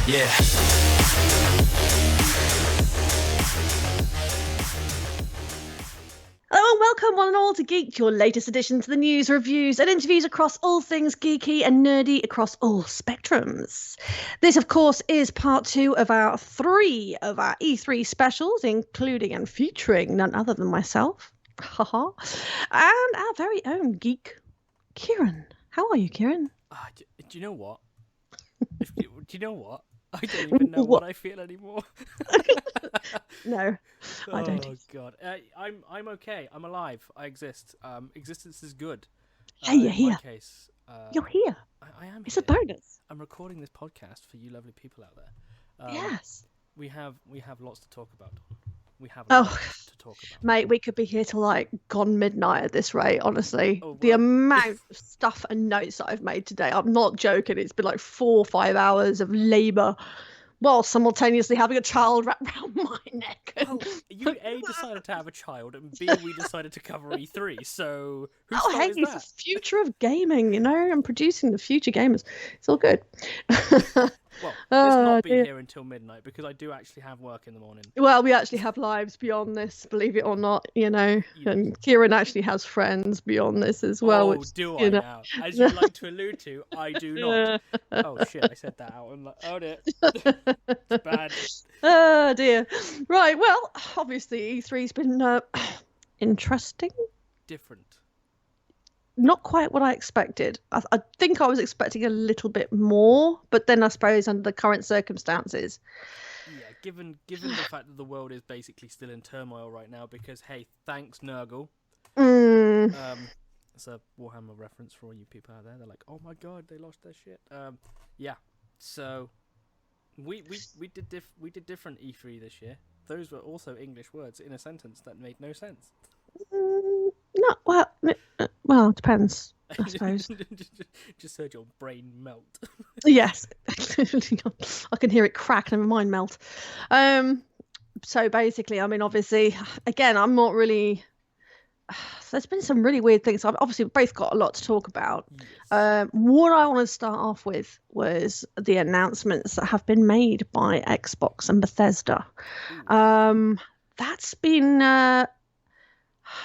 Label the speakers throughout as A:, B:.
A: Yeah.
B: Hello and welcome one and all to Geekt, your latest addition to the news, reviews and interviews across all things geeky and nerdy across all spectrums. This, of course, is part 2 of our 3 of our E3 specials, including and featuring none other than myself, haha, and our very own geek, Kieran. How are you, Kieran?
C: Do you know what? Do you know what? I don't even know what I feel anymore.
B: No, I don't.
C: Oh God, I'm okay. I'm alive. I exist. Existence is good.
B: Hey, you're
C: in
B: here.
C: My case,
B: You're here.
C: I am.
B: It's
C: here.
B: a bonus.
C: I'm recording this podcast for you, lovely people out there.
B: Yes.
C: We have lots to talk about. We have
B: Oh.
C: lots to talk about.
B: Mate, we could be here till like gone midnight at this rate, honestly.
C: Oh,
B: The
C: well.
B: amount of stuff and notes that I've made today, I'm not joking. It's been like 4 or 5 hours of labour while simultaneously having a child wrapped around my neck.
C: Well, you A, decided to have a child, and B, we decided to cover E3, so whose fault
B: hey,
C: is
B: it's
C: that?
B: the future of gaming, you know? I'm producing the future gamers. It's all good.
C: Well, let's not be
B: dear.
C: here until midnight, because I do actually have work in the morning.
B: Well, we actually have lives beyond this, believe it or not, you know.
C: Yes.
B: And Kieran actually has friends beyond this as well.
C: Oh,
B: which,
C: do
B: you
C: I
B: know.
C: now? As you like to allude to, I do not. Oh shit, I said that out. I'm like, oh dear. It's bad.
B: Oh dear. Right, well, obviously E3's been interesting.
C: Different.
B: Not quite what I expected. I think I was expecting a little bit more, but then I suppose under the current circumstances.
C: Yeah, given the fact that the world is basically still in turmoil right now, because hey, thanks Nurgle. It's a Warhammer reference for all you people out there. They're like, oh my god, they lost their shit. Yeah. So we did different E3 this year. Those were also English words in a sentence that made no sense.
B: Not well, it depends, I suppose.
C: Just heard your brain melt.
B: Yes. I can hear it crack and my mind melt. So basically, I mean, obviously, again, I'm not really... There's been some really weird things. I've obviously both got a lot to talk about.
C: Yes.
B: What I want to start off with was the announcements that have been made by Xbox and Bethesda. That's been...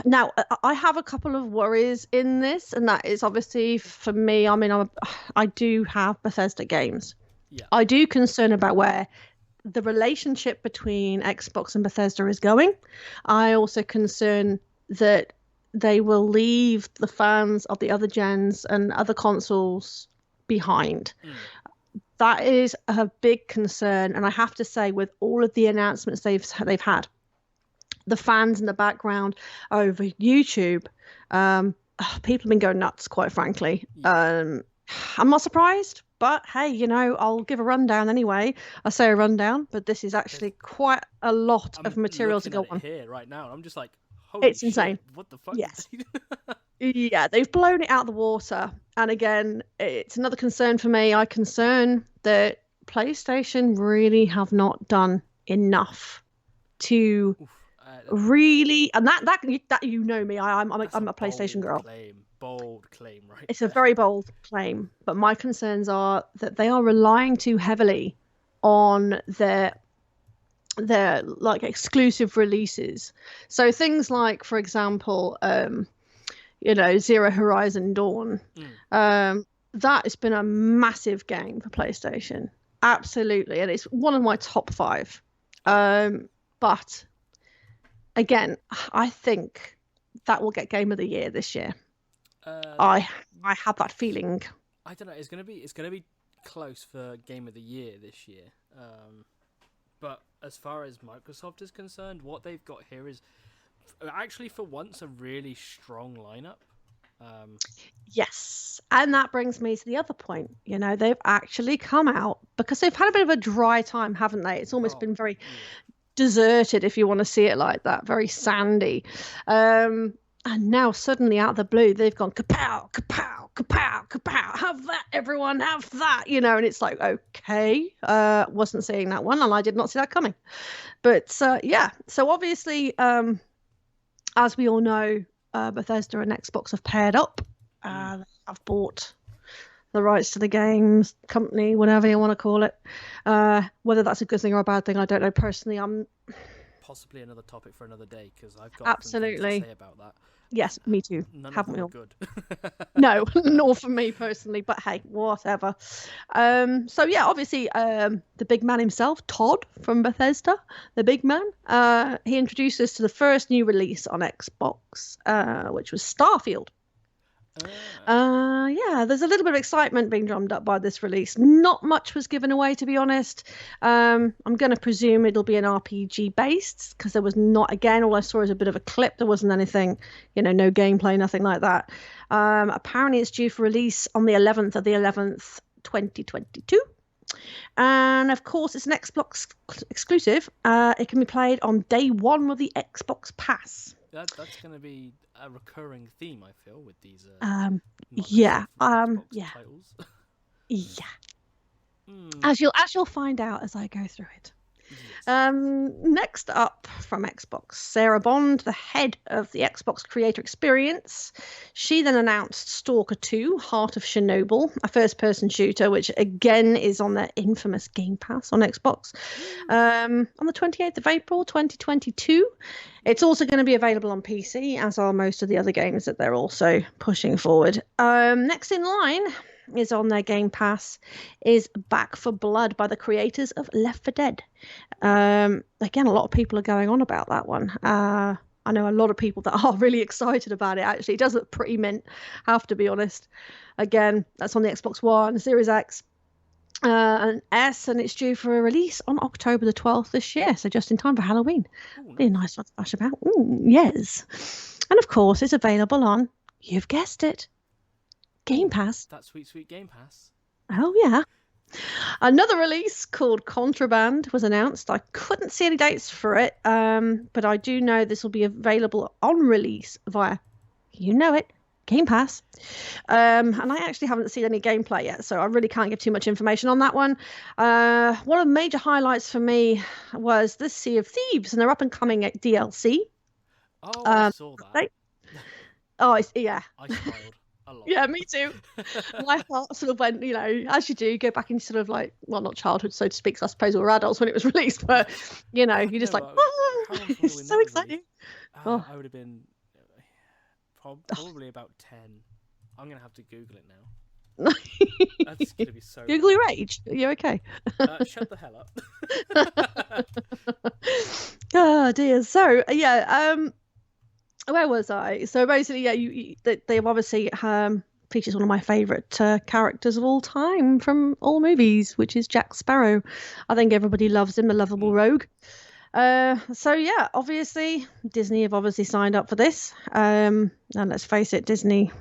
B: Now, I have a couple of worries in this, and that is obviously for me. I mean, I do have Bethesda games.
C: Yeah.
B: I do concern about where the relationship between Xbox and Bethesda is going. I also concern that they will leave the fans of the other gens and other consoles behind. That is a big concern, and I have to say, with all of the announcements they've had, the fans in the background over YouTube, people have been going nuts, quite frankly. I'm not surprised, but hey, you know, I'll give a rundown anyway. I say a rundown, but this is actually quite a lot of material to go on.
C: Here right now, and I'm just like, holy
B: It's
C: shit,
B: insane.
C: What the fuck?
B: Yes. Yeah, they've blown it out of the water. And again, it's another concern for me. I concern that PlayStation really have not done enough to really, and that you know me, I'm a PlayStation girl.
C: Bold claim, right?
B: It's a very bold claim, but my concerns are that they are relying too heavily on their like exclusive releases. So things like, for example, you know, Zero Horizon Dawn. That has been a massive game for PlayStation, absolutely, and it's one of my top 5. But again, I think that will get Game of the Year this year. I have that feeling.
C: I don't know. It's gonna be close for Game of the Year this year. But as far as Microsoft is concerned, what they've got here is actually, for once, a really strong lineup.
B: Yes, and that brings me to the other point. You know, they've actually come out, because they've had a bit of a dry time, haven't they? It's almost been very deserted, if you want to see it like that, very sandy. And now suddenly out of the blue, they've gone kapow, kapow, kapow, kapow. Have that, everyone, have that. You know, and it's like, okay, wasn't seeing that one, and I did not see that coming. But yeah, so obviously, as we all know, Bethesda and Xbox have paired up. Have bought the rights to the games company, whatever you want to call it. Whether that's a good thing or a bad thing, I don't know. Personally, I'm
C: Possibly another topic for another day, because I've got some things
B: absolutely.
C: to say about that.
B: Yes, me too.
C: None
B: Haven't
C: of
B: we
C: them
B: all?
C: are good.
B: No, nor for me personally, but hey, whatever. So yeah, obviously, the big man himself, Todd from Bethesda, the big man, he introduced us to the first new release on Xbox, which was Starfield. Yeah, there's a little bit of excitement being drummed up by this release. Not much was given away, to be honest. I'm going to presume it'll be an RPG based, because there was not, again, all I saw is a bit of a clip. There wasn't anything, no gameplay, nothing like that. Apparently it's due for release on the 11th of the 11th, 2022. And of course, it's an Xbox exclusive. It can be played on day one with the Xbox Pass.
C: That's going to be a recurring theme, I feel, with these
B: Xbox titles. Yeah. As you'll find out as I go through it. Yes. Next up from Xbox, Sarah Bond, the head of the Xbox Creator Experience. She then announced Stalker 2, Heart of Chernobyl, a first-person shooter, which again is on the infamous Game Pass on Xbox, on the 28th of April, 2022. It's also going to be available on PC, as are most of the other games that they're also pushing forward. Next in line is on their Game Pass is Back for Blood by the creators of Left 4 Dead. Again, a lot of people are going on about that one. I know a lot of people that are really excited about it, actually. It does look pretty mint, have to be honest. Again, that's on the Xbox One, Series X, and S, and it's due for a release on October the 12th this year, so just in time for Halloween. Ooh, be a nice one to bash about. Ooh, yes. And of course, it's available on, you've guessed it, Game Pass.
C: That sweet Game Pass.
B: Oh, yeah. Another release called Contraband was announced. I couldn't see any dates for it, but I do know this will be available on release via, Game Pass. And I actually haven't seen any gameplay yet, so I really can't give too much information on that one. One of the major highlights for me was this Sea of Thieves and their up-and-coming DLC.
C: Oh, I saw that.
B: Yeah.
C: I smiled.
B: Yeah, me too. My heart sort of went, as you do, go back into sort of like, well, not childhood, so to speak, so I suppose we were adults when it was released, but, you're just like, it's so exciting.
C: I would have been probably about 10. I'm going to have to Google it now. That's going to be so
B: Google your age. Are you okay?
C: Shut the hell
B: up. Oh, dear. So, where was I? So basically, they've obviously features one of my favourite characters of all time from all movies, which is Jack Sparrow. I think everybody loves him, the lovable rogue. Obviously, Disney have obviously signed up for this. And let's face it, Disney,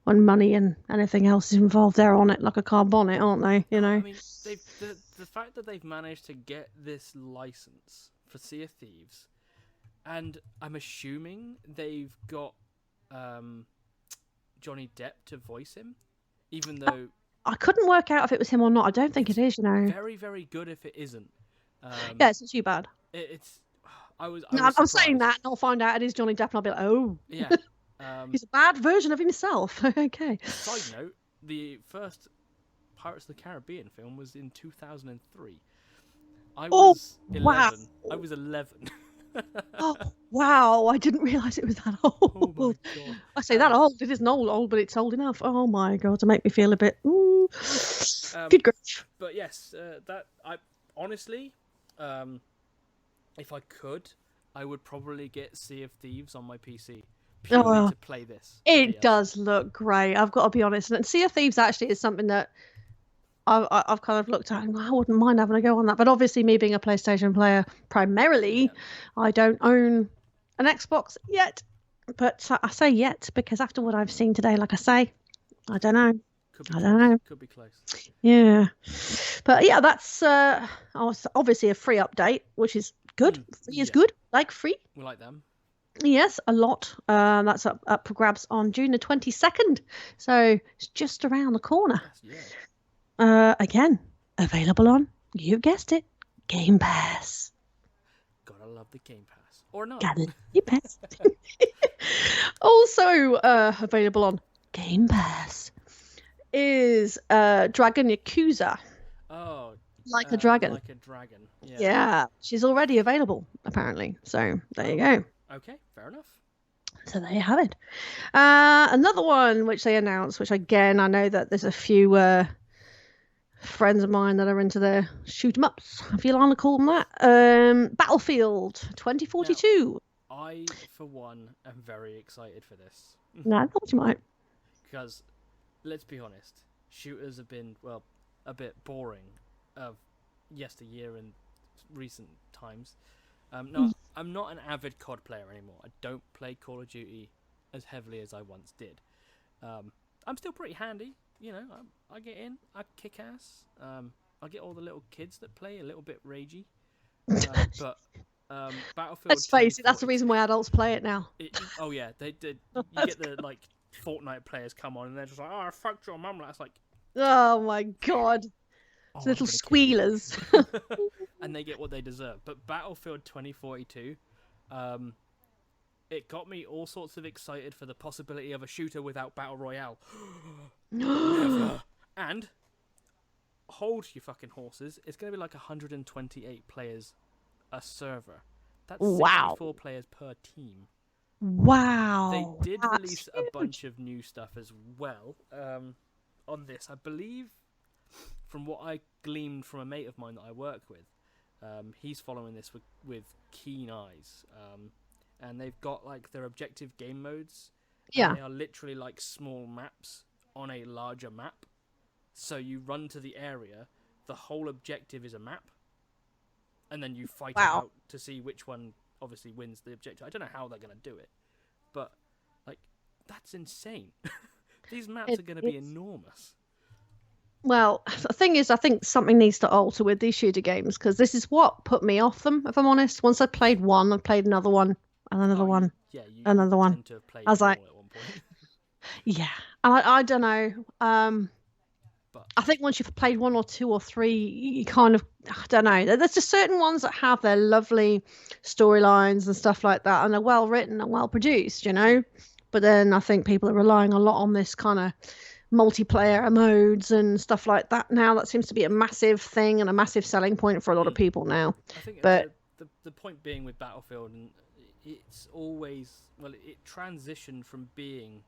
B: when money and anything else is involved, they're on it like a car bonnet, aren't they?
C: I mean, the fact that they've managed to get this license for Sea of Thieves. And I'm assuming they've got Johnny Depp to voice him, even though...
B: I couldn't work out if it was him or not. I don't think it is,
C: Very, very good if it isn't.
B: It's not too bad.
C: I'm
B: saying that, and I'll find out it is Johnny Depp, and I'll be like, oh.
C: Yeah.
B: He's a bad version of himself. Okay.
C: Side note, the first Pirates of the Caribbean film was in 2003. I was 11.
B: Wow.
C: I was 11.
B: Oh, wow. I didn't realise it was that old.
C: Oh my God.
B: I say that old. It isn't old, but it's old enough. Oh my God, to make me feel a bit... good grief.
C: But yes, honestly, if I could, I would probably get Sea of Thieves on my PC purely to play this.
B: It does look great. I've got to be honest. And Sea of Thieves actually is something that I've kind of looked at and I wouldn't mind having a go on that. But obviously, me being a PlayStation player primarily, I don't own an Xbox yet. But I say yet because after what I've seen today, like I say, I don't know. I don't know.
C: Could be close.
B: Yeah. But yeah, that's obviously a free update, which is good. Free is good. Like free.
C: We like them.
B: Yes, a lot. That's up for grabs on June the 22nd. So it's just around the corner.
C: Yes,
B: again, available on, you guessed it, Game Pass.
C: Gotta love the Game Pass. Or not.
B: Gotta love Game Pass. Also available on Game Pass is Dragon Yakuza,
C: Oh,
B: like a dragon.
C: like a dragon. Yeah.
B: Yeah, she's already available apparently. So there you go.
C: Okay, fair enough.
B: So there you have it. Another one which they announced, which again I know that there's a few friends of mine that are into their shoot 'em ups, if you want to call them that. Battlefield 2042.
C: Now, I, for one, am very excited for this.
B: No, I thought you might.
C: Because, let's be honest, shooters have been, well, a bit boring of yesteryear and recent times. No, I'm not an avid COD player anymore. I don't play Call of Duty as heavily as I once did. I'm still pretty handy, you know. I get in, I kick ass. I get all the little kids that play a little bit ragey. But Battlefield.
B: Let's face it, that's the reason why adults play it now.
C: Oh yeah, they did. You get the like Fortnite players come on and they're just like, "Oh, I fucked your mum." That's like,
B: oh my god, little squealers.
C: And they get what they deserve. But Battlefield 2042, it got me all sorts of excited for the possibility of a shooter without battle royale. Never. And hold your fucking horses. It's going to be like 128 players a server. That's 64 players per team.
B: Wow.
C: They did release a bunch of new stuff as well on this. I believe, from what I gleaned from a mate of mine that I work with, he's following this with keen eyes. And they've got like their objective game modes.
B: Yeah.
C: They are literally like small maps on a larger map. So you run to the area, the whole objective is a map, and then you fight it out to see which one obviously wins the objective. I don't know how they're going to do it, but like that's insane. These maps are going to be enormous.
B: Well, the thing is, I think something needs to alter with these shooter games, because this is what put me off them, if I'm honest. Once I played one, I played another one, and another one, another one. I was like,
C: at one point.
B: Yeah, I don't know. But I think once you've played one or two or three, you kind of, I don't know. There's just certain ones that have their lovely storylines and stuff like that, and they're well written and well produced, you know. But then I think people are relying a lot on this kind of multiplayer modes and stuff like that now. That seems to be a massive thing and a massive selling point for a lot of people now.
C: I think
B: but
C: the point being with Battlefield, and it's always, well, it transitioned from being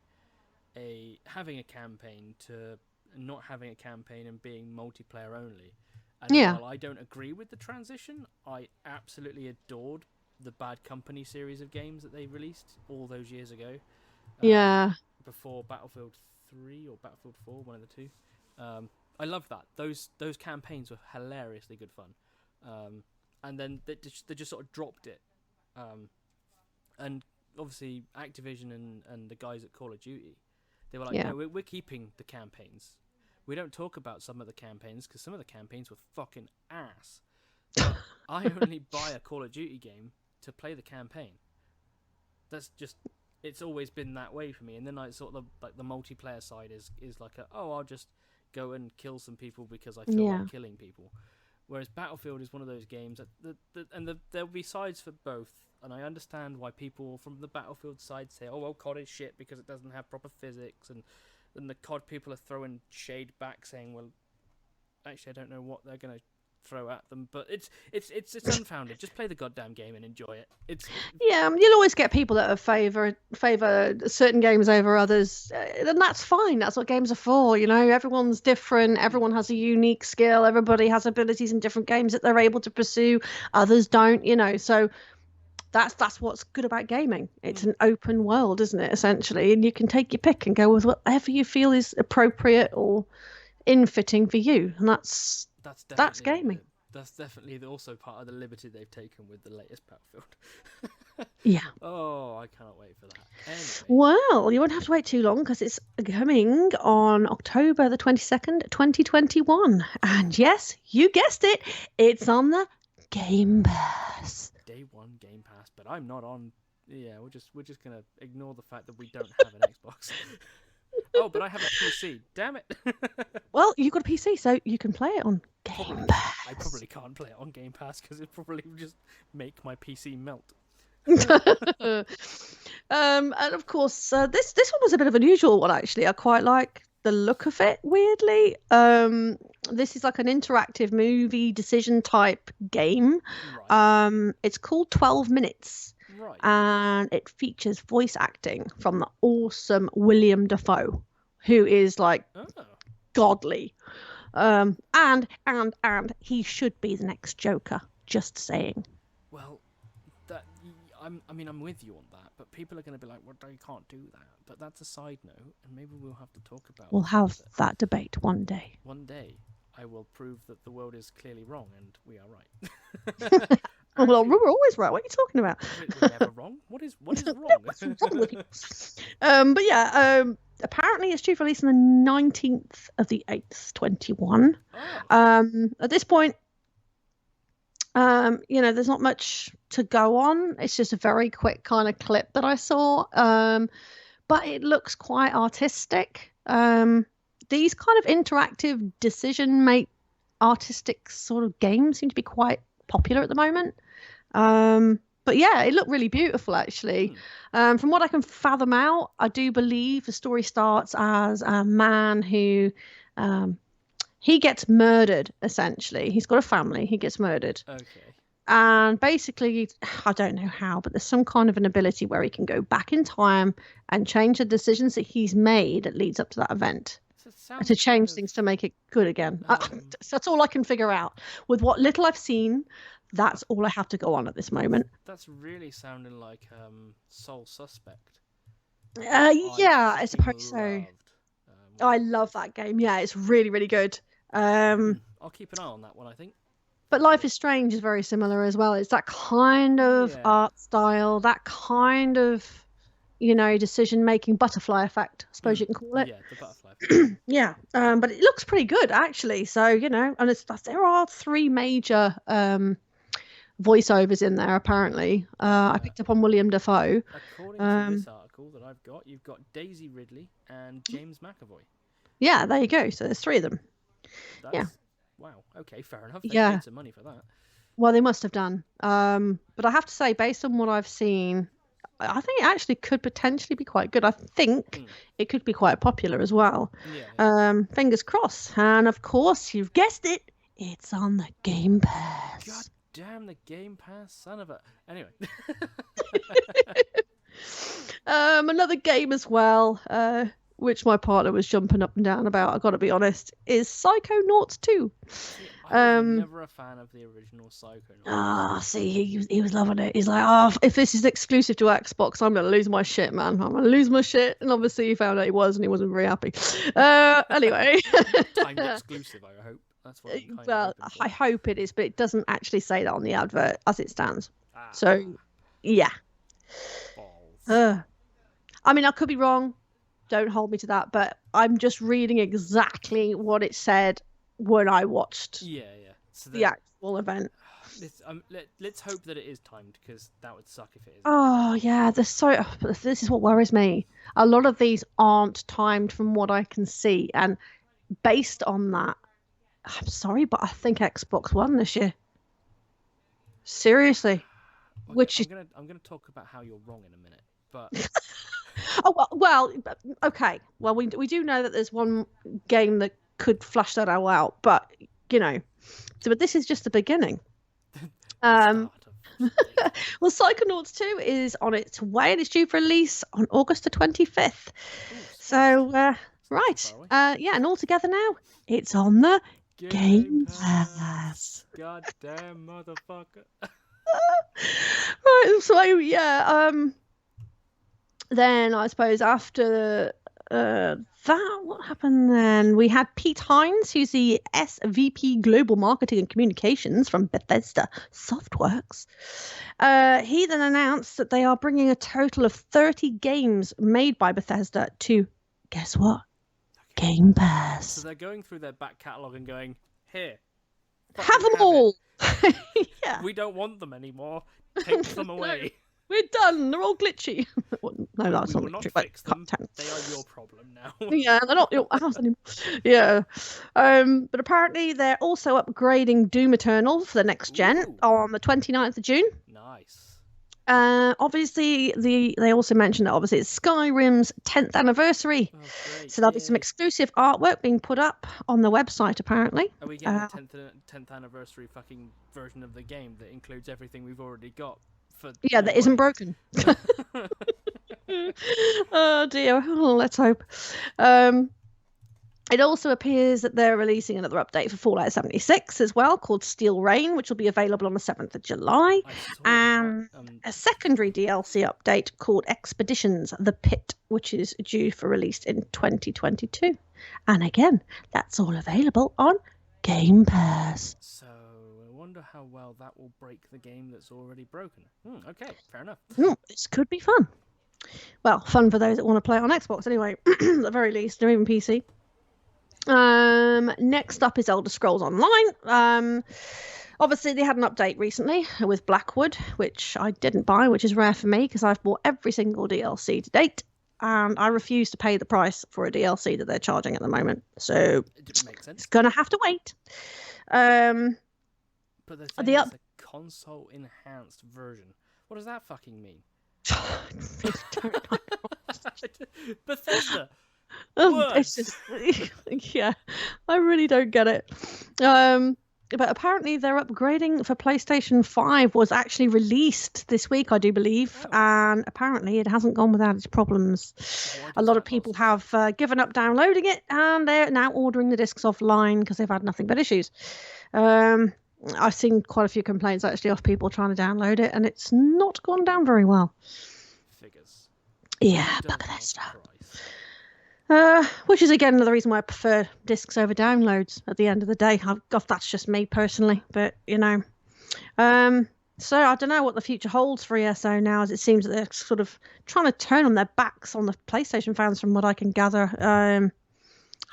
C: having a campaign to not having a campaign and being multiplayer only. And while I don't agree with the transition, I absolutely adored the Bad Company series of games that they released all those years ago. Before Battlefield 3 or Battlefield 4, one of the two. I love that. Those campaigns were hilariously good fun. And then they just sort of dropped it. And obviously Activision and the guys at Call of Duty, they were like, no, we're keeping the campaigns. We don't talk about some of the campaigns because some of the campaigns were fucking ass. But I only buy a Call of Duty game to play the campaign. That's just, it's always been that way for me. And then I sort of like the multiplayer side is like I'll just go and kill some people because I feel like killing people. Whereas Battlefield is one of those games that there'll be sides for both. And I understand why people from the Battlefield side say, oh, well, COD is shit because it doesn't have proper physics. And then the COD people are throwing shade back saying, well, actually, I don't know what they're going to throw at them. But it's unfounded. Just play the goddamn game and enjoy it.
B: You'll always get people that favour certain games over others. And that's fine. That's what games are for. You know, everyone's different. Everyone has a unique skill. Everybody has abilities in different games that they're able to pursue. Others don't, you know. So that's what's good about gaming. It's an open world, isn't it, essentially? And you can take your pick and go with whatever you feel is appropriate or in-fitting for you. And that's gaming.
C: That's definitely also part of the liberty they've taken with the latest Battlefield.
B: Yeah.
C: Oh, I cannot wait for that. Anyway.
B: Well, you won't have to wait too long because it's coming on October the 22nd, 2021. And yes, you guessed it, it's on the Game Pass.
C: Day one Game Pass, but I'm not on. Yeah, we're just gonna ignore the fact that we don't have an Xbox. Oh, but I have a PC. Damn it.
B: Well, you've got a PC, so you can play it on Game Pass.
C: I probably can't play it on Game Pass because it probably would just make my PC melt.
B: And of course, this one was a bit of an unusual one, actually. I quite like the look of it, weirdly. This is like an interactive movie decision type game.
C: Right.
B: It's called 12 Minutes.
C: Right.
B: And it features voice acting from the awesome William Dafoe, who is like godly. And he should be the next Joker. Just saying.
C: Well, I'm with you on that, but people are going to be like, well, you can't do that. But that's a side note, and maybe we'll have to talk about.
B: We'll have that debate one day.
C: One day, I will prove that the world is clearly wrong, and we are right.
B: Actually, well, we're always right. What are you talking about?
C: We're never wrong. What is wrong?
B: What's wrong with you? But yeah, apparently it's due for release on the 19th of the 8th, 21.
C: Oh.
B: At this point, there's not much to go on. It's just a very quick kind of clip that I saw. But it looks quite artistic. These kind of interactive decision-make artistic sort of games seem to be quite popular at the moment. But yeah, it looked really beautiful, actually. From what I can fathom out, I do believe the story starts as a man who he gets murdered, essentially. He's got a family. He gets murdered.
C: Okay.
B: And basically, I don't know how, but there's some kind of an ability where he can go back in time and change the decisions that he's made that leads up to that event. To change things to make it good again. That's all I can figure out. With what little I've seen, that's all I have to go on at this moment.
C: That's really sounding like Soul Suspect.
B: Yeah, I suppose so. I love that game. Yeah, it's really, really good.
C: I'll keep an eye on that one, I think.
B: But Life is Strange is very similar as well. It's that kind of art style, that kind of, decision-making butterfly effect, I suppose you can call it.
C: Yeah, the butterfly effect.
B: Yeah, but it looks pretty good, actually. So, and there are 3 major voiceovers in there, apparently. I picked up on William Dafoe.
C: According to this article that I've got, you've got Daisy Ridley and James McAvoy.
B: Yeah, there you go. So there's 3 of them. Yeah.
C: Wow. Okay, fair enough. They paid some money for that.
B: Well, they must have done. But I have to say, based on what I've seen, I think it actually could potentially be quite good. I think it could be quite popular as well.
C: Yeah.
B: Fingers crossed. And of course, you've guessed it. It's on the Game Pass.
C: God damn the Game Pass, son of a... Anyway.
B: Another game as well, which my partner was jumping up and down about, I've got to be honest, is Psychonauts 2.
C: I'm never a fan of the original Psychonauts.
B: See, he was loving it. He's like, if this is exclusive to Xbox, I'm going to lose my shit, man. I'm going to lose my shit. And obviously he found out he was, and he wasn't very happy. Anyway.
C: Timed exclusive, I hope. That's what I'm kind of
B: I hope it is, but it doesn't actually say that on the advert as it stands. So, yeah. I mean, I could be wrong. Don't hold me to that, but I'm just reading exactly what it said when I watched
C: so
B: the actual event.
C: Let's hope that it is timed, because that would suck if it isn't.
B: Oh, yeah. This is what worries me. A lot of these aren't timed from what I can see, and based on that, I'm sorry, but I think Xbox won this year. Seriously.
C: I'm gonna talk about how you're wrong in a minute, but
B: okay. Well, we do know that there's one game that could flush that all out, but but this is just the beginning. Well, Psychonauts 2 is on its way, and it's due for release on August the 25th. So right, and all together now, it's on the Game Pass.
C: Goddamn motherfucker.
B: Right, so then I suppose after that, what happened then? We had Pete Hines, who's the SVP Global Marketing and Communications from Bethesda Softworks. He then announced that they are bringing a total of 30 games made by Bethesda to, guess what? Game Pass.
C: So they're going through their back catalogue and going, here.
B: Have them all. Yeah.
C: We don't want them anymore. Take them away.
B: We're done. They're all glitchy. No, that's not
C: not
B: true.
C: Fix them. They are your problem now.
B: Yeah, they're not your house anymore. Yeah. But apparently they're also upgrading Doom Eternal for the next gen on the 29th of June.
C: Nice.
B: Obviously, they also mentioned that obviously it's Skyrim's 10th anniversary.
C: Oh, great.
B: So there'll be some exclusive artwork being put up on the website, apparently.
C: Are we getting a 10th anniversary fucking version of the game that includes everything we've already got?
B: Yeah, that isn't broken. Oh dear. Oh, let's hope. It also appears that they're releasing another update for Fallout 76 as well, called Steel Rain, which will be available on the 7th of July. And a secondary DLC update called Expeditions: The Pit, which is due for release in 2022. And again, that's all available on Game Pass.
C: So I wonder how well that will break the game that's already broken. Okay, fair enough.
B: This could be fun. Well, fun for those that want to play it on Xbox anyway, at the very least, or even PC. Next up is Elder Scrolls Online. Obviously they had an update recently with Blackwood, which I didn't buy, which is rare for me because I've bought every single DLC to date, and I refuse to pay the price for a DLC that they're charging at the moment. So
C: it didn't make sense.
B: It's gonna have to wait.
C: But the thing is a console enhanced version. What does that fucking mean? Bethesda.
B: It's just, yeah, I really don't get it. But apparently they're upgrading for PlayStation 5 was actually released this week, I do believe, and apparently it hasn't gone without its problems. A lot of people have given up downloading it, and they're now ordering the discs offline because they've had nothing but issues. I've seen quite a few complaints actually of people trying to download it, and it's not gone down very well.
C: Figures.
B: Yeah, Bethesda. Which is again another reason why I prefer discs over downloads at the end of the day. That's just me personally, but you know. So I don't know what the future holds for ESO now, as it seems that they're sort of trying to turn on their backs on the PlayStation fans from what I can gather.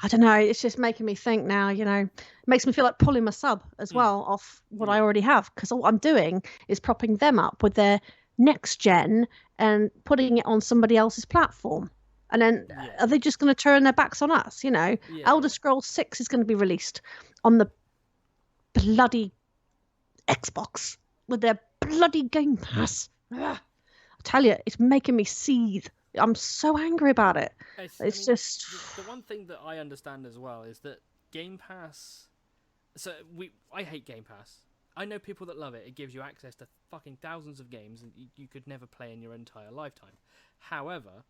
B: I don't know, it's just making me think now, you know. It makes me feel like pulling my sub as well off what I already have, because all I'm doing is propping them up with their next gen and putting it on somebody else's platform. And then are they just going to turn their backs on us? You know, Elder Scrolls 6 is going to be released on the bloody Xbox with their bloody Game Pass. I tell you, it's making me seethe. I'm so angry about it. It's just
C: the one thing that I understand as well is that Game Pass. So I hate Game Pass. I know people that love it. It gives you access to fucking thousands of games that you could never play in your entire lifetime. However,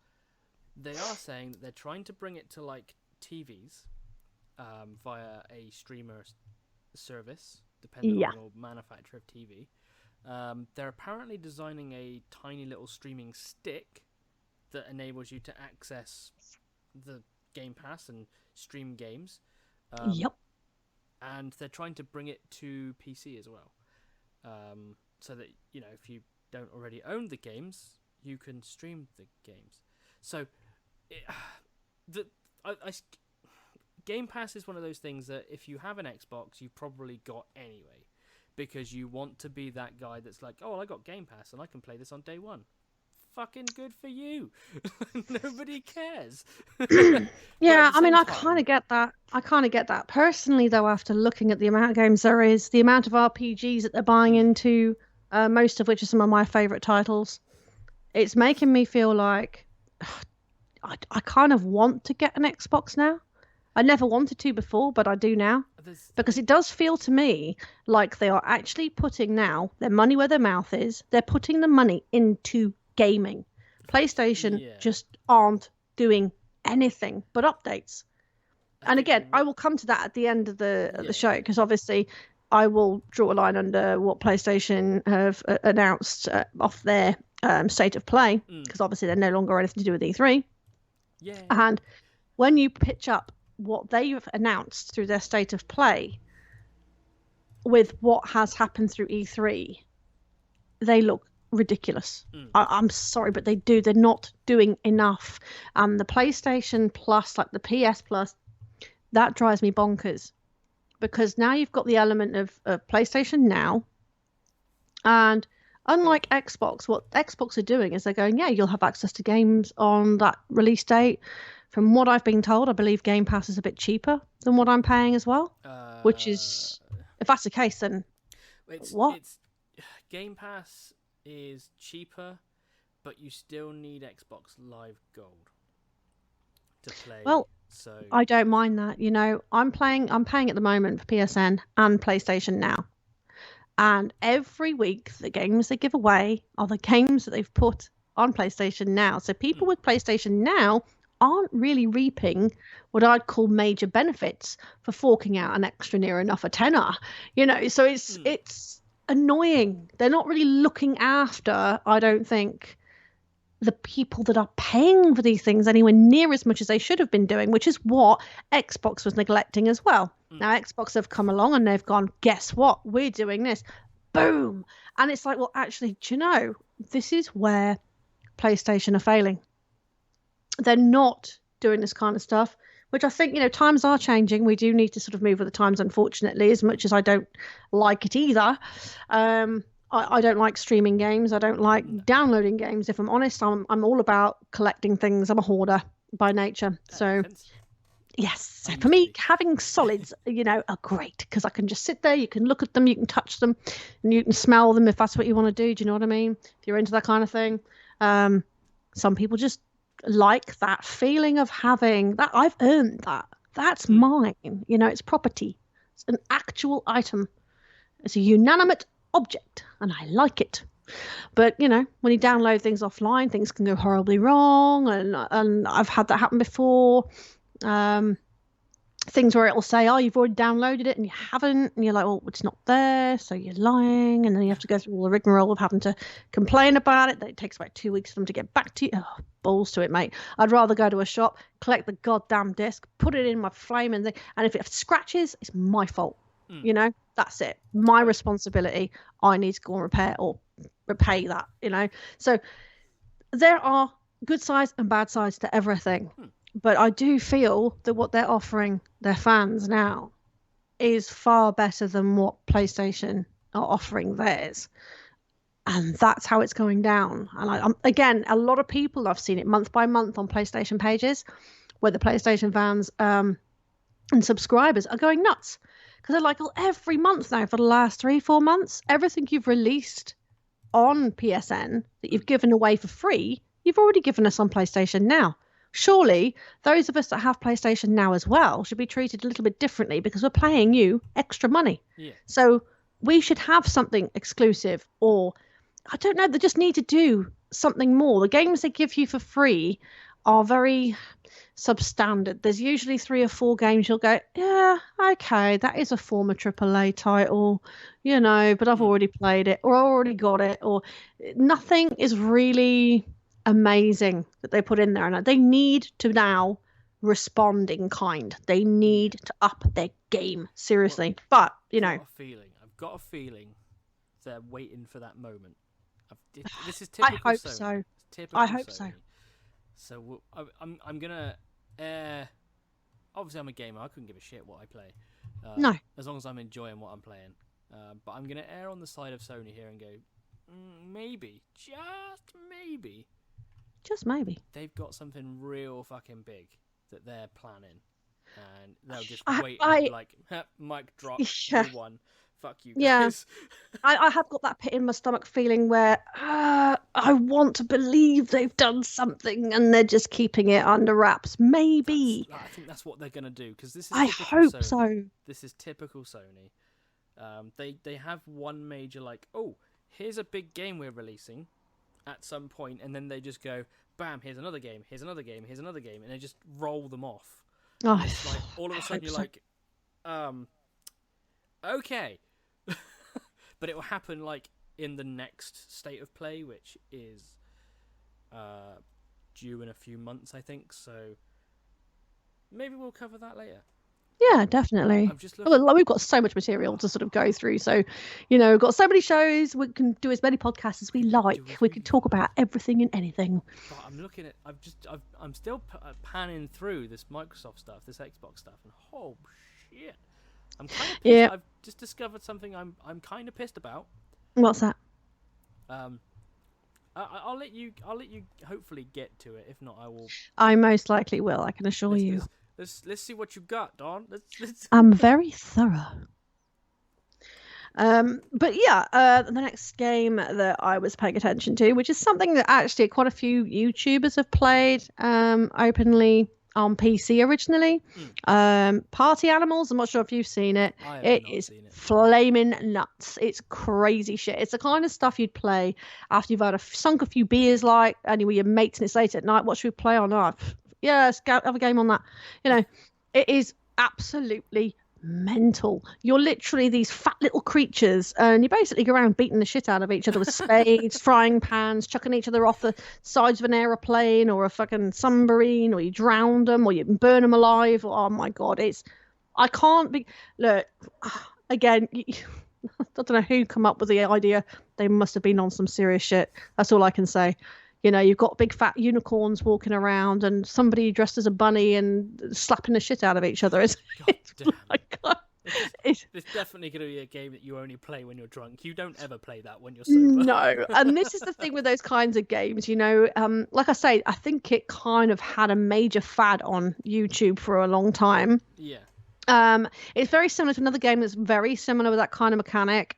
C: they are saying that they're trying to bring it to like TVs via a streamer service, depending on your manufacturer of TV. They're apparently designing a tiny little streaming stick that enables you to access the Game Pass and stream games. And they're trying to bring it to PC as well, so that, you know, if you don't already own the games, you can stream the games. So Game Pass is one of those things that if you have an Xbox, you've probably got anyway, because you want to be that guy that's like, oh, well, I got Game Pass and I can play this on day one. Fucking good for you. Nobody cares.
B: Yeah, I mean, I kind of get that. Personally, though, after looking at the amount of games there is, the amount of RPGs that they're buying into, most of which are some of my favourite titles, it's making me feel like I kind of want to get an Xbox now. I never wanted to before, but I do now. Because it does feel to me like they are actually putting now their money where their mouth is. They're putting the money into gaming. PlayStation just aren't doing anything but updates. And again, I will come to that at the end of the show, because obviously I will draw a line under what PlayStation have announced off their state of play, because obviously they're no longer anything to do with E3.
C: Yeah.
B: And when you pitch up what they've announced through their state of play with what has happened through E3, they look ridiculous. I'm sorry, but they do. They're not doing enough. The PlayStation Plus, like the PS Plus, that drives me bonkers, because now you've got the element of PlayStation Now, and unlike Xbox, what Xbox are doing is they're going, yeah, you'll have access to games on that release date. From what I've been told, I believe Game Pass is a bit cheaper than what I'm paying as well. Which is, if that's the case, then
C: it's
B: what?
C: Game Pass is cheaper, but you still need Xbox Live Gold to play.
B: Well,
C: so
B: I don't mind that. I'm paying at the moment for PSN and PlayStation Now. And every week, the games they give away are the games that they've put on PlayStation Now. So people with PlayStation Now aren't really reaping what I'd call major benefits for forking out an extra near enough a tenner. So it's annoying. They're not really looking after, I don't think, the people that are paying for these things anywhere near as much as they should have been doing, which is what Xbox was neglecting as well. Now Xbox have come along and they've gone, guess what? We're doing this. Boom. And it's like, well, actually, do you know, this is where PlayStation are failing. They're not doing this kind of stuff, which I think, times are changing. We do need to sort of move with the times, unfortunately, as much as I don't like it either. I don't like streaming games. I don't like downloading games. If I'm honest, I'm all about collecting things. I'm a hoarder by nature. So, yes. So for me, having solids, are great because I can just sit there. You can look at them, you can touch them, and you can smell them if that's what you want to do. Do you know what I mean? If you're into that kind of thing. Some people just like that feeling of having that. I've earned that. That's mine. It's property. It's an actual item. It's a unanimous object, and I like it. But when you download things offline, things can go horribly wrong, and I've had that happen before. Things where it'll say, oh, you've already downloaded it and you haven't, and you're like, well, it's not there, so you're lying, and then you have to go through all the rigmarole of having to complain about it. It takes about 2 weeks for them to get back to you. Oh, balls to it, mate. I'd rather go to a shop, collect the goddamn disc, put it in my flaming thing, and if it scratches, it's my fault. That's it. My responsibility. I need to go and repair or repay that, So there are good sides and bad sides to everything. But I do feel that what they're offering their fans now is far better than what PlayStation are offering theirs. And that's how it's going down. And again, a lot of people, I've seen it month by month on PlayStation pages, where the PlayStation fans and subscribers are going nuts. Because they're like, well, every month now for the last 3-4 months, everything you've released on PSN that you've given away for free, you've already given us on PlayStation Now. Surely those of us that have PlayStation Now as well should be treated a little bit differently because we're paying you extra money.
C: Yeah.
B: So we should have something exclusive, or I don't know, they just need to do something more. The games they give you for free are very substandard. There's usually 3 or 4 games you'll go, yeah, okay, that is a former AAA title, but I've already played it, or I already got it, or nothing is really amazing that they put in there. And they need to now respond in kind. They need to up their game, seriously. But,
C: I've got a feeling they're waiting for that moment. This is typical
B: I hope
C: Sony.
B: so.
C: Typical
B: I hope
C: Sony.
B: so.
C: So I'm gonna obviously I'm a gamer. I couldn't give a shit what I play.
B: No.
C: As long as I'm enjoying what I'm playing. But I'm gonna err on the side of Sony here and go, maybe, just maybe, they've got something real fucking big that they're planning, and they'll just wait and like mic drop.
B: Yeah.
C: You won. Fuck you guys.
B: Yeah. I have got that pit in my stomach feeling where I want to believe they've done something and they're just keeping it under wraps. Maybe.
C: I think that's what they're gonna do, because this is.
B: I hope
C: Sony.
B: so.
C: This is typical Sony. They have one major, like, oh, here's a big game we're releasing at some point, and then they just go, bam, here's another game, here's another game, here's another game, and they just roll them off.
B: Oh,
C: it's like all of a sudden you're like, okay. But it will happen like in the next state of play, which is due in a few months, I think. So maybe we'll cover that later.
B: Yeah, definitely. We've got so much material to sort of go through. So, we've got so many shows. We can do as many podcasts as we like. We can talk about everything and anything.
C: But I'm looking at. I'm still panning through this Microsoft stuff, this Xbox stuff, and oh shit, I'm kind of pissed.
B: Yeah.
C: I've just discovered something I'm kind of pissed about.
B: What's that?
C: I'll let you hopefully get to it. If not, I will.
B: I most likely will. I can assure you.
C: Let's see what you got, Dawn. Let's...
B: I'm very thorough. But yeah, the next game that I was paying attention to, which is something that actually quite a few YouTubers have played openly on PC originally. Party Animals. I'm not sure if you've seen it.
C: I have
B: It
C: not
B: is
C: seen it.
B: flaming nuts. It's crazy shit. It's the kind of stuff you'd play after you've sunk a few beers, like, and you're with your mates and it's late at night. What should we play on? Oh, yeah, let's have a game on that. You know, it is absolutely mental. You're literally these fat little creatures, and you basically go around beating the shit out of each other with spades, frying pans, chucking each other off the sides of an aeroplane or a fucking submarine, or you drown them, or you burn them alive. Oh my god, I can't be. Look, again, I don't know who come up with the idea. They must have been on some serious shit. That's all I can say. You know, you've got big fat unicorns walking around and somebody dressed as a bunny and slapping the shit out of each other.
C: It's definitely going to be a game that you only play when you're drunk. You don't ever play that when you're sober.
B: No, and this is the thing with those kinds of games, you know, like I say, I think it kind of had a major fad on YouTube for a long time.
C: Yeah.
B: It's very similar to another game that's very similar with that kind of mechanic.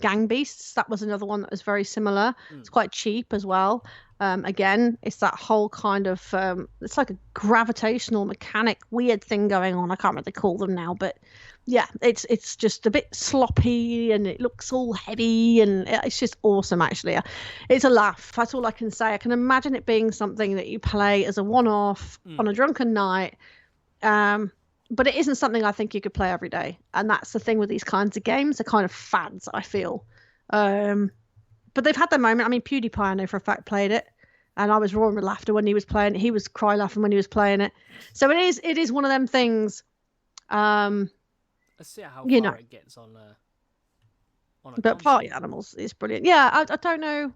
B: Gang Beasts, that was another one that was very similar. It's quite cheap as well. Again, it's that whole kind of it's like a gravitational mechanic weird thing going on. I can't really call them now, but yeah, it's just a bit sloppy and it looks all heavy and it's just awesome. Actually, it's a laugh. That's all I can say. I can imagine it being something that you play as a one-off on a drunken night. But it isn't something I think you could play every day. And that's the thing with these kinds of games. They're kind of fads, I feel. But they've had their moment. I mean, PewDiePie, I know for a fact, played it. And I was roaring with laughter when he was playing it. He was cry laughing when he was playing it. So it is one of them things.
C: Let's see how far it gets on a
B: But
C: console.
B: Party Animals is brilliant. Yeah, I don't know.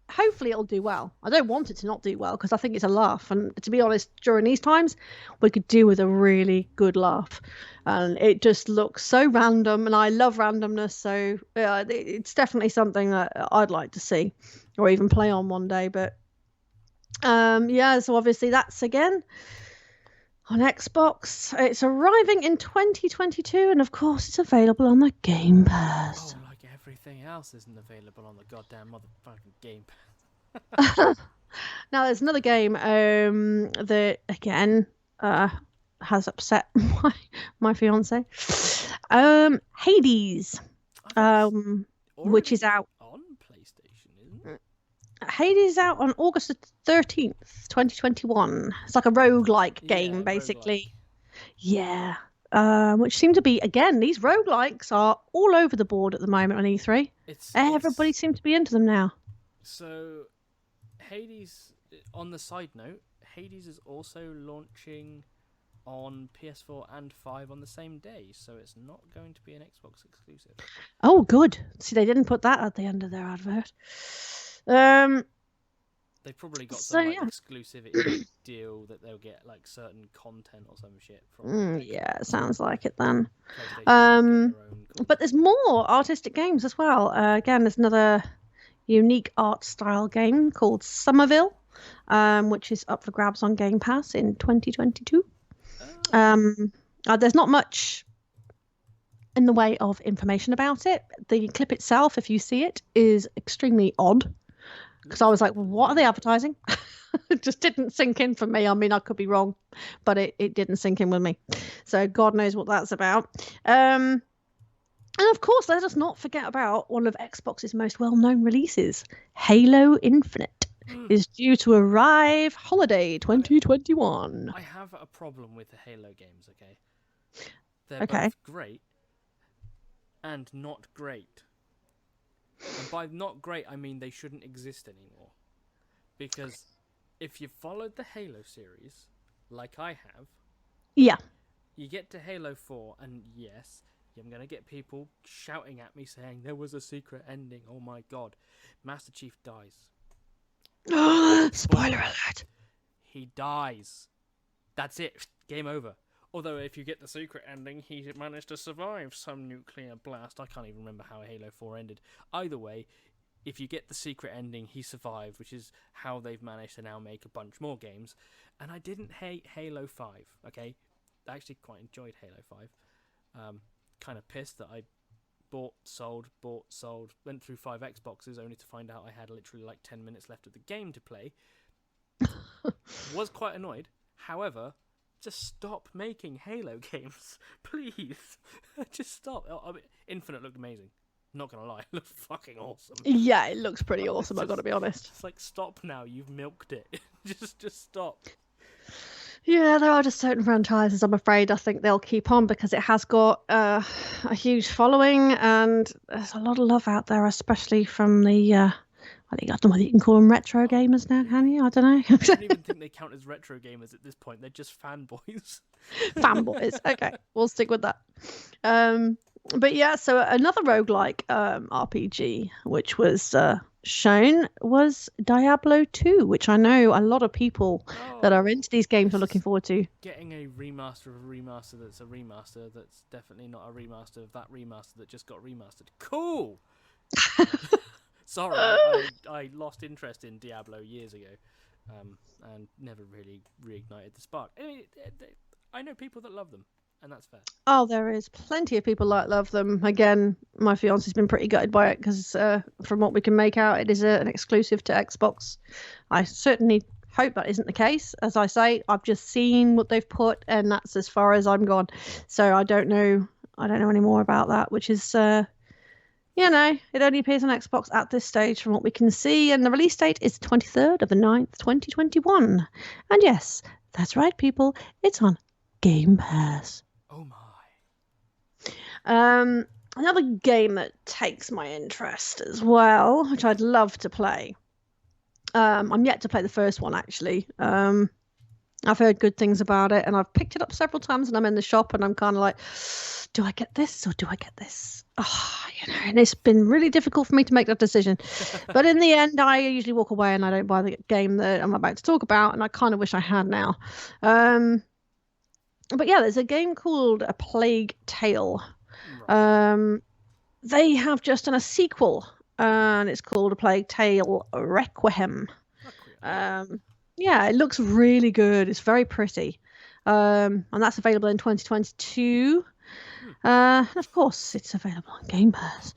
B: Hopefully it'll do well. I don't want it to not do well because I think it's a laugh. And to be honest, during these times, we could do with a really good laugh. And it just looks so random, and I love randomness. So it's definitely something that I'd like to see, or even play on one day. But yeah, so obviously that's again on Xbox. It's arriving in 2022, and of course it's available on the Game Pass.
C: Oh, like everything else isn't available on the goddamn motherfucking Game
B: Pass. Now there's another game that again has upset my fiance. Hades, which is out
C: on PlayStation, isn't it?
B: Hades is out on August 13th, 2021. It's like a roguelike game, basically. Roguelike. Yeah. Which seem to be, again, these roguelikes are all over the board at the moment on E3. Everybody seems to be into them now.
C: So, Hades, on the side note, Hades is also launching on PS4 and 5 on the same day, so it's not going to be an Xbox exclusive.
B: Oh, good. See, they didn't put that at the end of their advert.
C: They probably got some exclusivity deal that they'll get like certain content or some shit from.
B: Yeah, it sounds like it then. But there's more artistic games as well. Again, there's another unique art style game called Somerville, which is up for grabs on Game Pass in 2022. There's not much in the way of information about it. The clip itself, if you see it, is extremely odd. Because I was like, what are they advertising? It just didn't sink in for me. I mean, I could be wrong, but it didn't sink in with me. So God knows what that's about. And of course, let us not forget about one of Xbox's most well-known releases, Halo Infinite. Is due to arrive holiday 2021.
C: I have a problem with the Halo games, okay? They're both great and not great. And by not great, I mean they shouldn't exist anymore. Because if you followed the Halo series, like I have, you get to Halo 4, and yes, I'm going to get people shouting at me saying there was a secret ending. Oh my god. Master Chief dies.
B: Spoiler alert.
C: He dies. That's it. Game over. Although if you get the secret ending, he managed to survive some nuclear blast. I can't even remember how Halo 4 ended. Either way, if you get the secret ending, he survived, which is how they've managed to now make a bunch more games. And I didn't hate Halo 5, okay? I actually quite enjoyed Halo 5. Kind of pissed that I bought, sold, went through 5 Xboxes only to find out I had literally like 10 minutes left of the game to play. Was quite annoyed. However, just stop making Halo games, please. Just stop. I mean, Infinite looked amazing. Not gonna lie, it looked fucking awesome.
B: Yeah, it looks pretty awesome. I've got to be honest.
C: It's like, stop now. You've milked it. just stop.
B: Yeah, there are just certain franchises, I'm afraid, I think they'll keep on because it has got a huge following and there's a lot of love out there, especially from the, I don't know whether you can call them retro gamers now, can you? I don't know.
C: I don't even think they count as retro gamers at this point. They're just fanboys.
B: Fanboys. Okay, we'll stick with that. But yeah, so another roguelike RPG which was shown was Diablo 2, which I know a lot of people that are into these games are looking forward to.
C: Getting a remaster of a remaster that's a remaster that's definitely not a remaster of that remaster that just got remastered. Cool! Sorry, I lost interest in Diablo years ago and never really reignited the spark. I mean, I know people that love them, and that's fair.
B: Oh, there is plenty of people that love them. Again, my fiance's been pretty gutted by it because from what we can make out, it is an exclusive to Xbox. I certainly hope that isn't the case. As I say, I've just seen what they've put, and that's as far as I'm gone. So I don't know any more about that, which is... it only appears on Xbox at this stage from what we can see, and the release date is 23rd of the 9th, 2021. And yes, that's right, people, it's on Game Pass.
C: Oh my.
B: Another game that takes my interest as well, which I'd love to play. I'm yet to play the first one, actually. I've heard good things about it, and I've picked it up several times, and I'm in the shop, and I'm kind of like, do I get this or do I get this? And it's been really difficult for me to make that decision. But in the end, I usually walk away and I don't buy the game that I'm about to talk about, and I kind of wish I had now. But yeah, there's a game called A Plague Tale. Right. They have just done a sequel, and it's called A Plague Tale Requiem. Yeah, it looks really good. It's very pretty. And that's available in 2022. And of course, it's available on Game Pass.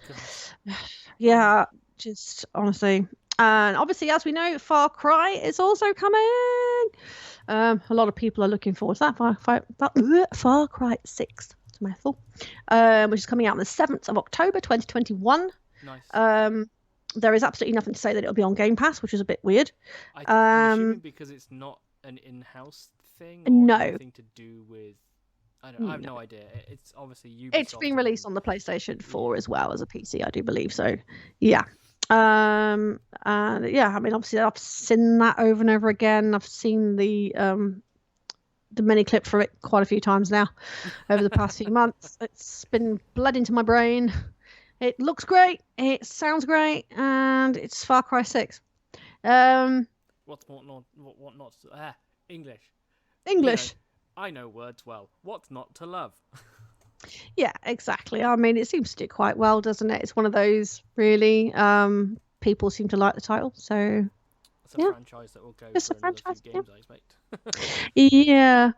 B: Yeah, just honestly. And obviously, as we know, Far Cry is also coming. A lot of people are looking forward to that. Far Cry 6, it's a mouthful, which is coming out on the 7th of October, 2021.
C: Nice.
B: There is absolutely nothing to say that it'll be on Game Pass, which is a bit weird.
C: I'm assuming because it's not an in-house thing or
B: no.
C: anything to do with... I have no idea. It's obviously Ubisoft.
B: It's been released on the PlayStation 4 as well as a PC, I do believe. So, yeah. And yeah, I mean, obviously, I've seen that over and over again. I've seen the mini clip for it quite a few times now over the past few months. It's been bled into my brain. It looks great. It sounds great, and it's Far Cry 6.
C: What's not? English.
B: English.
C: You know, I know words well. What's not to love?
B: Yeah, exactly. I mean, it seems to do quite well, doesn't it? It's one of those really. People seem to like the title, so
C: it's a franchise that will go for another few games, I expect.
B: Yeah.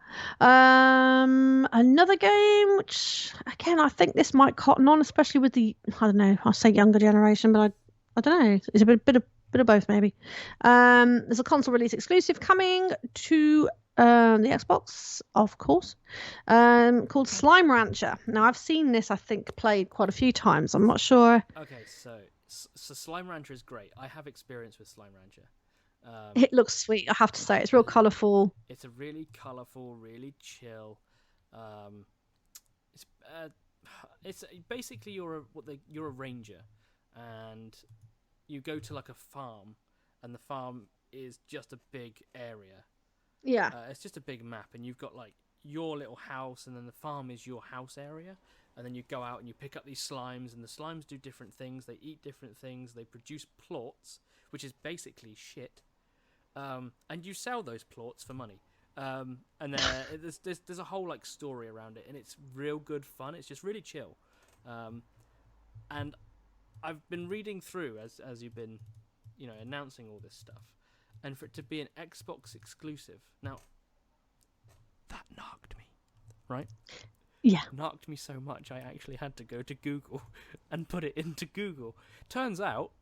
B: Another game, which again, I think this might cotton on, especially with the I'll say younger generation, but I don't know. It's a bit of both, maybe. There's a console release exclusive coming to the Xbox, of course, called Slime Rancher. Now, I've seen this, I think, played quite a few times. I'm not sure.
C: Okay, so Slime Rancher is great. I have experience with Slime Rancher.
B: It looks sweet, I have to say. It's real colourful.
C: It's a really colourful, really chill. It's basically you're a ranger, and you go to like a farm, and the farm is just a big area.
B: Yeah.
C: It's just a big map, and you've got like your little house, and then the farm is your house area, and then you go out and you pick up these slimes, and the slimes do different things. They eat different things. They produce plorts, which is basically shit, and you sell those plorts for money. And there's a whole like story around it, and it's real good fun. It's just really chill, and I've been reading through as you've been, announcing all this stuff. And for it to be an Xbox exclusive, now, that knocked me, right?
B: Yeah.
C: knocked me so much I actually had to go to Google and put it into Google. Turns out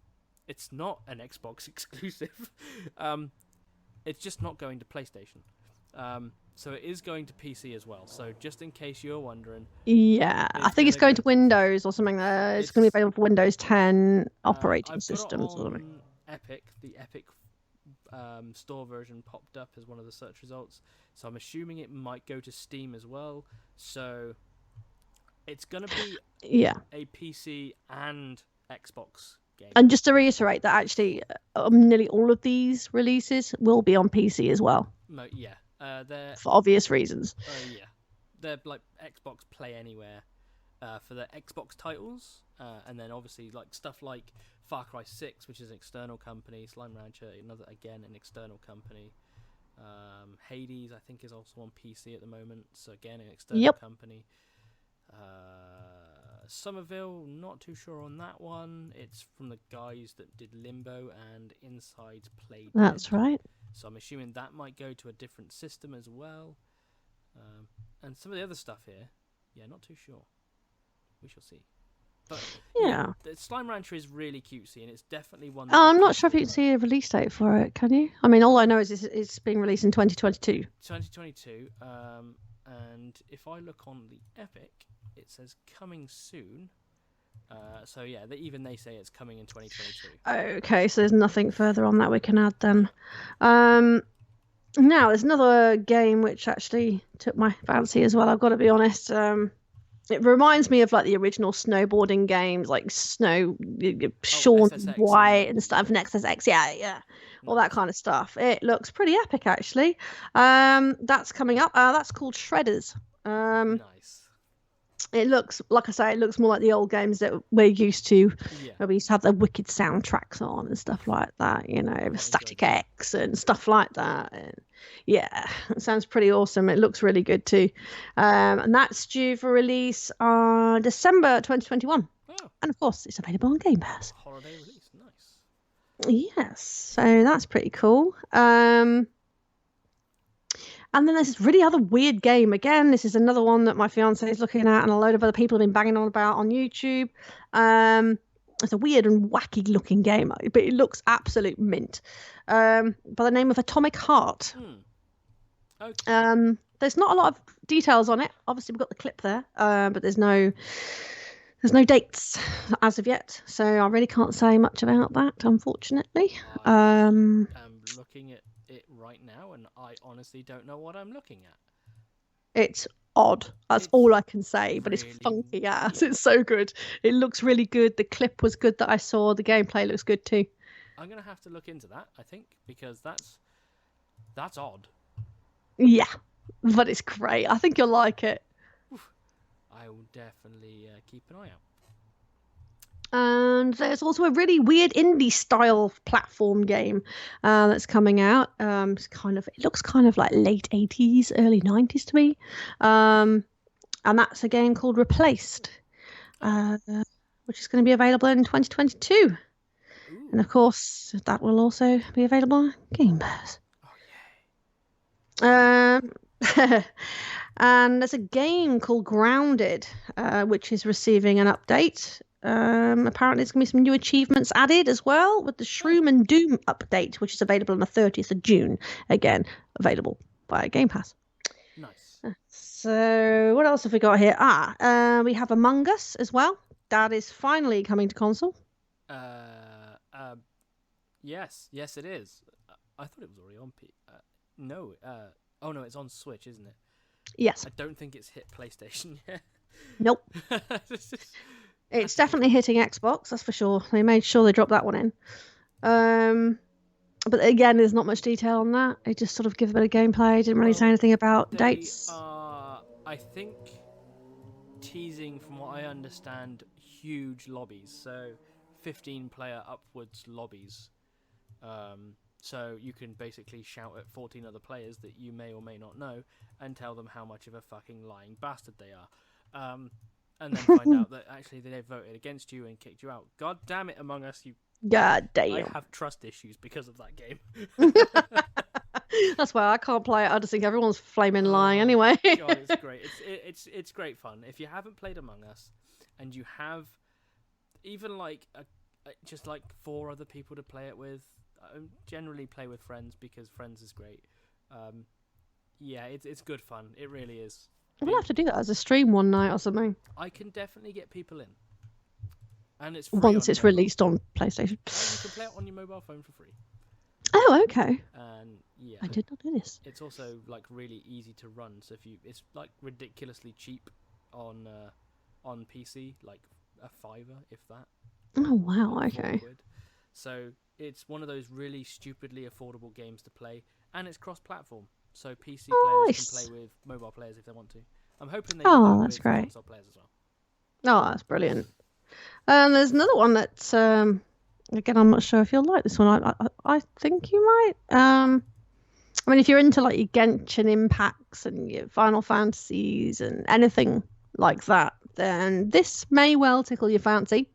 C: it's not an Xbox exclusive. It's just not going to PlayStation. So it is going to PC as well. So just in case you're wondering,
B: Yeah, I think it's going to Windows or something. It's going to be available for Windows 10 operating
C: I've
B: systems.
C: got it on Epic. The Epic store version popped up as one of the search results. So I'm assuming it might go to Steam as well. So it's going to be a PC and Xbox game.
B: And just to reiterate that actually nearly all of these releases will be on PC as well.
C: Yeah. They're
B: for obvious reasons.
C: Yeah. They're like Xbox Play Anywhere for the Xbox titles. And then obviously like stuff like Far Cry 6, which is an external company. Slime Rancher, an external company. Hades, I think, is also on PC at the moment. So again, an external company. Somerville, not too sure on that one. It's from the guys that did Limbo and Inside's Play Dead.
B: That's right.
C: So I'm assuming that might go to a different system as well. And some of the other stuff here, not too sure. We shall see. But the Slime Rancher is really cutesy, and it's definitely one.
B: I'm not sure if you can see a release date for it. Can you? I mean, all I know is it's being released in 2022.
C: 2022. And if I look on the Epic, it says coming soon. So even they say it's coming in 2022.
B: Okay, so there's nothing further on that we can add then. Now there's another game which actually took my fancy as well. I've got to be honest. It reminds me of like the original snowboarding games, like Sean White and stuff, and XSX, all that kind of stuff. It looks pretty epic, actually. That's coming up. That's called Shredders.
C: Nice.
B: It looks, like I say, it looks more like the old games that we're used to, where we used to have the wicked soundtracks on and stuff like that, Static X and stuff like that. And it sounds pretty awesome. It looks really good too. And that's due for release on December 2021. Oh. And of course, it's available on Game Pass.
C: Holiday release, nice.
B: Yes, so that's pretty cool. And then there's this really other weird game. Again, this is another one that my fiance is looking at, and a load of other people have been banging on about on YouTube. It's a weird and wacky looking game, but it looks absolute mint. By the name of Atomic Heart.
C: Okay.
B: There's not a lot of details on it. Obviously, we've got the clip there, but there's no dates as of yet, so I really can't say much about that, unfortunately.
C: I'm looking at it right now, and I honestly don't know what I'm looking at.
B: It's odd. That's all I can say, but really, it's funky ass. It's so good. It looks really good. The clip was good that I saw. The gameplay looks good too.
C: I'm gonna have to look into that, I think, because that's odd.
B: Yeah, but it's great. I think you'll like it.
C: I will definitely keep an eye out.
B: And there's also a really weird indie style platform game that's coming out. It looks kind of like late 80s, early 90s to me. And that's a game called Replaced, which is going to be available in 2022. Ooh. And of course, that will also be available on Game Pass. Oh, yay. And there's a game called Grounded, which is receiving an update. Apparently there's going to be some new achievements added as well with the Shroom and Doom update, which is available on the 30th of June. Again, available via Game Pass.
C: Nice.
B: So what else have we got here? We have Among Us as well. That is finally coming to console.
C: Yes, it is. I thought it was already on no. Oh no, it's on Switch, isn't it?
B: Yes.
C: I don't think it's hit PlayStation yet.
B: Nope. It's definitely hitting Xbox, that's for sure. They made sure they dropped that one in. But again, there's not much detail on that. They just sort of give a bit of gameplay. Didn't really say anything about dates.
C: I think teasing, from what I understand, huge lobbies. So 15-player upwards lobbies. So you can basically shout at 14 other players that you may or may not know and tell them how much of a fucking lying bastard they are. And then find out that actually they voted against you and kicked you out. God damn it, Among Us, you...
B: God damn.
C: I have trust issues because of that game.
B: That's why I can't play it. I just think everyone's flaming
C: Oh
B: lying
C: my
B: anyway.
C: God, it's great. It's great fun. If you haven't played Among Us, and you have even like just like 4 other people to play it with, I generally play with friends because friends is great. Yeah, it's good fun. It really is.
B: We'll have to do that as a stream one night or something.
C: I can definitely get people in, and it's free
B: Once
C: on
B: it's
C: your mobile.
B: released on PlayStation.
C: And you can play it on your mobile phone for free.
B: Oh, okay.
C: And yeah,
B: I did not know this.
C: it's also like really easy to run. So it's like ridiculously cheap on PC, like a $5, if that.
B: Oh wow.
C: Like
B: Okay.
C: £4. So it's one of those really stupidly affordable games to play, and it's cross-platform. So PC players can play with mobile players if they want to. I'm hoping they do that
B: that's
C: with
B: great.
C: console players as well.
B: Oh, that's brilliant. And there's another one that's again, I'm not sure if you'll like this one. I think you might. I mean, if you're into like your Genshin Impacts and your Final Fantasies and anything like that, then this may well tickle your fancy.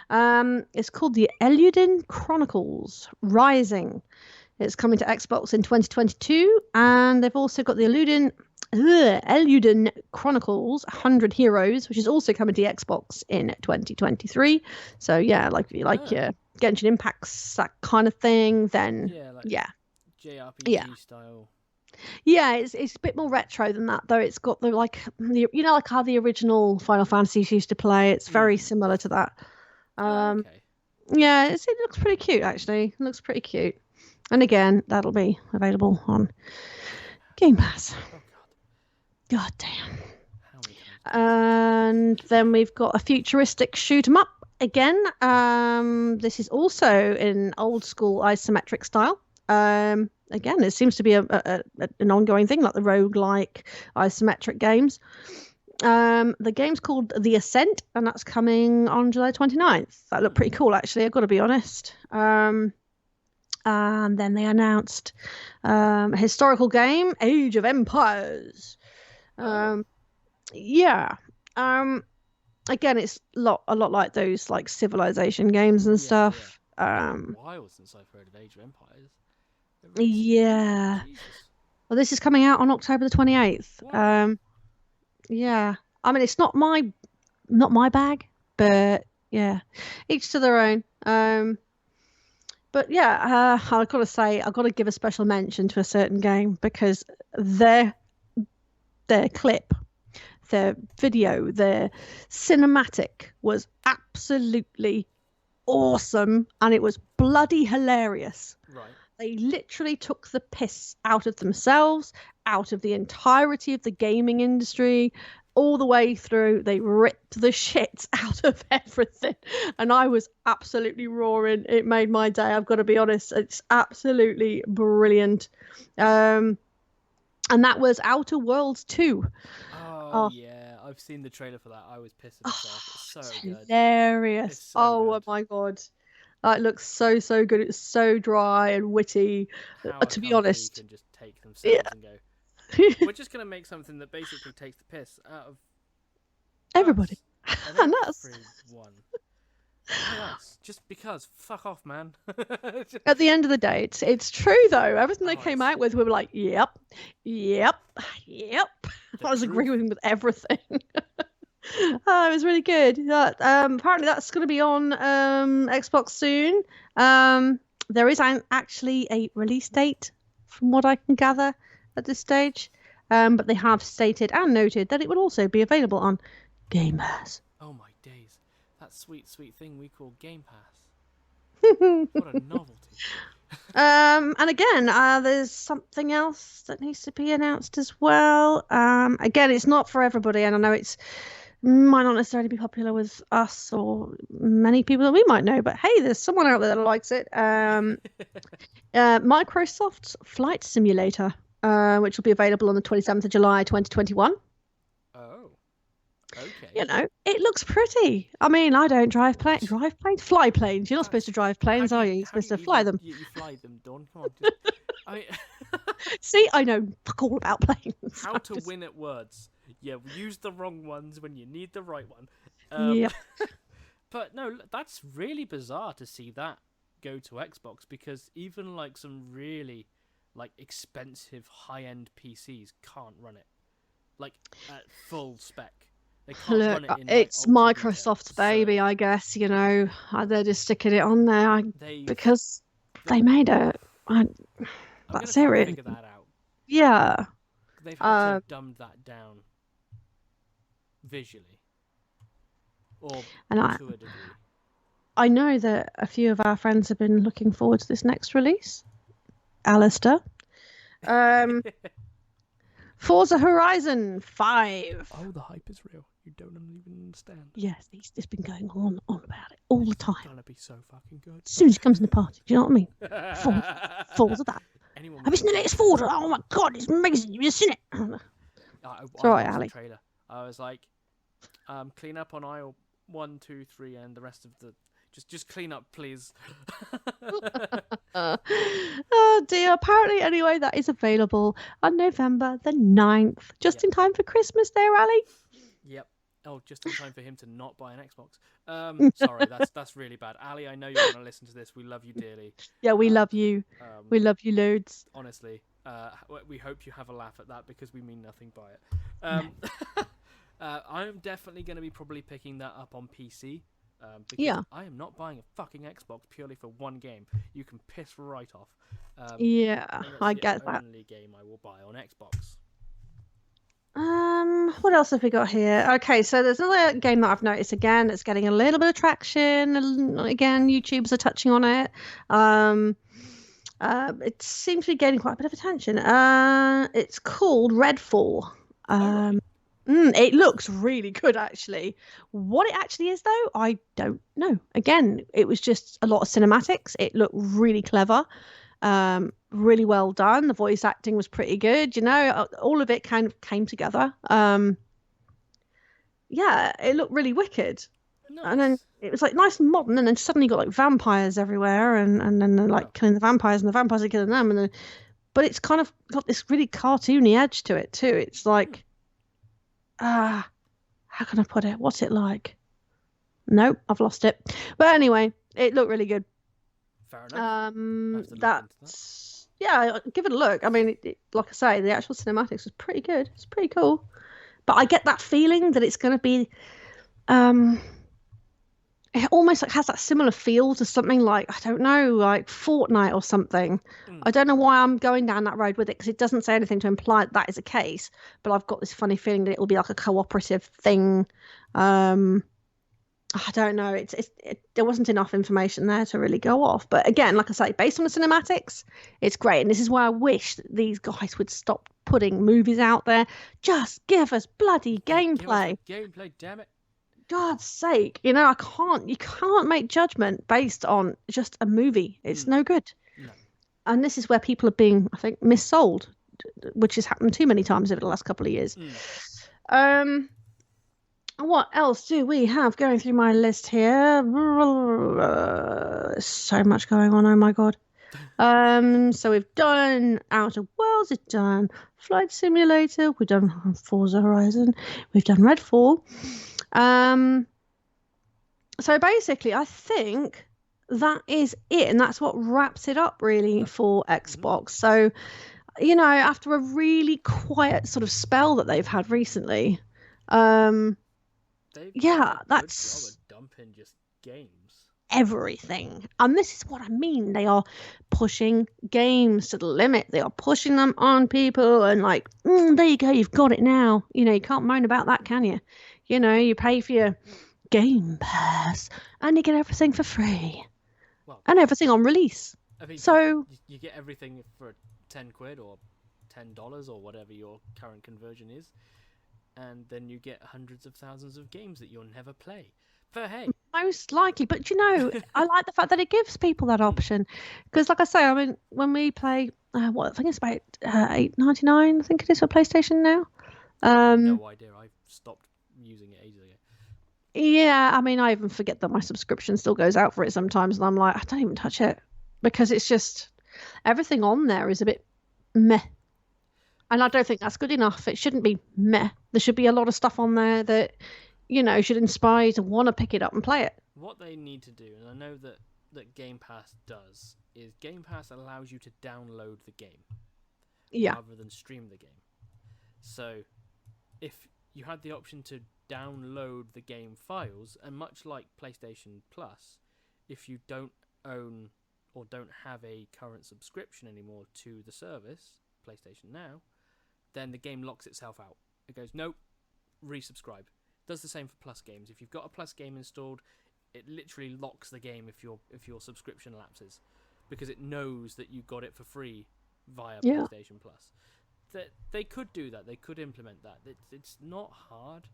B: It's called the Eluden Chronicles Rising. It's coming to Xbox in 2022, and they've also got the Eluden Chronicles 100 Heroes, which is also coming to Xbox in 2023. So yeah, like if you like your Genshin Impacts, that kind of thing, then yeah.
C: JRPG style.
B: Yeah, it's a bit more retro than that, though. It's got like how the original Final Fantasies used to play. It's very similar to that.
C: Okay.
B: Yeah, it looks pretty cute actually. It looks pretty cute. And again, that'll be available on Game Pass.
C: Oh God.
B: God damn.
C: How many times?
B: And then we've got a futuristic shoot 'em up again. This is also in old school isometric style. Again, it seems to be an ongoing thing, like the roguelike isometric games. The game's called The Ascent, and that's coming on July 29th. That looked pretty cool, actually, I've got to be honest. And then they announced a historical game, Age of Empires. Yeah. Again, it's a lot like those like Civilization games and stuff.
C: Yeah. It's been a while since I've heard of Age of Empires.
B: Yeah.
C: Jesus.
B: Well, this is coming out on October the 28th.
C: Wow.
B: Yeah. I mean, it's not my bag, but yeah, each to their own. But yeah, I've got to say, I've got to give a special mention to a certain game because their clip, their video, their cinematic was absolutely awesome, and it was bloody hilarious.
C: Right.
B: They literally took the piss out of themselves, out of the entirety of the gaming industry, all the way through. They ripped the shit out of everything, and I was absolutely roaring. It made my day, I've got to be honest. It's absolutely brilliant. And that was Outer Worlds 2.
C: Oh yeah, I've seen the trailer for that. I was pissing myself. It's so good.
B: Hilarious.
C: It's so good.
B: My God. It looks so good. It's so dry and witty. To be honest,
C: can just take themselves and go. We're just gonna make something that basically takes the piss out of
B: everybody.
C: And everyone. Just because. Fuck off, man.
B: At the end of the day, it's true though. Everything they came out with, we were like, yep. I was agreeing with everything. It was really good. Apparently that's going to be on Xbox soon. There is actually a release date from what I can gather at this stage. But they have stated and noted that it will also be available on Game Pass.
C: Oh my days. That sweet thing we call Game Pass. What a novelty.
B: And again, there's something else that needs to be announced as well. Again, it's not for everybody, and I know it's might not necessarily be popular with us or many people that we might know, but hey, there's someone out there that likes it. Microsoft's Flight Simulator, which will be available on the 27th of July 2021.
C: Oh, okay.
B: You know, it looks pretty. I mean, I don't drive planes, fly planes. You're not supposed to drive planes, are you? You're supposed to fly them.
C: You fly them, Dawn. Come on.
B: See, I know fuck all about planes.
C: How to win at words. Yeah, use the wrong ones when you need the right one.
B: Yep.
C: But no, that's really bizarre to see that go to Xbox, because even like some really like expensive high-end PCs can't run it, like at full spec. They can't run
B: Look,
C: it in
B: it's
C: like ultra detail.
B: Microsoft's baby, I guess. They're just sticking it on there because they made it.
C: I'm
B: That's
C: gonna try
B: it.
C: and figure that out.
B: Yeah.
C: They've had to have dumbed that down visually, or to a degree.
B: I know that a few of our friends have been looking forward to this next release. Alistair. Forza Horizon 5.
C: Oh, the hype is real. You don't even understand.
B: Yes, he's just been going on about it all the time.
C: It's gonna be so fucking good.
B: As soon as he comes in the party, do you know what I mean? Forza that. Have you seen the latest Forza? Oh my god, it's amazing. Have you seen it?
C: It's
B: all right, Ali.
C: Trailer. I was like, clean up on aisle 1, 2, 3, and the rest of the. Just clean up, please.
B: Oh dear. Apparently, anyway, that is available on November the 9th. Just in time for Christmas there, Ali.
C: Yep. Oh, just in time for him to not buy an Xbox. Sorry, that's really bad. Ali, I know you're going to listen to this. We love you dearly.
B: Yeah, we love you. We love you loads.
C: Honestly, we hope you have a laugh at that because we mean nothing by it. I'm definitely going to be probably picking that up on PC. Because I am not buying a fucking Xbox purely for one game. You can piss right off.
B: I get that.
C: The only game I will buy on Xbox.
B: What else have we got here? Okay, so there's another game that I've noticed again. It's getting a little bit of traction. Again, YouTubers are touching on it. It seems to be gaining quite a bit of attention. It's called Redfall. It looks really good, actually. What it actually is, though, I don't know. Again, it was just a lot of cinematics. It looked really clever, really well done. The voice acting was pretty good. All of it kind of came together. It looked really wicked. Nice. And then it was like nice and modern, and then suddenly you got like vampires everywhere, and then they're like killing the vampires, and the vampires are killing them, but it's kind of got this really cartoony edge to it too. It's like. How can I put it? What's it like? Nope, I've lost it. But anyway, it looked really good.
C: Fair enough.
B: Give it a look. I mean, like I say, the actual cinematics was pretty good. It's pretty cool. But I get that feeling that it's going to be, it almost like has that similar feel to something like, I don't know, like Fortnite or something. I don't know why I'm going down that road with it because it doesn't say anything to imply that is a case. But I've got this funny feeling that it will be like a cooperative thing. I don't know. There wasn't enough information there to really go off. But again, like I say, based on the cinematics, it's great. And this is why I wish that these guys would stop putting movies out there. Just give us bloody gameplay.
C: Gameplay, damn it.
B: God's sake, you can't make judgment based on just a movie. It's no good.
C: No.
B: And this is where people are being, I think, missold, which has happened too many times over the last couple of years. What else do we have going through my list here? So much going on, oh my god. So we've done Outer Worlds, we've done Flight Simulator, we've done Forza Horizon, we've done Redfall. So basically, I think that is it, and that's what wraps it up really for Xbox. So, after a really quiet sort of spell that they've had recently, that's
C: dumping just games.
B: Everything. And this is what I mean. They are pushing games to the limit. They are pushing them on people and like, there you go, you've got it now. You can't moan about that, can you? You pay for your Game Pass and you get everything for free. And everything on release.
C: I mean,
B: so
C: you get everything for £10 or $10 or whatever your current conversion is. And then you get hundreds of thousands of games that you'll never play. But hey,
B: most likely, but I like the fact that it gives people that option because, like I say, I mean, when we play, I think it's about $8.99. I think it is for PlayStation now.
C: No idea. I stopped using it ages ago.
B: Yeah, I mean, I even forget that my subscription still goes out for it sometimes, and I'm like, I don't even touch it because it's just everything on there is a bit meh, and I don't think that's good enough. It shouldn't be meh. There should be a lot of stuff on there that. Should inspire you to want to pick it up and play it.
C: What they need to do, and I know that that Game Pass does is Game Pass allows you to download the game rather than stream the game. So if you had the option to download the game files, and much like PlayStation Plus, if you don't own or don't have a current subscription anymore to the service, PlayStation Now, then the game locks itself out. It goes, nope, resubscribe. Does the same for Plus games. If you've got a Plus game installed, it literally locks the game if your subscription lapses, because it knows that you got it for free via PlayStation Plus. That they could do that. They could implement that. It's not hard,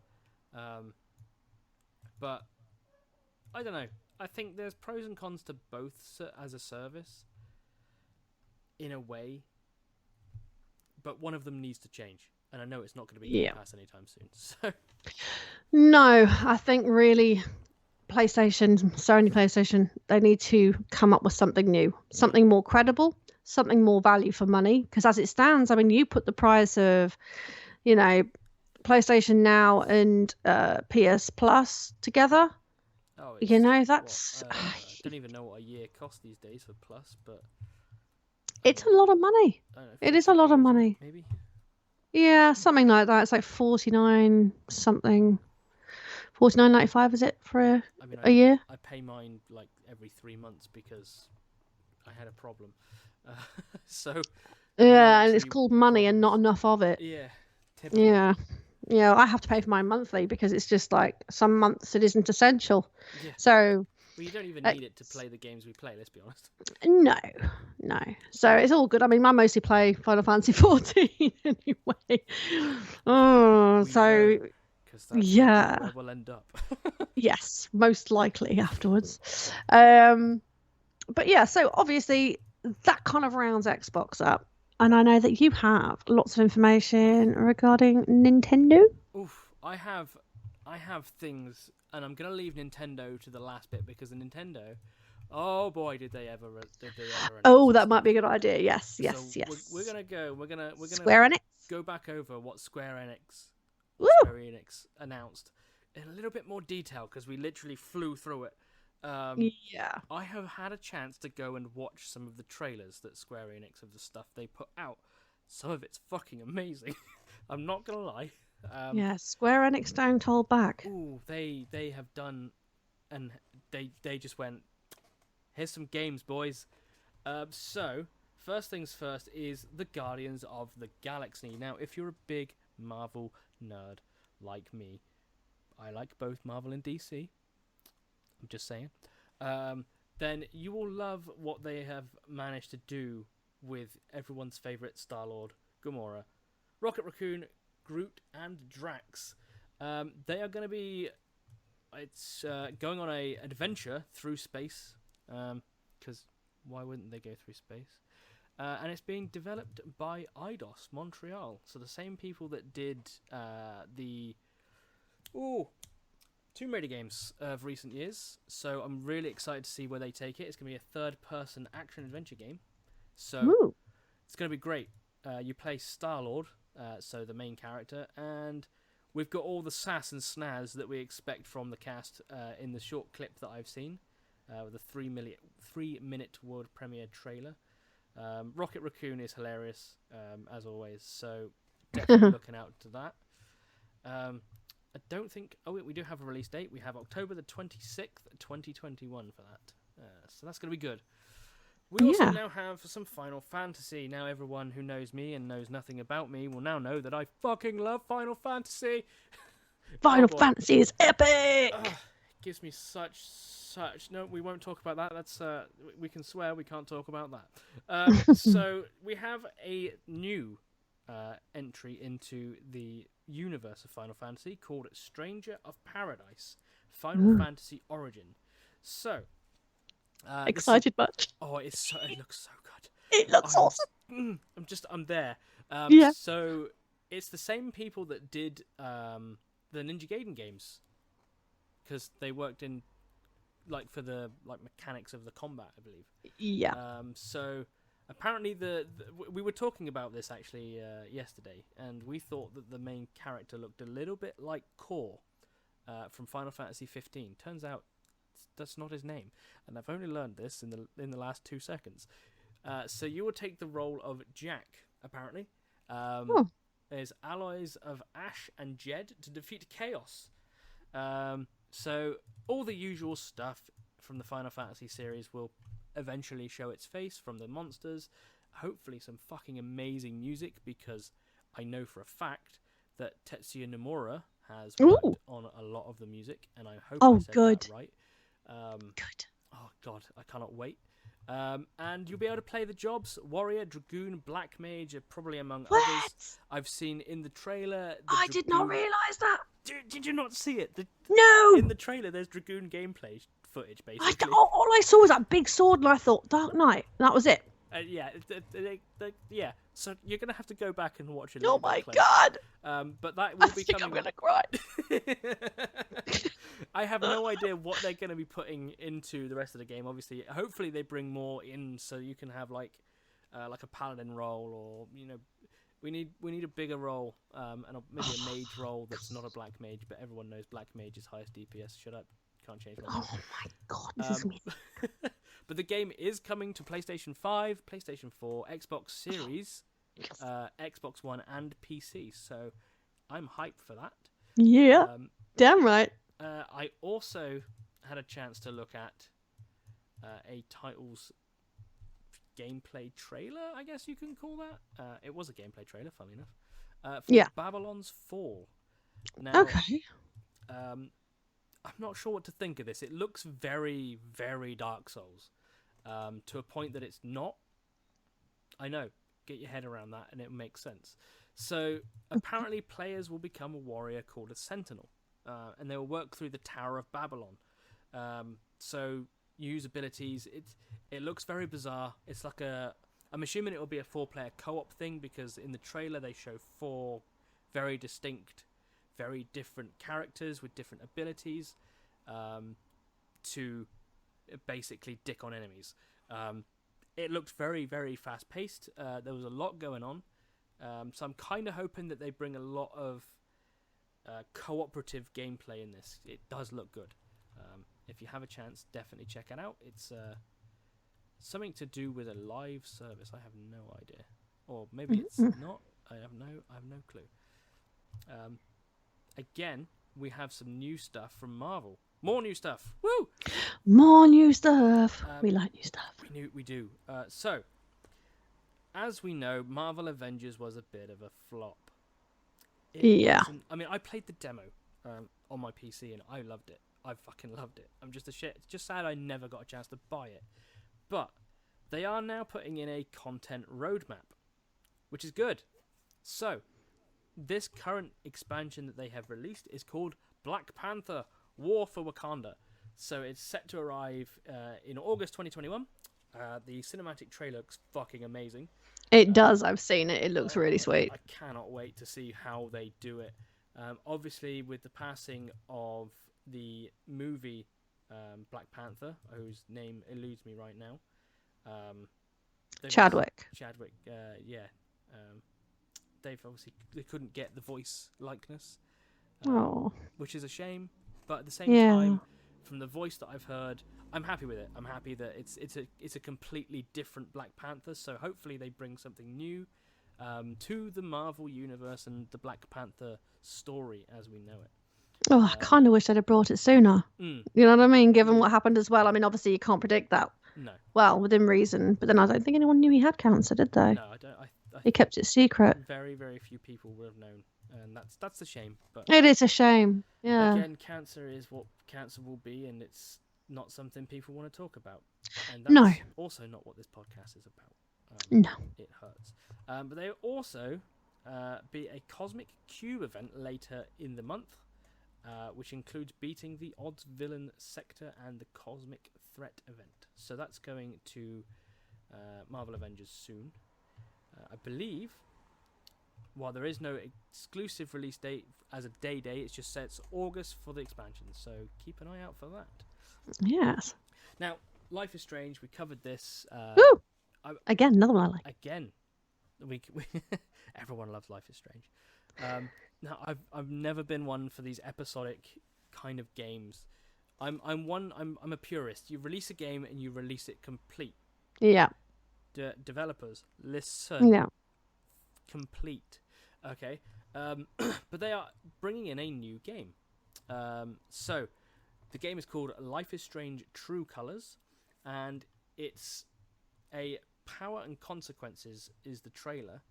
C: but I don't know. I think there's pros and cons to both as a service, in a way. But one of them needs to change, and I know it's not going to be Game Pass anytime soon. So
B: no, I think really Sony PlayStation, they need to come up with something new, something more credible, something more value for money. Because as it stands, I mean, you put the price of, PlayStation Now and PS Plus together.
C: Oh,
B: that's...
C: I don't even know what a year costs these days for Plus, but...
B: It's a lot of money. It is a lot of money.
C: Maybe?
B: Yeah, something like that. It's like 49 something. 49.95 is it for a year?
C: I pay mine like every 3 months because I had a problem. So...
B: Yeah, and it's called money and not enough of it.
C: Yeah. Typically.
B: Yeah. Yeah, I have to pay for mine monthly because it's just like some months it isn't essential.
C: Yeah.
B: So...
C: Well, you don't even need it to play the games we play, let's be honest.
B: No. So it's all good. I mean, I mostly play Final Fantasy 14 anyway. Because that's
C: where we'll end up.
B: Yes, most likely afterwards. But yeah, so obviously that kind of rounds Xbox up. And I know that you have lots of information regarding Nintendo.
C: Oof, I have things, and I'm gonna leave Nintendo to the last bit because the Nintendo, oh boy, did they ever
B: Oh, that might be a good idea. Yes.
C: We're gonna
B: Square Enix?
C: go back over what Square Enix announced in a little bit more detail because we literally flew through it. I have had a chance to go and watch some of the trailers that Square Enix of the stuff they put out. Some of it's fucking amazing. I'm not gonna lie.
B: Square Enix don't hold back.
C: Ooh, they have done, and they just went, here's some games, boys. So first things first is the Guardians of the Galaxy. Now, if you're a big Marvel nerd like me, I like both Marvel and DC. I'm just saying. Then you will love what they have managed to do with everyone's favourite Star-Lord, Gamora, Rocket Raccoon, Groot, and Drax. They are going to be... It's going on a adventure through space, because why wouldn't they go through space? And it's being developed by Eidos Montreal, so the same people that did the... Tomb Raider games of recent years, so I'm really excited to see where they take it. It's going to be a third-person action-adventure game, so it's going to be great. You play Star-Lord, so the main character, and we've got all the sass and snaz that we expect from the cast in the short clip that I've seen, with a 3-minute world premiere trailer. Rocket Raccoon is hilarious, as always, so definitely looking out to that. I don't think... Oh, we do have a release date. We have October the 26th, 2021 for that. So that's going to be good. We also now have some Final Fantasy. Now everyone who knows me and knows nothing about me will now know that I fucking love Final Fantasy.
B: Final Fantasy is epic!
C: It gives me such... No, we won't talk about that. That's we can swear, we can't talk about that. So we have a new entry into the universe of Final Fantasy called Stranger of Paradise, Final Fantasy Origin. So,
B: excited much?
C: Oh, it looks so good.
B: It looks awesome.
C: I'm there. So it's the same people that did the Ninja Gaiden games, because they worked in for the mechanics of the combat, I believe.
B: Yeah.
C: So apparently we were talking about this actually yesterday, and we thought that the main character looked a little bit like Core from Final Fantasy 15. Turns out that's not his name, and I've only learned this in the last 2 seconds. So you will take the role of Jack, apparently.
B: Oh.
C: There's alloys of Ash and Jed to defeat Chaos. So all the usual stuff from the Final Fantasy series will eventually show its face, from the monsters. Hopefully some fucking amazing music, because I know for a fact that Tetsuya Nomura has worked on a lot of the music, and I hope I said that right.
B: Good.
C: Oh god, I cannot wait. And you'll be able to play the jobs: Warrior, Dragoon, Black Mage, probably among others. I've seen in the trailer.
B: I did not realise that.
C: Did you not see it?
B: No!
C: In the trailer, there's Dragoon gameplay footage, basically.
B: All I saw was that big sword, and I thought, Dark Knight. That was it.
C: Yeah, yeah. So you're gonna have to go back and watch it.
B: Oh my god!
C: But that will be coming.
B: I'm gonna cry.
C: I have no idea what they're gonna be putting into the rest of the game. Obviously, hopefully they bring more in, so you can have like a paladin role, or we need a bigger role, and maybe a mage role that's not a black mage. But everyone knows black mage is highest DPS. Shut up. Can't change my mind.
B: Oh my god, this is me.
C: But the game is coming to PlayStation 5, PlayStation 4, Xbox Series, Xbox One, and PC. So I'm hyped for that.
B: Yeah, damn right.
C: I also had a chance to look at a title's gameplay trailer, I guess you can call that. It was a gameplay trailer, funnily enough. For Babylon's Fall. Now,
B: okay.
C: I'm not sure what to think of this. It looks very, very Dark Souls, to a point that it's not. I know. Get your head around that, and it makes sense. So, apparently, players will become a warrior called a Sentinel, and they will work through the Tower of Babylon. So, use abilities. It looks very bizarre. It's like I'm assuming it will be a 4-player co-op thing, because in the trailer they show 4 very distinct, very different characters with different abilities to basically dick on enemies. It looked very, very fast-paced. There was a lot going on. So I'm kind of hoping that they bring a lot of cooperative gameplay in this. It does look good. If you have a chance, definitely check it out. It's something to do with a live service. I have no idea. Or maybe it's not. I have no clue. Again, we have some new stuff from Marvel. More new stuff. Woo!
B: More new stuff. We like new stuff.
C: We do. So, as we know, Marvel Avengers was a bit of a flop. I mean, I played the demo on my PC and I loved it. I fucking loved it. It's just sad I never got a chance to buy it. But they are now putting in a content roadmap, which is good. So, this current expansion that they have released is called Black Panther: War for Wakanda. So it's set to arrive in August 2021. The cinematic trailer looks fucking amazing.
B: It does. I've seen it. It looks really sweet.
C: I cannot wait to see how they do it. Obviously, with the passing of the movie Black Panther, whose name eludes me right now.
B: Chadwick.
C: Yeah. They couldn't get the voice likeness, which is a shame. But at the same time, from the voice that I've heard, I'm happy with it. I'm happy that it's a completely different Black Panther. So hopefully they bring something new to the Marvel universe and the Black Panther story as we know it.
B: Oh, I kind of wish they'd have brought it sooner. You know what I mean? Given what happened as well. I mean, obviously you can't predict that.
C: No.
B: Well, within reason. But then I don't think anyone knew he had cancer, did they?
C: No, I don't.
B: He kept it secret.
C: Very, very few people would have known, and that's a shame. But
B: it is a shame. Yeah.
C: Again, cancer is what cancer will be, and it's not something people want to talk about. And that's also not what this podcast is about.
B: No.
C: It hurts. But there will also be a Cosmic Cube event later in the month, which includes beating the Odds Villain Sector and the Cosmic Threat event. So that's going to Marvel Avengers soon. I believe, while there is no exclusive release date as a day, it's just said it's August for the expansion. So keep an eye out for that.
B: Yes.
C: Now, Life is Strange. We covered this.
B: Woo! Again, another one I like.
C: Again, we everyone loves Life is Strange. Now, I've never been one for these episodic kind of games. I'm a purist. You release a game and you release it complete.
B: Yeah.
C: Developers, listen.
B: Yeah.
C: Complete. Okay. But they are bringing in a new game. So the game is called Life is Strange: True Colors, and it's a Power and Consequences is the trailer.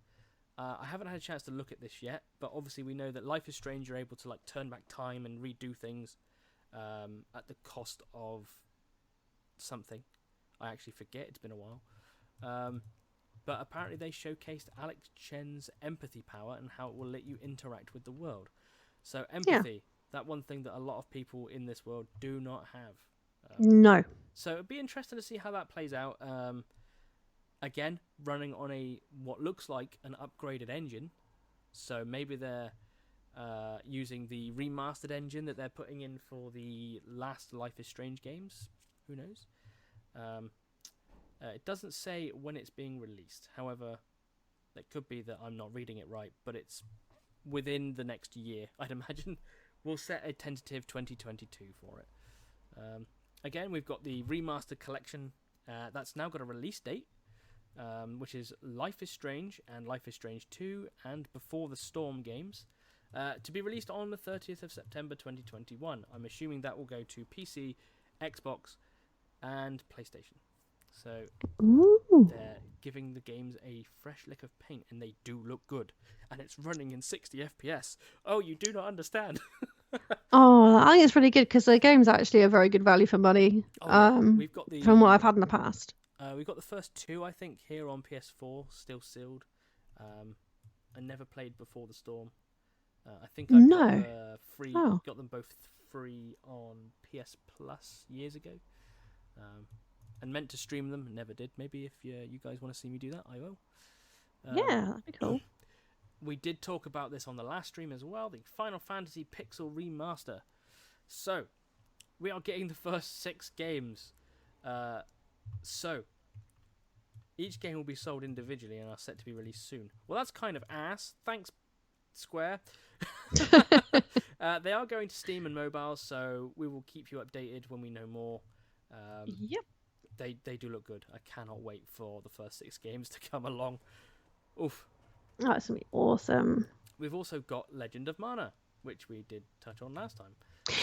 C: I haven't had a chance to look at this yet, but obviously we know that Life is Strange, you're able to like turn back time and redo things at the cost of something. I actually forget, it's been a while. But apparently they showcased Alex Chen's empathy power and how it will let you interact with the world. So empathy, that one thing that a lot of people in this world do not have.
B: No.
C: So it'd be interesting to see how that plays out. Again, running on what looks like an upgraded engine. So maybe they're using the remastered engine that they're putting in for the last Life is Strange games. Who knows? It doesn't say when it's being released. However, it could be that I'm not reading it right, but it's within the next year, I'd imagine. We'll set a tentative 2022 for it. Again, we've got the remastered collection. That's now got a release date, which is Life is Strange and Life is Strange 2 and Before the Storm games, to be released on the 30th of September 2021. I'm assuming that will go to PC, Xbox, and PlayStation. So they're giving the games a fresh lick of paint, and they do look good. And it's running in 60 FPS. Oh, you do not understand.
B: I think it's really good because the game's actually a very good value for money.
C: We've got
B: from what I've had in the past.
C: We've got the first two, I think, here on PS4, still sealed. I never played Before the Storm. I think I got them both free on PS Plus years ago. And meant to stream them, never did. Maybe if you guys want to see me do that, I will.
B: Yeah, that'd be cool.
C: We did talk about this on the last stream as well, the Final Fantasy Pixel Remaster. So, we are getting the first 6 games. So, each game will be sold individually and are set to be released soon. Well, that's kind of ass. Thanks, Square. They are going to Steam and mobile, so we will keep you updated when we know more.
B: Yep.
C: They do look good. I cannot wait for the first 6 games to come along. Oof.
B: Oh, that's going to be awesome.
C: We've also got Legend of Mana, which we did touch on last time.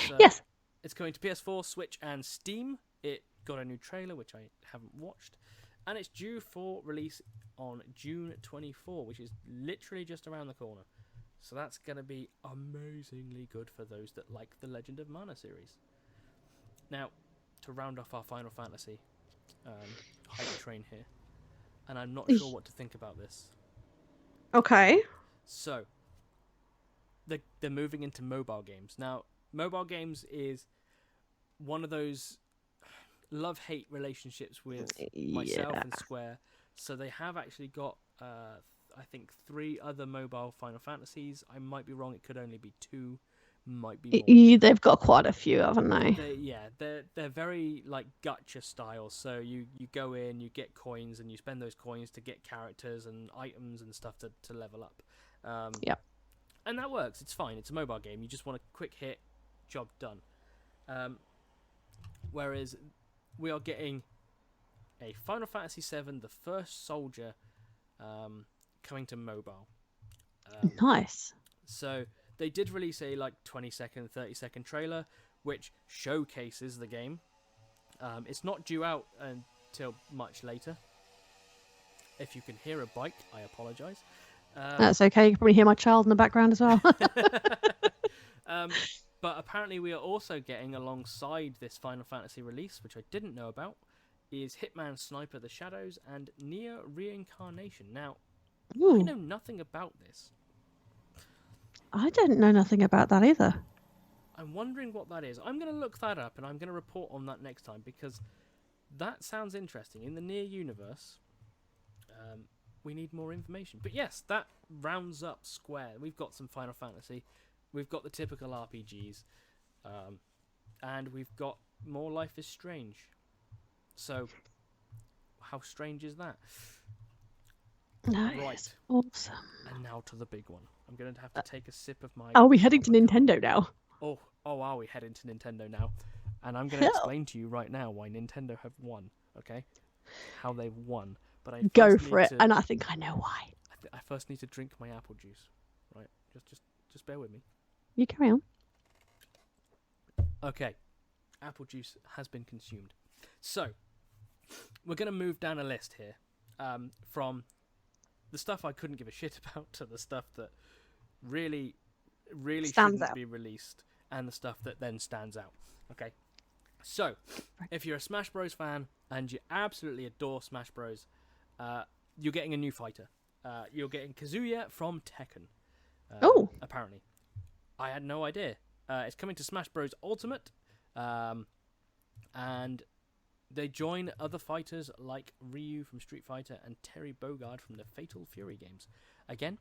C: So
B: yes.
C: It's coming to PS4, Switch, and Steam. It got a new trailer, which I haven't watched. And it's due for release on June 24, which is literally just around the corner. So that's going to be amazingly good for those that like the Legend of Mana series. Now, to round off our Final Fantasy hype train here, and I'm not sure what to think about this.
B: Okay.
C: So, they're moving into mobile games. Now, mobile games is one of those love-hate relationships with myself and Square. So they have actually got, I think, 3 other mobile Final Fantasies. I might be wrong. It could only be 2. Might be more.
B: They've got quite a few, haven't they?
C: They're very like gacha style. So you go in, you get coins, and you spend those coins to get characters and items and stuff to level up.
B: Yep.
C: And that works. It's fine. It's a mobile game. You just want a quick hit, job done. Whereas we are getting a Final Fantasy VII, the First Soldier, coming to mobile.
B: Nice.
C: So they did release a 20-second, 30-second trailer, which showcases the game. It's not due out until much later. If you can hear a bike, I apologise.
B: That's okay. You can probably hear my child in the background as well.
C: But apparently we are also getting, alongside this Final Fantasy release, which I didn't know about, is Hitman Sniper the Shadows and Nier Reincarnation. Now, I know nothing about this.
B: I don't know nothing about that either.
C: I'm wondering what that is. I'm going to look that up and I'm going to report on that next time because that sounds interesting. In the Nier universe, we need more information. But yes, that rounds up Square. We've got some Final Fantasy. We've got the typical RPGs. And we've got more Life is Strange. So, how strange is that?
B: Nice.
C: Right.
B: Awesome.
C: And now to the big one. I'm going to have to take a sip of my...
B: Are we heading to Nintendo now?
C: Oh, are we heading to Nintendo now? And I'm going to explain to you right now why Nintendo have won, okay? How they've won. But I
B: Go
C: first
B: for
C: need
B: it,
C: to,
B: and I think I know why.
C: I first need to drink my apple juice, right? Just bear with me.
B: You carry on.
C: Okay, apple juice has been consumed. So, we're going to move down a list here, from the stuff I couldn't give a shit about to the stuff that really
B: Stands
C: shouldn't
B: out.
C: be released, and the stuff that then stands out. Okay, so if you're a Smash Bros fan and you absolutely adore Smash Bros, you're getting a new fighter. You're getting Kazuya from Tekken.
B: Oh.
C: Apparently, I had no idea. It's coming to Smash Bros Ultimate, and they join other fighters like Ryu from Street Fighter and Terry Bogard from the Fatal Fury games. Again,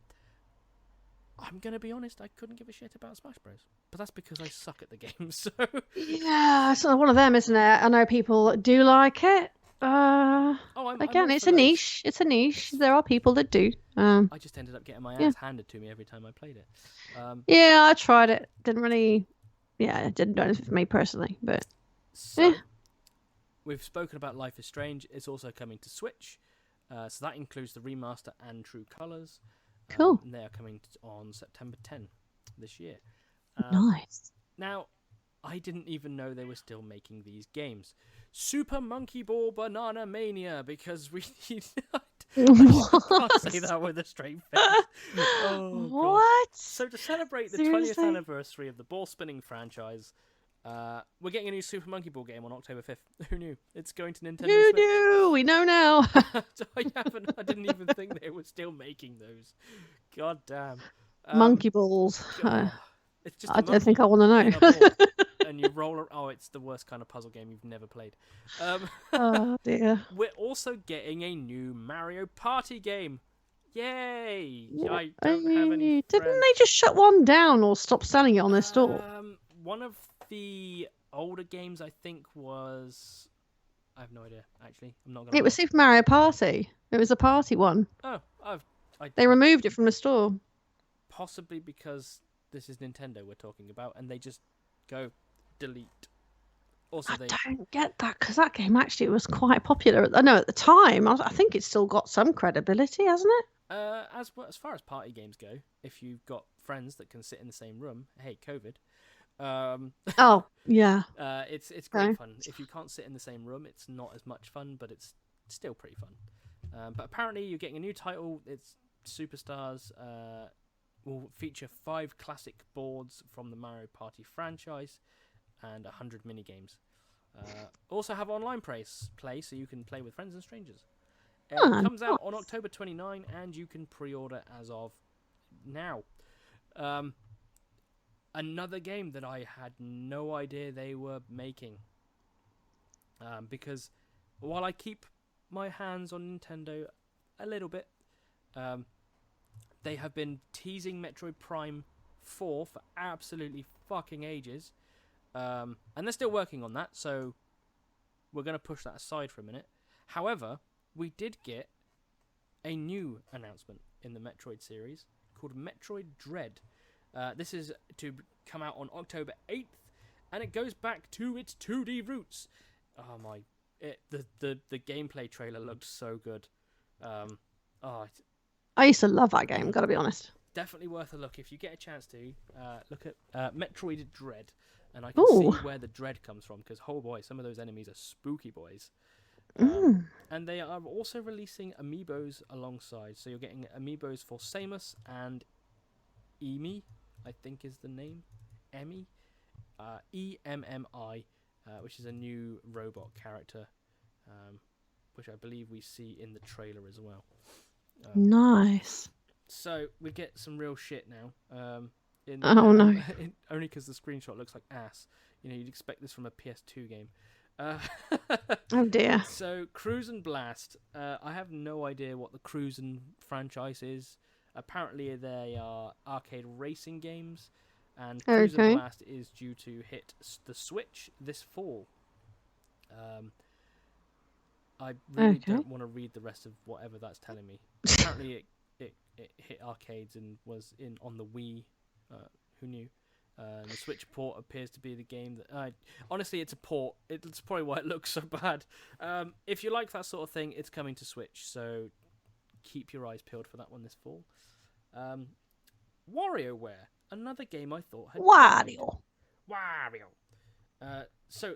C: I'm going to be honest, I couldn't give a shit about Smash Bros. But that's because I suck at the game, so...
B: Yeah, it's one of them, isn't it? I know people that do like it.
C: I'm
B: Again,
C: all
B: it's
C: for
B: a
C: those.
B: niche. It's a niche. There are people that do.
C: I just ended up getting my
B: Yeah.
C: ass handed to me every time I played it.
B: Yeah, I tried it. Didn't really... Yeah, it didn't do anything for me personally, but...
C: So,
B: Yeah.
C: we've spoken about Life is Strange. It's also coming to Switch. So that includes the remaster and True Colors.
B: Cool.
C: And they are coming on September 10 this year.
B: Nice.
C: Now, I didn't even know they were still making these games. Super Monkey Ball Banana Mania, because we need... I can't say that with a straight face. Oh, God.
B: What?
C: So to celebrate the
B: Seriously?
C: 20th anniversary of the ball spinning franchise, we're getting a new Super Monkey Ball game on October 5th. Who knew? It's going to Nintendo
B: Who
C: Switch.
B: knew? We know now.
C: So I didn't even think they were still making those. God damn.
B: Monkey balls.
C: God. It's just
B: I don't think I want to
C: in a
B: know.
C: ball, and you roll. Oh, it's the worst kind of puzzle game you've never played.
B: Oh dear.
C: We're also getting a new Mario Party game. Yay! I
B: Hey,
C: don't have any
B: Didn't
C: friends.
B: they just shut one down or stop selling it on their store?
C: One of the older games, I think, was... I have no idea, actually. I'm not gonna...
B: It was Super Mario Party. It was a party one.
C: Oh,
B: They removed it from the store.
C: possibly because this is Nintendo we're talking about, and they just go delete. Also,
B: I don't get that, because that game actually was quite popular. I know at the time. I think it's still got some credibility, hasn't it?
C: as far as party games go, if you've got friends that can sit in the same room, hey, COVID.
B: Oh yeah.
C: It's great fun. If you can't sit in the same room, it's not as much fun, but it's still pretty fun. But apparently, you're getting a new title. It's Superstars. Will feature 5 classic boards from the Mario Party franchise and 100 minigames. Also have online play, so you can play with friends and strangers. It comes out on October 29, and you can pre-order as of now. Another game that I had no idea they were making. Because while I keep my hands on Nintendo a little bit, they have been teasing Metroid Prime 4 for absolutely fucking ages. And they're still working on that, so we're going to push that aside for a minute. However, we did get a new announcement in the Metroid series called Metroid Dread. This is to come out on October 8th, and it goes back to its 2D roots. Oh my... The gameplay trailer looked so good.
B: I used to love that game, gotta be honest.
C: Definitely worth a look. If you get a chance to, look at Metroid Dread. And I can see where the dread comes from, because, oh boy, some of those enemies are spooky boys. And they are also releasing amiibos alongside. So you're getting amiibos for Samus and Emi, I think is the name. Emmy? EMMI, which is a new robot character, which I believe we see in the trailer as well.
B: Nice.
C: So we get some real shit now.
B: No.
C: Only because the screenshot looks like ass. You know, you'd expect this from a PS2 game.
B: Oh dear.
C: So, Cruise and Blast. I have no idea what the Cruise and franchise is. Apparently, they are arcade racing games, and Cruise and Blast is due to hit the Switch this fall. I really don't want to read the rest of whatever that's telling me. Apparently, it hit arcades and was on the Wii. Who knew? The Switch port appears to be the game that... honestly, it's a port. It's probably why it looks so bad. If you like that sort of thing, it's coming to Switch, so keep your eyes peeled for that one this fall. WarioWare, another game I thought had... Wario! So,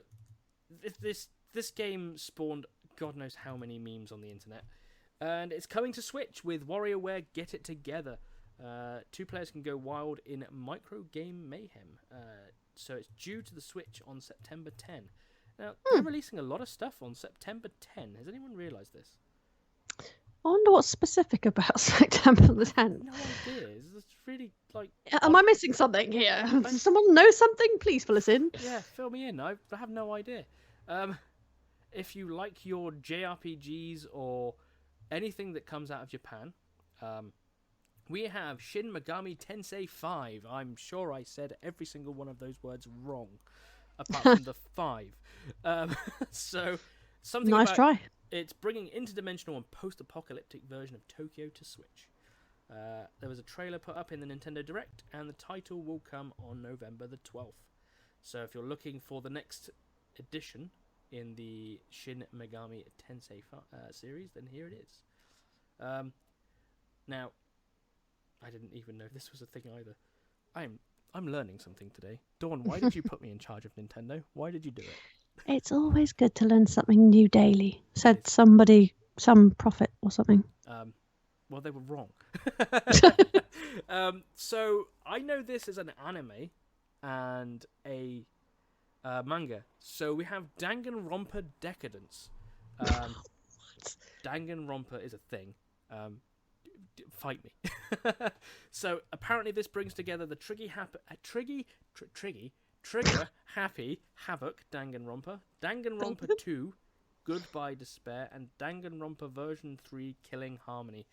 C: this game spawned God knows how many memes on the internet. And it's coming to Switch with WarioWare Get It Together. 2 players can go wild in micro game mayhem. So it's due to the Switch on September 10. Now, they're releasing a lot of stuff on September 10. Has anyone realised this?
B: I wonder what's specific about September the 10th.
C: No idea. It's really like...
B: Am I missing something here? Does someone know something? Please fill us in.
C: Yeah, fill me in. I have no idea. If you like your JRPGs or anything that comes out of Japan... we have Shin Megami Tensei 5. I'm sure I said every single one of those words wrong, apart from the 5. So, something
B: nice try.
C: It's bringing interdimensional and post-apocalyptic version of Tokyo to Switch. There was a trailer put up in the Nintendo Direct, and the title will come on November the 12th. So if you're looking for the next edition in the Shin Megami Tensei series, then here it is. Now... I didn't even know this was a thing either. I'm learning something today. Dawn, why did you put me in charge of Nintendo? Why did you do it?
B: It's always good to learn something new daily, said somebody, some prophet or something.
C: Well, they were wrong. So I know this as an anime and a manga. So we have Danganronpa Decadence. Danganronpa is a thing. Fight me. So apparently this brings together the Trigger Happy Havoc Danganronpa, Danganronpa 2 Goodbye Despair, and Danganronpa version 3 Killing Harmony.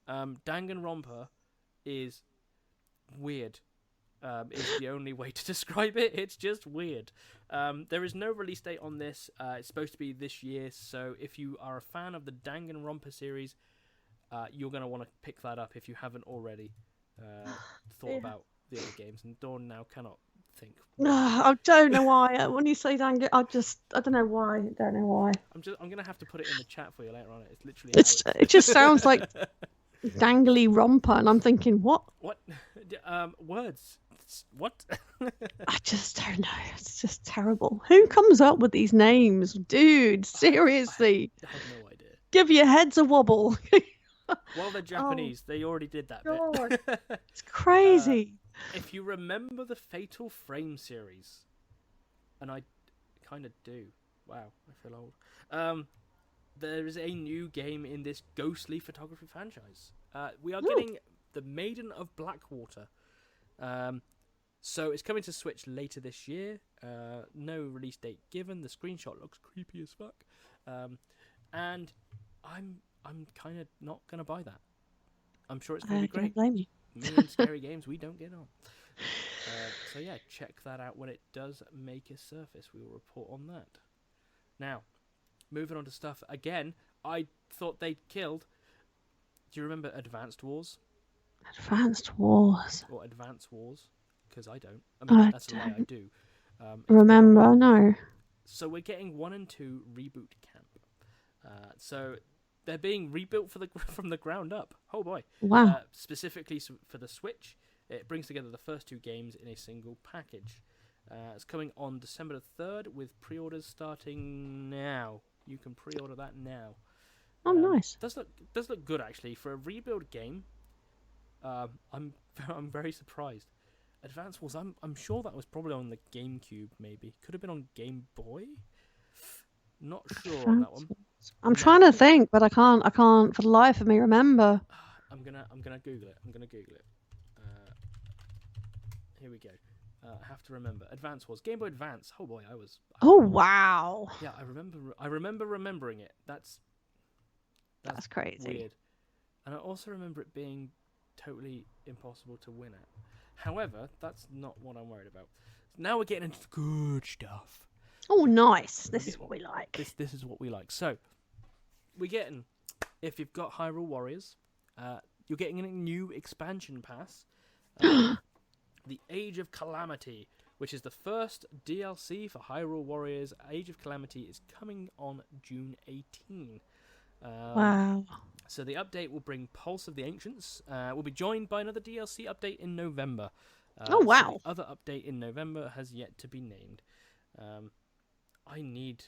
C: Danganronpa is weird. Is the only way to describe it. It's just weird. There is no release date on this. It's supposed to be this year, so if you are a fan of the Danganronpa series, you're going to want to pick that up if you haven't already thought about the other games. And Dawn now cannot think.
B: I don't know why. When you say Dangan, I don't know why. I'm
C: going to have to put it in the chat for you later on. It's literally...
B: It just sounds like dangly romper, and I'm thinking, what?
C: What? Words. What?
B: I just don't know. It's just terrible. Who comes up with these names? Dude, seriously.
C: I have no idea.
B: Give your heads a wobble.
C: Well, they're Japanese. They already did that bit.
B: It's crazy.
C: If you remember the Fatal Frame series, and I kind of do. Wow, I feel old. There is a new game in this ghostly photography franchise. We are getting The Maiden of Blackwater. So it's coming to Switch later this year. No release date given. The screenshot looks creepy as fuck. And I'm kind of not going to buy that. I'm sure it's going to be great.
B: Don't blame you.
C: Me and scary games, we don't get on. So yeah, check that out when it does make a surface. We will report on that. Now, moving on to stuff. Again, I thought they'd killed. Do you remember Advanced Wars?
B: Advanced Wars.
C: Or Advance Wars? Because I don't. I mean, that's the way I do.
B: Remember? No.
C: So we're getting 1 and 2 Reboot Camp. So they're being rebuilt from the ground up. Oh boy!
B: Wow.
C: Specifically for the Switch, it brings together the first 2 games in a single package. It's coming on December the 3rd with pre-orders starting now. You can pre-order that now.
B: Oh, nice.
C: Does look good actually for a rebuild game. I'm very surprised. Advance Wars. I'm sure that was probably on the GameCube. Maybe could have been on Game Boy. Not sure on that one.
B: I'm trying to think, but I can't for the life of me remember.
C: I'm gonna Google it. Here we go. I have to remember. Advance Wars, Game Boy Advance. Oh boy,
B: Oh wow.
C: Yeah, I remember remembering it. That's
B: crazy.
C: Weird. And I also remember it being totally impossible to win at. However, that's not what I'm worried about. Now we're getting into the good stuff.
B: Oh, nice. This is what we like.
C: This is what we like. So, we're getting, if you've got Hyrule Warriors, you're getting a new expansion pass, The Age of Calamity, which is the first DLC for Hyrule Warriors. Age of Calamity is coming on June 18.
B: Wow.
C: So the update will bring Pulse of the Ancients. Will be joined by another DLC update in November.
B: Oh, wow.
C: So the other update in November has yet to be named. I need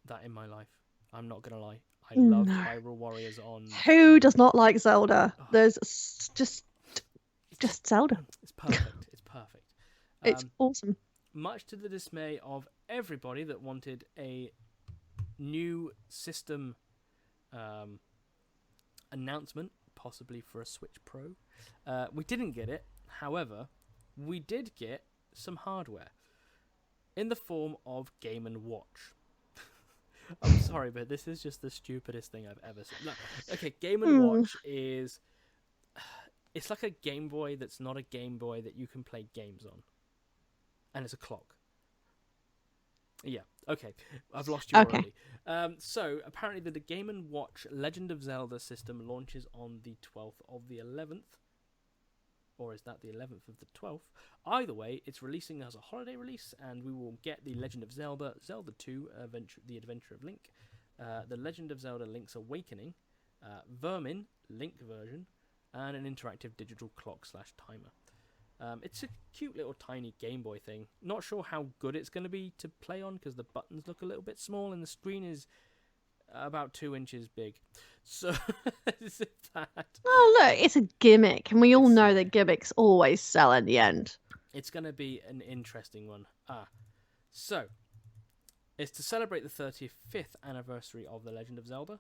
C: that in my life. I'm not going to lie. I love Hyrule Warriors on...
B: Who does not like Zelda?
C: Oh.
B: There's just Zelda.
C: It's perfect. It's perfect.
B: It's awesome.
C: Much to the dismay of everybody that wanted a new system announcement, possibly for a Switch Pro. We didn't get it. However, we did get some hardware in the form of Game & Watch. I'm sorry, but this is just the stupidest thing I've ever seen. No, okay, Game & Watch is... It's like a Game Boy that's not a Game Boy that you can play games on. And it's a clock. Yeah, okay. I've lost you already. So, apparently the Game & Watch Legend of Zelda system launches on the 12th of the 11th. Or is that the 11th of the 12th? Either way, it's releasing as a holiday release, and we will get the Legend of Zelda, Zelda 2, The Adventure of Link, the Legend of Zelda Link's Awakening, Vermin, Link version, and an interactive digital clock/timer. It's a cute little tiny Game Boy thing. Not sure how good it's going to be to play on, because the buttons look a little bit small, and the screen is about 2 inches big. So, is it that?
B: Oh, look, it's a gimmick, and we all know that gimmicks always sell in the end.
C: It's going to be an interesting one. So, it's to celebrate the 35th anniversary of The Legend of Zelda.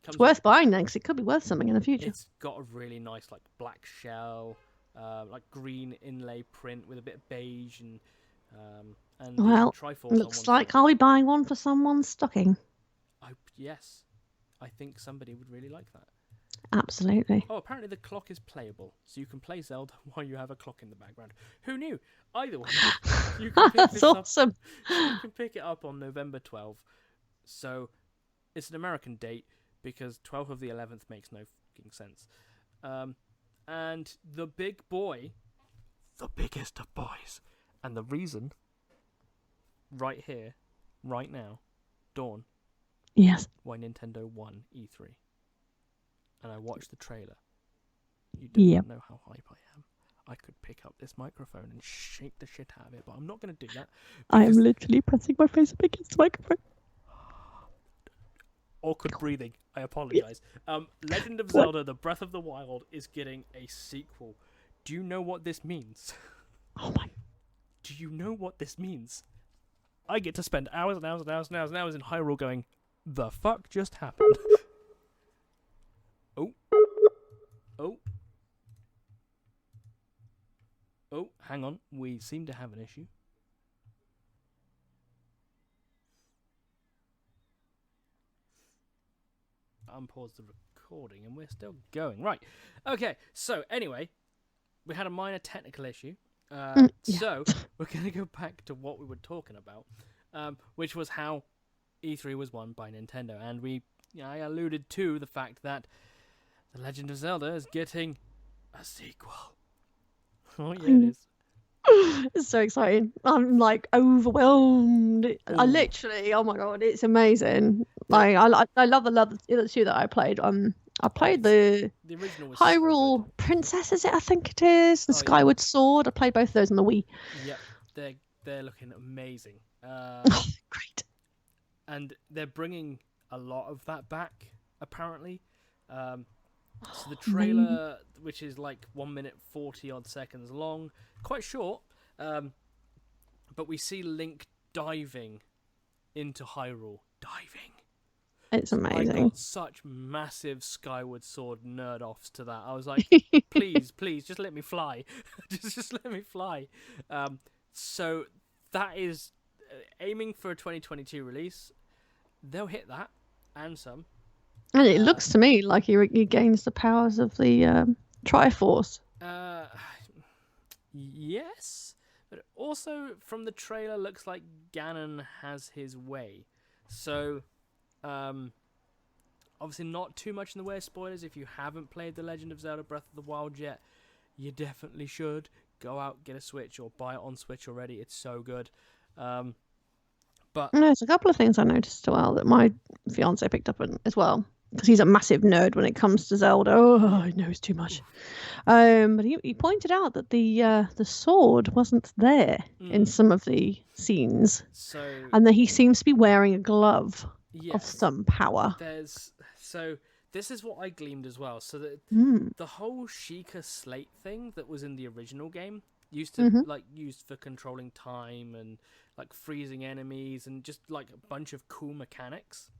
B: It's worth buying then, because it could be worth something in the future.
C: It's got a really nice, like, black shell, like green inlay print with a bit of beige and
B: well,
C: Triforce.
B: Looks like I'll be buying one for someone's stocking.
C: Yes, I think somebody would really like that.
B: Absolutely.
C: Oh, apparently the clock is playable, so you can play Zelda while you have a clock in the background. Who knew? Either way, you can pick
B: That's
C: this
B: awesome.
C: You can pick it up on November 12th. So it's an American date because 12th of the 11th makes no fucking sense. And the big boy, the biggest of boys, and the reason, right here, right now, Dawn.
B: Yes.
C: Why Nintendo won E3. And I watched the trailer. You don't know how hype I am. I could pick up this microphone and shake the shit out of it, but I'm not going to do that.
B: I am literally pressing my face up against the microphone.
C: Awkward breathing. I apologize. Legend of Zelda: The Breath of the Wild is getting a sequel. Do you know what this means?
B: Oh my.
C: Do you know what this means? I get to spend hours and hours and hours and hours and hours in Hyrule going, the fuck just happened? Oh, hang on. We seem to have an issue. Unpause the recording and we're still going. Right. Okay, so anyway, we had a minor technical issue. So we're going to go back to what we were talking about, which was how E3 was won by Nintendo. And I alluded to the fact that The Legend of Zelda is getting a sequel. Oh, yeah, it is.
B: It's so exciting. I'm like overwhelmed.
C: Ooh.
B: I literally, oh my god, it's amazing. Like I love the two that I played. I played the
C: original was
B: Hyrule Princess, is it? I think it is. The Skyward Sword. I played both of those on the Wii.
C: Yep, they're looking amazing.
B: Great.
C: And they're bringing a lot of that back, apparently. So the trailer, which is like 1 minute 40 odd seconds long, quite short, but we see Link diving into Hyrule.
B: It's amazing.
C: I got such massive Skyward Sword nerd-offs to that. I was like, please, just let me fly. just let me fly. So that is aiming for a 2022 release. They'll hit that, and some.
B: And it looks to me like he gains the powers of the Triforce.
C: Yes, but also from the trailer looks like Ganon has his way. So, obviously not too much in the way of spoilers if you haven't played The Legend of Zelda Breath of the Wild yet. you definitely should go out, get a Switch, or buy it on Switch already. It's so good. But
B: there's a couple of things I noticed as well that my fiance picked up on as well, because he's a massive nerd when it comes to Zelda. Oh, he knows too much. But he pointed out that the sword wasn't there in some of the scenes, and that he seems to be wearing a glove of some power.
C: This is what I gleaned as well. So that the whole Sheikah Slate thing that was in the original game used for controlling time and like freezing enemies and just like a bunch of cool mechanics.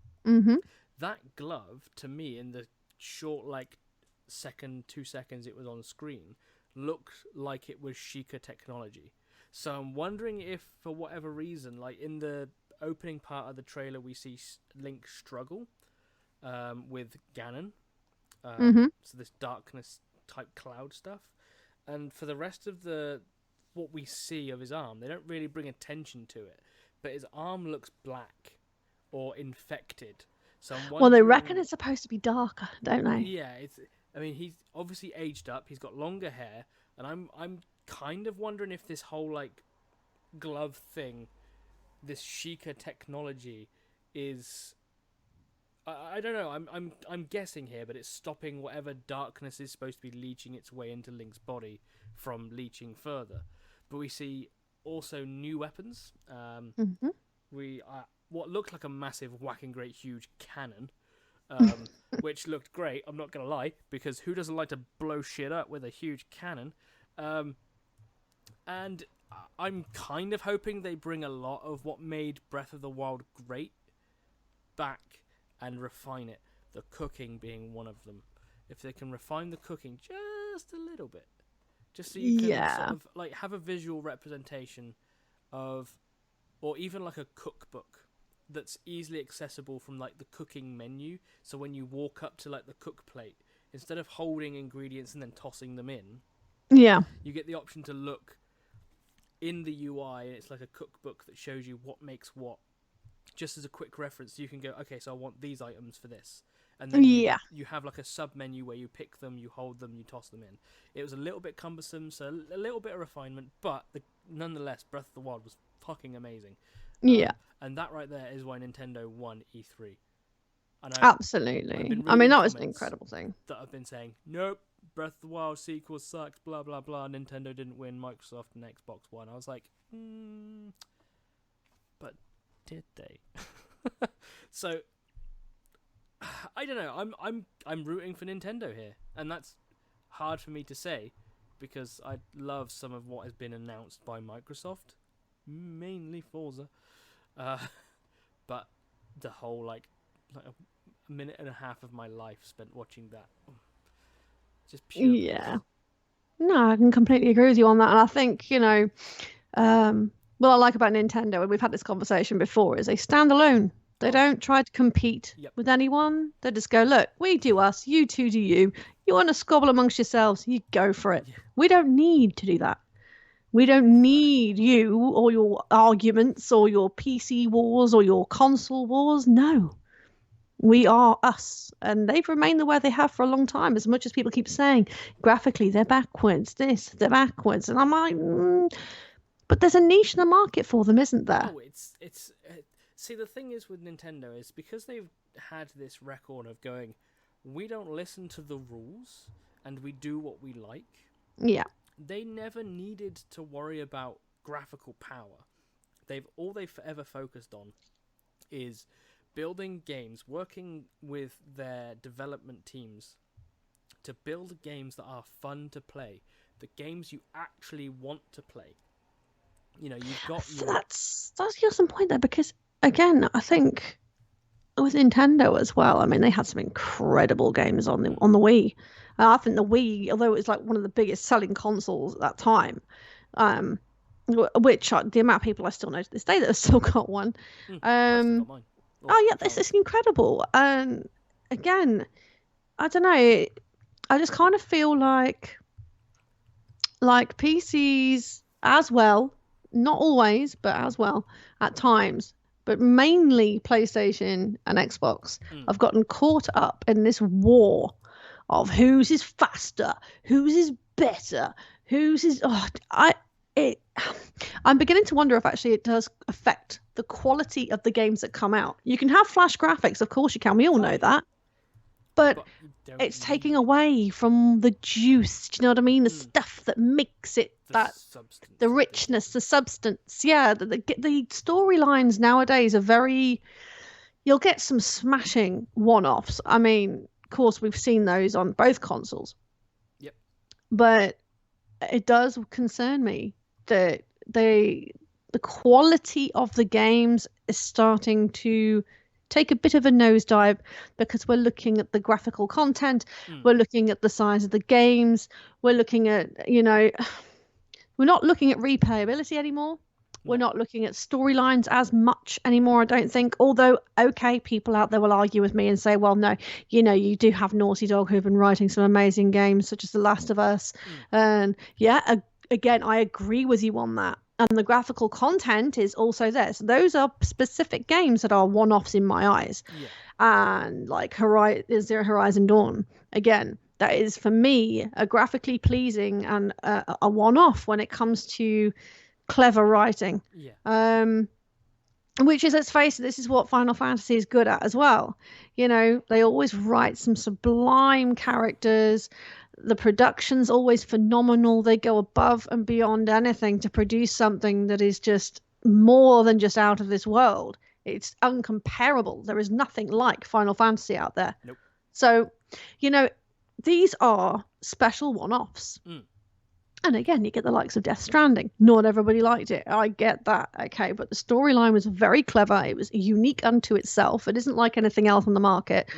C: That glove, to me, in the short 2 seconds it was on screen, looked like it was Sheikah technology. So I'm wondering if, for whatever reason, like in the opening part of the trailer, we see Link struggle with Ganon. So this darkness type cloud stuff. And for the rest of what we see of his arm, they don't really bring attention to it. But his arm looks black or infected. So
B: well, they reckon it's supposed to be darker, don't they?
C: Yeah, he's obviously aged up. He's got longer hair, and I'm kind of wondering if this whole glove thing, this Sheikah technology, is. I don't know. I'm guessing here, but it's stopping whatever darkness is supposed to be leeching its way into Link's body from leeching further. But we see also new weapons. What looked like a massive, whacking, great, huge cannon, which looked great. I'm not gonna lie, because who doesn't like to blow shit up with a huge cannon? And I'm kind of hoping they bring a lot of what made Breath of the Wild great back and refine it. The cooking being one of them. If they can refine the cooking just a little bit, just so you can sort of have a visual representation of, or even like a cookbook that's easily accessible from the cooking menu. So when you walk up to the cook plate, instead of holding ingredients and then tossing them in, you get the option to look in the UI, and it's like a cookbook that shows you what makes what. Just as a quick reference, you can go, okay, so I want these items for this. And then you have a sub-menu where you pick them, you hold them, you toss them in. It was a little bit cumbersome, so a little bit of refinement, but nonetheless, Breath of the Wild was fucking amazing. And that right there is why Nintendo won E3. And
B: absolutely. That was an incredible thing.
C: That I've been saying, nope, Breath of the Wild sequel sucks, blah, blah, blah. Nintendo didn't win, Microsoft and Xbox won. I was like, but did they? So I don't know. I'm rooting for Nintendo here, and that's hard for me to say because I love some of what has been announced by Microsoft, mainly Forza. But the whole like a minute and a half of my life spent watching that, just pure.
B: Yeah. No, I can completely agree with you on that, and I think what I like about Nintendo, and we've had this conversation before, is they stand alone. They don't try to compete with anyone. They just go, look, we do us, you two do you. You want to squabble amongst yourselves, you go for it. Yeah. We don't need to do that. We don't need you or your arguments or your PC wars or your console wars. No. We are us. And they've remained the way they have for a long time, as much as people keep saying, graphically, they're backwards, they're backwards. And I'm like, but there's a niche in the market for them, isn't there?
C: Oh, see, the thing is with Nintendo is because they've had this record of going, we don't listen to the rules and we do what we like.
B: Yeah.
C: They never needed to worry about graphical power. All they've ever focused on is building games, working with their development teams to build games that are fun to play, the games you actually want to play. You've got
B: that's your point there, because again, I think with Nintendo as well, they had some incredible games on the Wii. I think the Wii, although it was one of the biggest selling consoles at that time, which the amount of people I still know to this day that have still got one. This is incredible. And again, I don't know, I just kind of feel like PCs as well, not always, but as well at times, but mainly PlayStation and Xbox have gotten caught up in this war of whose is faster, whose is better? Whose is? Oh, I'm beginning to wonder if actually it does affect the quality of the games that come out. You can have flash graphics, of course you can. We all know that. But it's taking away from the juice. Do you know what I mean? The stuff that makes it the richness, the substance. Yeah, the storylines nowadays are very. You'll get some smashing one-offs. I mean, of course, we've seen those on both consoles.
C: Yep.
B: But it does concern me that the quality of the games is starting to take a bit of a nosedive because we're looking at the graphical content, we're looking at the size of the games, we're looking at, we're not looking at replayability anymore. We're not looking at storylines as much anymore, I don't think. Although, okay, people out there will argue with me and say, well, no, you do have Naughty Dog who've been writing some amazing games, such as The Last of Us. And yeah, again, I agree with you on that. And the graphical content is also there. So those are specific games that are one-offs in my eyes. Yeah. And like Zero Horizon Dawn, again, that is, for me, a graphically pleasing and a one-off when it comes to clever writing. Which is, let's face it, this is what Final Fantasy is good at as well. They always write some sublime characters. The production's always phenomenal. They go above and beyond anything to produce something that is just more than just out of this world. It's uncomparable. There is nothing like Final Fantasy out there.
C: Nope.
B: So, these are special one-offs. And again, you get the likes of Death Stranding. Not everybody liked it. I get that. Okay. But the storyline was very clever. It was unique unto itself. It isn't like anything else on the market.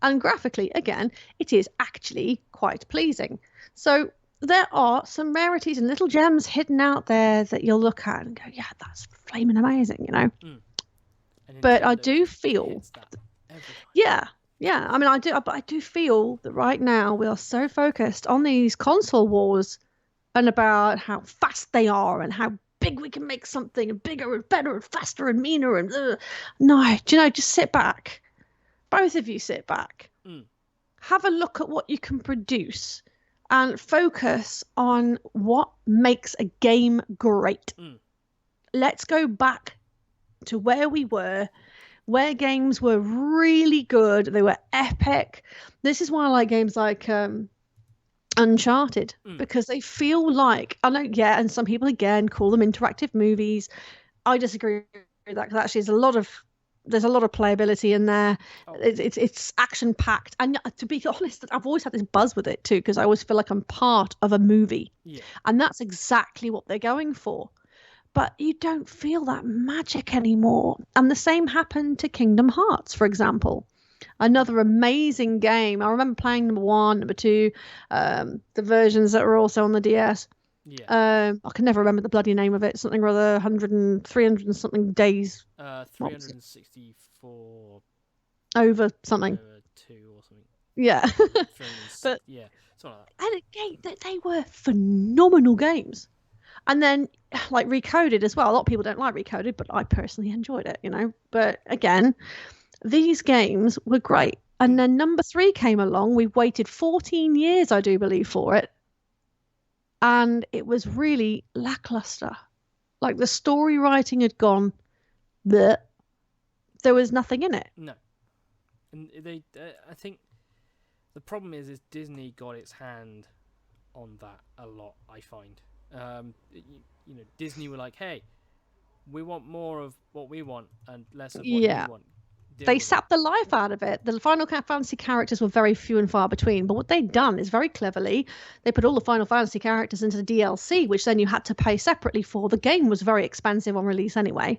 B: And graphically, again, it is actually quite pleasing. So there are some rarities and little gems hidden out there that you'll look at and go, yeah, that's flaming amazing, But I do feel, yeah. I mean, but I do feel that right now we are so focused on these console wars and about how fast they are and how big we can make something and bigger and better and faster and meaner and no, just sit back. Both of you sit back. Have a look at what you can produce and focus on what makes a game great. Let's go back to where we were, where games were really good. They were epic. This is why I like games like Uncharted, because they feel like, I know, yeah, and some people again call them interactive movies. I disagree with that because actually there's a lot of playability in there. It's action packed, and to be honest, I've always had this buzz with it too because I always feel like I'm part of a movie, and that's exactly what they're going for. But you don't feel that magic anymore, and the same happened to Kingdom Hearts, for example. Another amazing game. I remember playing number 1, number 2, the versions that were also on the DS. I can never remember the bloody name of it. Something or other, 100 and 300 and something days.
C: 364
B: over something.
C: Over 2 or something.
B: Yeah. But
C: yeah, something like that.
B: And again, they were phenomenal games. And then, like Recoded as well. A lot of people don't like Recoded, but I personally enjoyed it, But again, these games were great. And then number 3 came along. We waited 14 years, I do believe, for it. And it was really lackluster. Like the story writing had gone, but there was nothing in it.
C: No. And I think the problem is Disney got its hand on that a lot, I find. Disney were like, hey, we want more of what we want and less of what you want. They
B: sapped the life out of it. The Final Fantasy characters were very few and far between. But what they'd done is very cleverly, they put all the Final Fantasy characters into the DLC, which then you had to pay separately for. The game was very expensive on release anyway.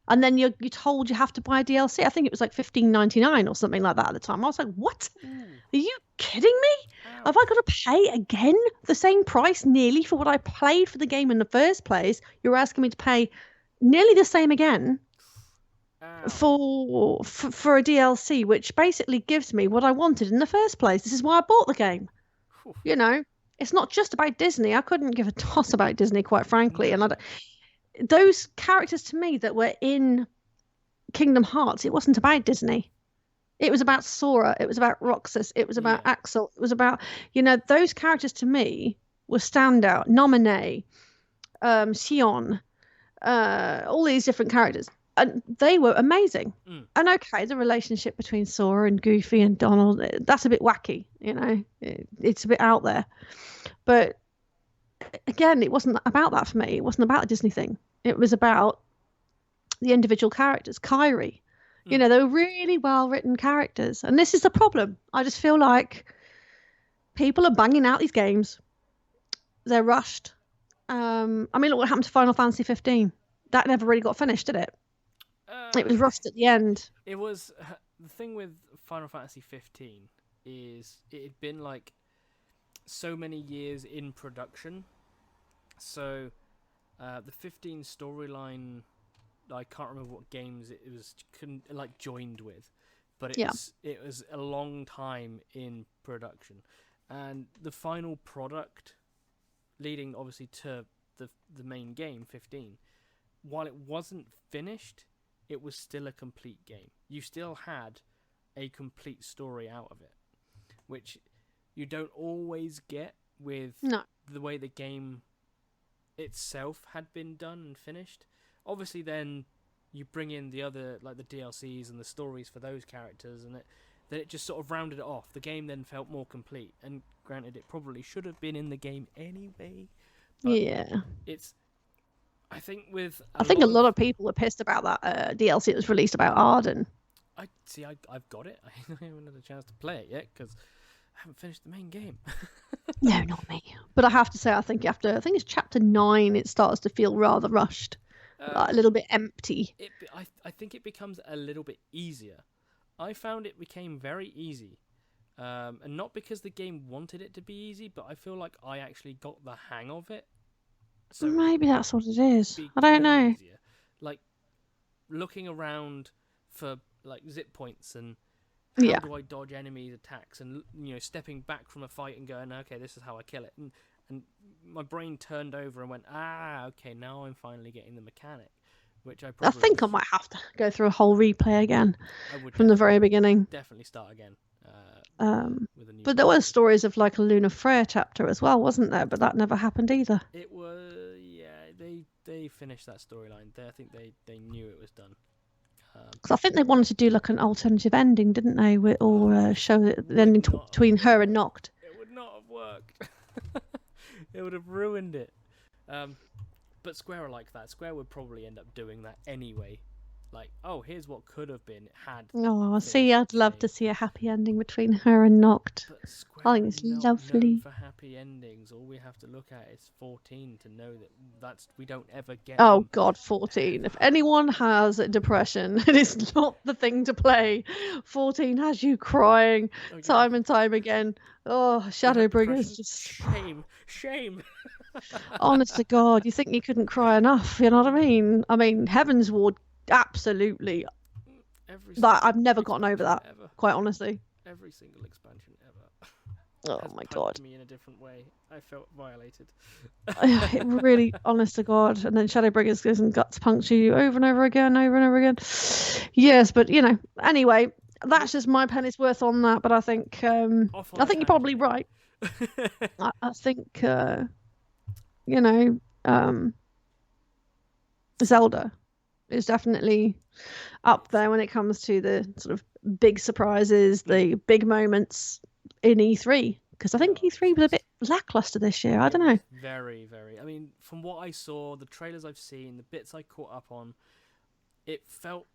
B: And then you're told you have to buy a DLC. I think it was like $15.99 or something like that at the time. I was like, what? Are you kidding me? Ouch. Have I got to pay again the same price nearly for what I played for the game in the first place? You're asking me to pay nearly the same again for a DLC, which basically gives me what I wanted in the first place. This is why I bought the game. It's not just about Disney. I couldn't give a toss about Disney, quite frankly. And those characters to me that were in Kingdom Hearts, it wasn't about Disney. It was about Sora. It was about Roxas. It was about Axel. It was about, those characters to me was standout. Nominee, Sion, all these different characters. And they were amazing. And okay, the relationship between Sora and Goofy and Donald, that's a bit wacky, you know. It's a bit out there. But again, it wasn't about that for me. It wasn't about the Disney thing. It was about the individual characters. Kyrie, you know, they were really well-written characters. And this is the problem. I just feel like people are banging out these games. They're rushed. I mean, look what happened to Final Fantasy 15. That never really got finished, did it? It was rushed at the end.
C: It was the thing with Final Fantasy 15 is it had been like so many years in production. So the 15 storyline, I can't remember what games it was like joined with, but it was a long time in production, and the final product, leading obviously to the main game 15, while it wasn't finished, it was still a complete game. You still had a complete story out of it, which you don't always get with the way the game itself had been done and finished. Obviously, then you bring in the other, like the DLCs and the stories for those characters, and then it just sort of rounded it off. The game then felt more complete, and granted, it probably should have been in the game anyway. But I think a
B: lot of people were pissed about that DLC that was released about Arden.
C: I've got it. I haven't had a chance to play it yet because I haven't finished the main game.
B: No, not me. But I have to say, I think it's chapter 9, it starts to feel rather rushed, like a little bit empty.
C: I think it becomes a little bit easier. I found it became very easy, and not because the game wanted it to be easy, but I feel like I actually got the hang of it.
B: So maybe that's what it is. I don't know.
C: Easier. Like looking around for like zip points and how do I dodge enemies' attacks, and stepping back from a fight and going, okay, this is how I kill it, and my brain turned over and went, okay, now I'm finally getting the mechanic, which I
B: think I might have to go through a whole replay again from the very beginning.
C: Definitely start again. With a new
B: but there were stories of like a Luna Freya chapter as well, wasn't there? But that never happened either.
C: It was, they finished that storyline. I think they knew it was done.
B: Because I think they wanted to do like an alternative ending, didn't they? Or show the ending between her and Noct.
C: It would not have worked. It would have ruined it. But Square are like that. Square would probably end up doing that anyway. Like, oh, here's what could have been had.
B: Oh, see, I'd love to see a happy ending between her and Noct. I think it's lovely.
C: For happy endings, all we have to look at is 14 to know that we don't ever get.
B: Oh
C: them.
B: God, 14! If anyone has depression, it is not the thing to play. 14 has you crying time and time again. Oh, Shadowbringers, just
C: shame.
B: Honest to God, you think you couldn't cry enough? You know what I mean? I mean, Heaven's Ward. Absolutely. I've never gotten over that, ever. Quite honestly.
C: Every single expansion ever.
B: Oh my God.
C: Me in a different way. I felt violated.
B: It really, honest to God. And then Shadowbringers goes and guts puncture you over and over again. Yes, but anyway, that's just my penny's worth on that. But I think you're probably right. I think Zelda is definitely up there when it comes to the sort of big surprises, the big moments in E3. Because I think E3 was a bit lackluster this year. I don't know.
C: Very, very. I mean, from what I saw, the trailers I've seen, the bits I caught up on, it felt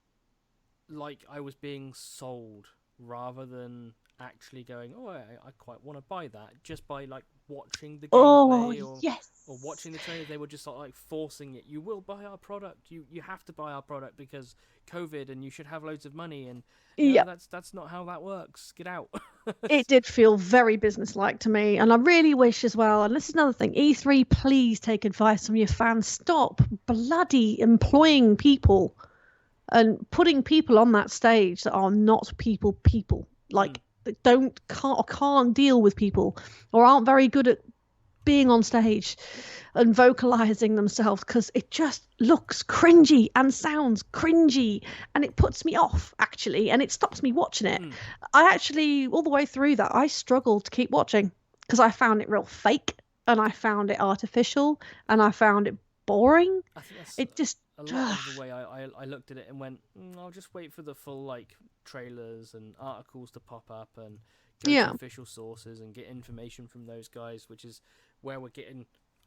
C: like I was being sold rather than actually going, I quite want to buy that, just by like watching the gameplay or watching the trailer. They were just sort of like forcing it. You will buy our product. You have to buy our product because COVID, and you should have loads of money. And that's not how that works. Get out.
B: It did feel very businesslike to me, and I really wish as well. And this is another thing: E3, please take advice from your fans. Stop bloody employing people and putting people on that stage that are not people. Like. Can't deal with people, or aren't very good at being on stage and vocalizing themselves, because it just looks cringy and sounds cringy, and it puts me off actually, and it stops me watching it. I actually, all the way through that, I struggled to keep watching because I found it real fake, and I found it artificial, and I found it boring.
C: I think that's
B: It just
C: a lot of the way I looked at it and went, I'll just wait for the full like trailers and articles to pop up and go to official sources and get information from those guys, which is where we're getting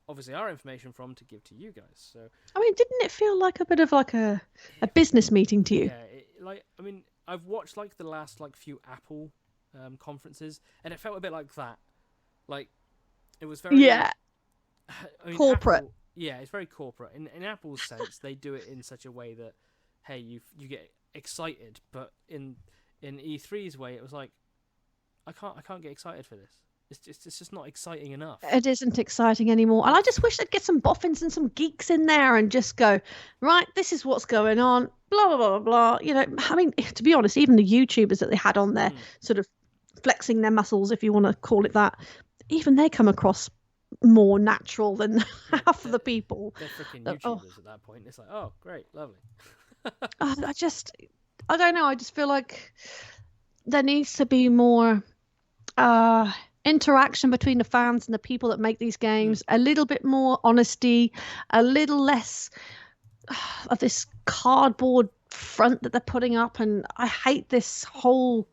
C: obviously our information from to give to you guys. So
B: I mean, didn't it feel like a bit of like a business meeting to you?
C: Yeah, I mean, I've watched like the last like few Apple conferences, and it felt a bit like that. Like it was very
B: I mean, corporate.
C: Apple, it's very corporate. In Apple's sense, they do it in such a way that hey, you get excited, but in E3's way, it was like I can't get excited for this. It's just not exciting enough.
B: It isn't exciting anymore. And I just wish they'd get some boffins and some geeks in there and just go, right, this is what's going on, blah, blah, blah, blah. You know, I mean, to be honest, even the YouTubers that they had on there sort of flexing their muscles, if you want to call it that, even they come across more natural than half of the people.
C: They're freaking YouTubers at that point. It's like, oh, great, lovely.
B: I don't know. I just feel like there needs to be more interaction between the fans and the people that make these games, a little bit more honesty, a little less of this cardboard front that they're putting up. And I hate this whole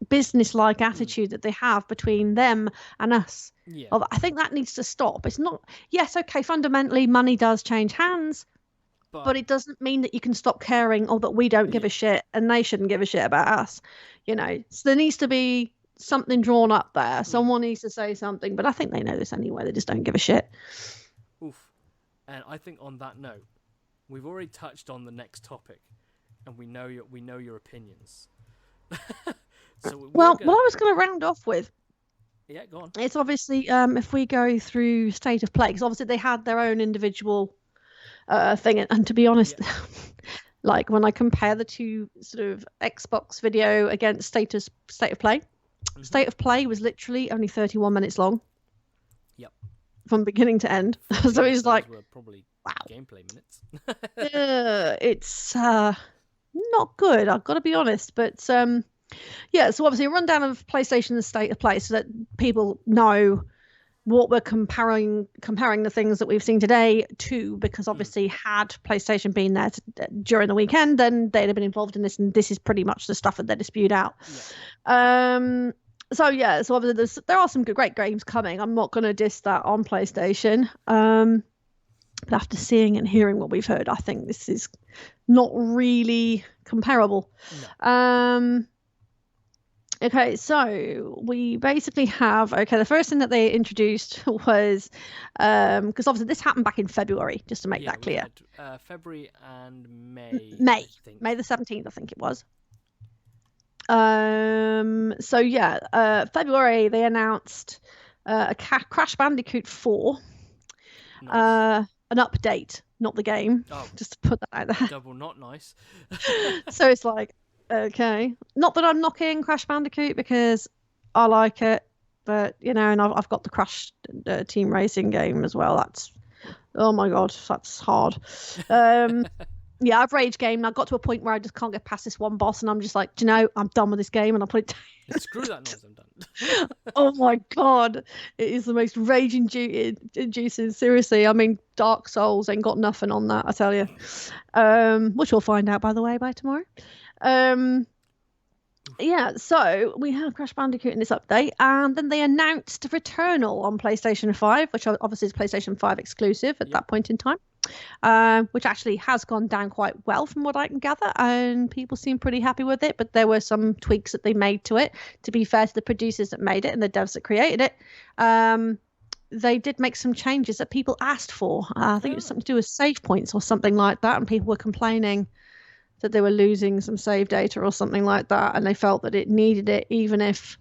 B: business-like attitude that they have between them and us. I think that needs to stop. It's not, yes, okay, fundamentally money does change hands, but it doesn't mean that you can stop caring or that we don't give a shit and they shouldn't give a shit about us. You know, so there needs to be something drawn up there. Someone needs to say something, but I think they know this anyway. They just don't give a shit.
C: Oof. And I think on that note, we've already touched on the next topic, and we know your opinions. So
B: what I was going to round off with.
C: Yeah, go on.
B: It's obviously if we go through State of Play, because obviously they had their own individual thing, and to be honest. Like when I compare the two sort of Xbox video against State of Play, State of Play was literally only 31 minutes long.
C: Yep.
B: From beginning to end. So it's like,
C: were probably gameplay minutes.
B: It's not good, I've got to be honest. But so obviously a rundown of PlayStation and State of Play so that people know what we're comparing the things that we've seen today to, because obviously had PlayStation been there during the weekend, then they'd have been involved in this, and this is pretty much the stuff that they dispute out. So obviously there are some great games coming. I'm not going to diss that on PlayStation, but after seeing and hearing what we've heard, I think this is not really comparable. Okay, so we basically have, the first thing that they introduced was, because obviously this happened back in February, just to make that clear.
C: February and May.
B: May the 17th, I think it was. February they announced a Crash Bandicoot 4, an update, not the game, just to put that out there.
C: Double not nice.
B: So it's like, okay, not that I'm knocking Crash Bandicoot because I like it, but you know, and I've got the Crash Team Racing game as well. That's, oh my god, that's hard. I've rage gamed. I got to a point where I just can't get past this one boss, and I'm just like, do you know, I'm done with this game, and I put it down.
C: Screw that noise, I'm done.
B: Oh my god, it is the most rage-inducing. Seriously, I mean, Dark Souls ain't got nothing on that, I tell you. Which we'll find out, by the way, by tomorrow. So we have Crash Bandicoot in this update, and then they announced Returnal on PlayStation 5, which obviously is PlayStation 5 exclusive at that point in time, which actually has gone down quite well from what I can gather, and people seem pretty happy with it, but there were some tweaks that they made to it. To be fair to the producers that made it and the devs that created it, they did make some changes that people asked for. I think it was something to do with save points or something like that, and people were complaining that they were losing some save data or something like that, and they felt that it needed it, even if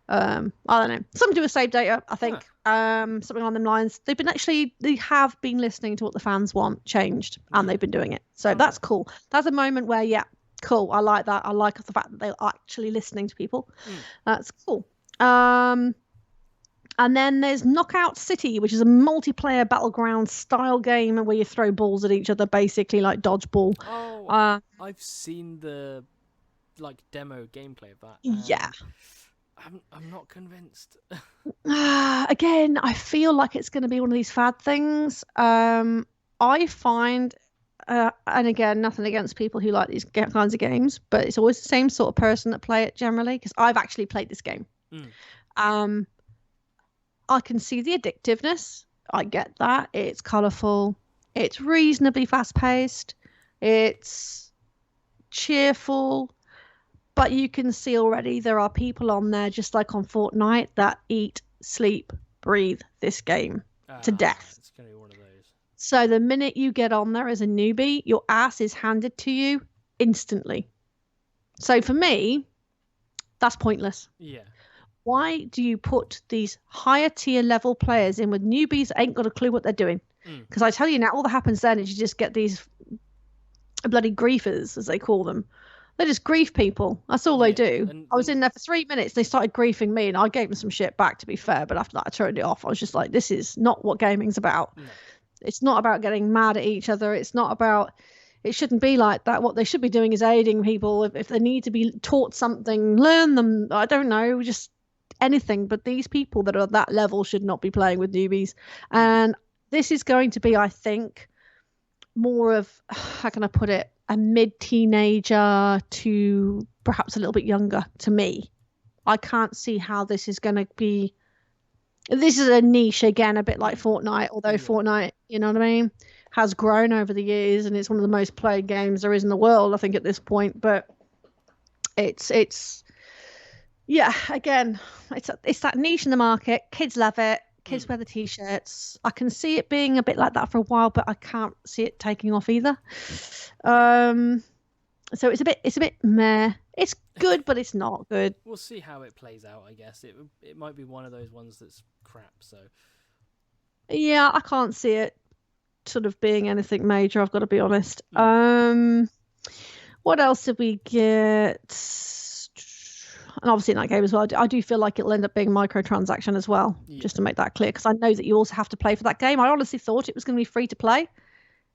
B: I don't know, something to do with save data, I think. Something along them lines. They have been listening to what the fans want changed, and they've been doing it, so that's cool. That's a moment where cool, I like that. I like the fact that they're actually listening to people. That's cool. And then there's Knockout City, which is a multiplayer battleground style game where you throw balls at each other, basically like dodgeball.
C: I've seen the demo gameplay of that. I'm not convinced.
B: Again, I feel like it's going to be one of these fad things. I find, and again, nothing against people who like these kinds of games, but it's always the same sort of person that play it generally, because I've actually played this game. I can see the addictiveness. I get that. It's colourful. It's reasonably fast-paced. It's cheerful. But you can see already there are people on there, just like on Fortnite, that eat, sleep, breathe this game to death.
C: It's going to be one of those.
B: So the minute you get on there as a newbie, your ass is handed to you instantly. So for me, that's pointless.
C: Yeah.
B: Why do you put these higher tier level players in with newbies that ain't got a clue what they're doing? Because I tell you now, all that happens then is you just get these bloody griefers, as they call them. They just grief people. That's all they do. I was in there for 3 minutes. They started griefing me, and I gave them some shit back, to be fair. But after that, I turned it off. I was just like, this is not what gaming's about. No. It's not about getting mad at each other. It's not about... It shouldn't be like that. What they should be doing is aiding people. If they need to be taught something, learn them. I don't know, just anything. But these people that are at that level should not be playing with newbies. And this is going to be, I think, more of, how can I put it, a mid-teenager to perhaps a little bit younger to me. I can't see how this is going to be. This is a niche, again, a bit like Fortnite, although Fortnite, you know what I mean, has grown over the years, and it's one of the most played games there is in the world, I think, at this point. But it's yeah, again, it's that niche in the market. Kids love it. Kids wear the t-shirts. I can see it being a bit like that for a while, but I can't see it taking off either. So it's a bit meh. It's good, but it's not good.
C: We'll see how it plays out, I guess. It might be one of those ones that's crap, so...
B: Yeah, I can't see it sort of being anything major, I've got to be honest. What else did we get? And obviously in that game as well, I do feel like it'll end up being microtransaction as well, just to make that clear, because I know that you also have to play for that game. I honestly thought it was going to be free to play.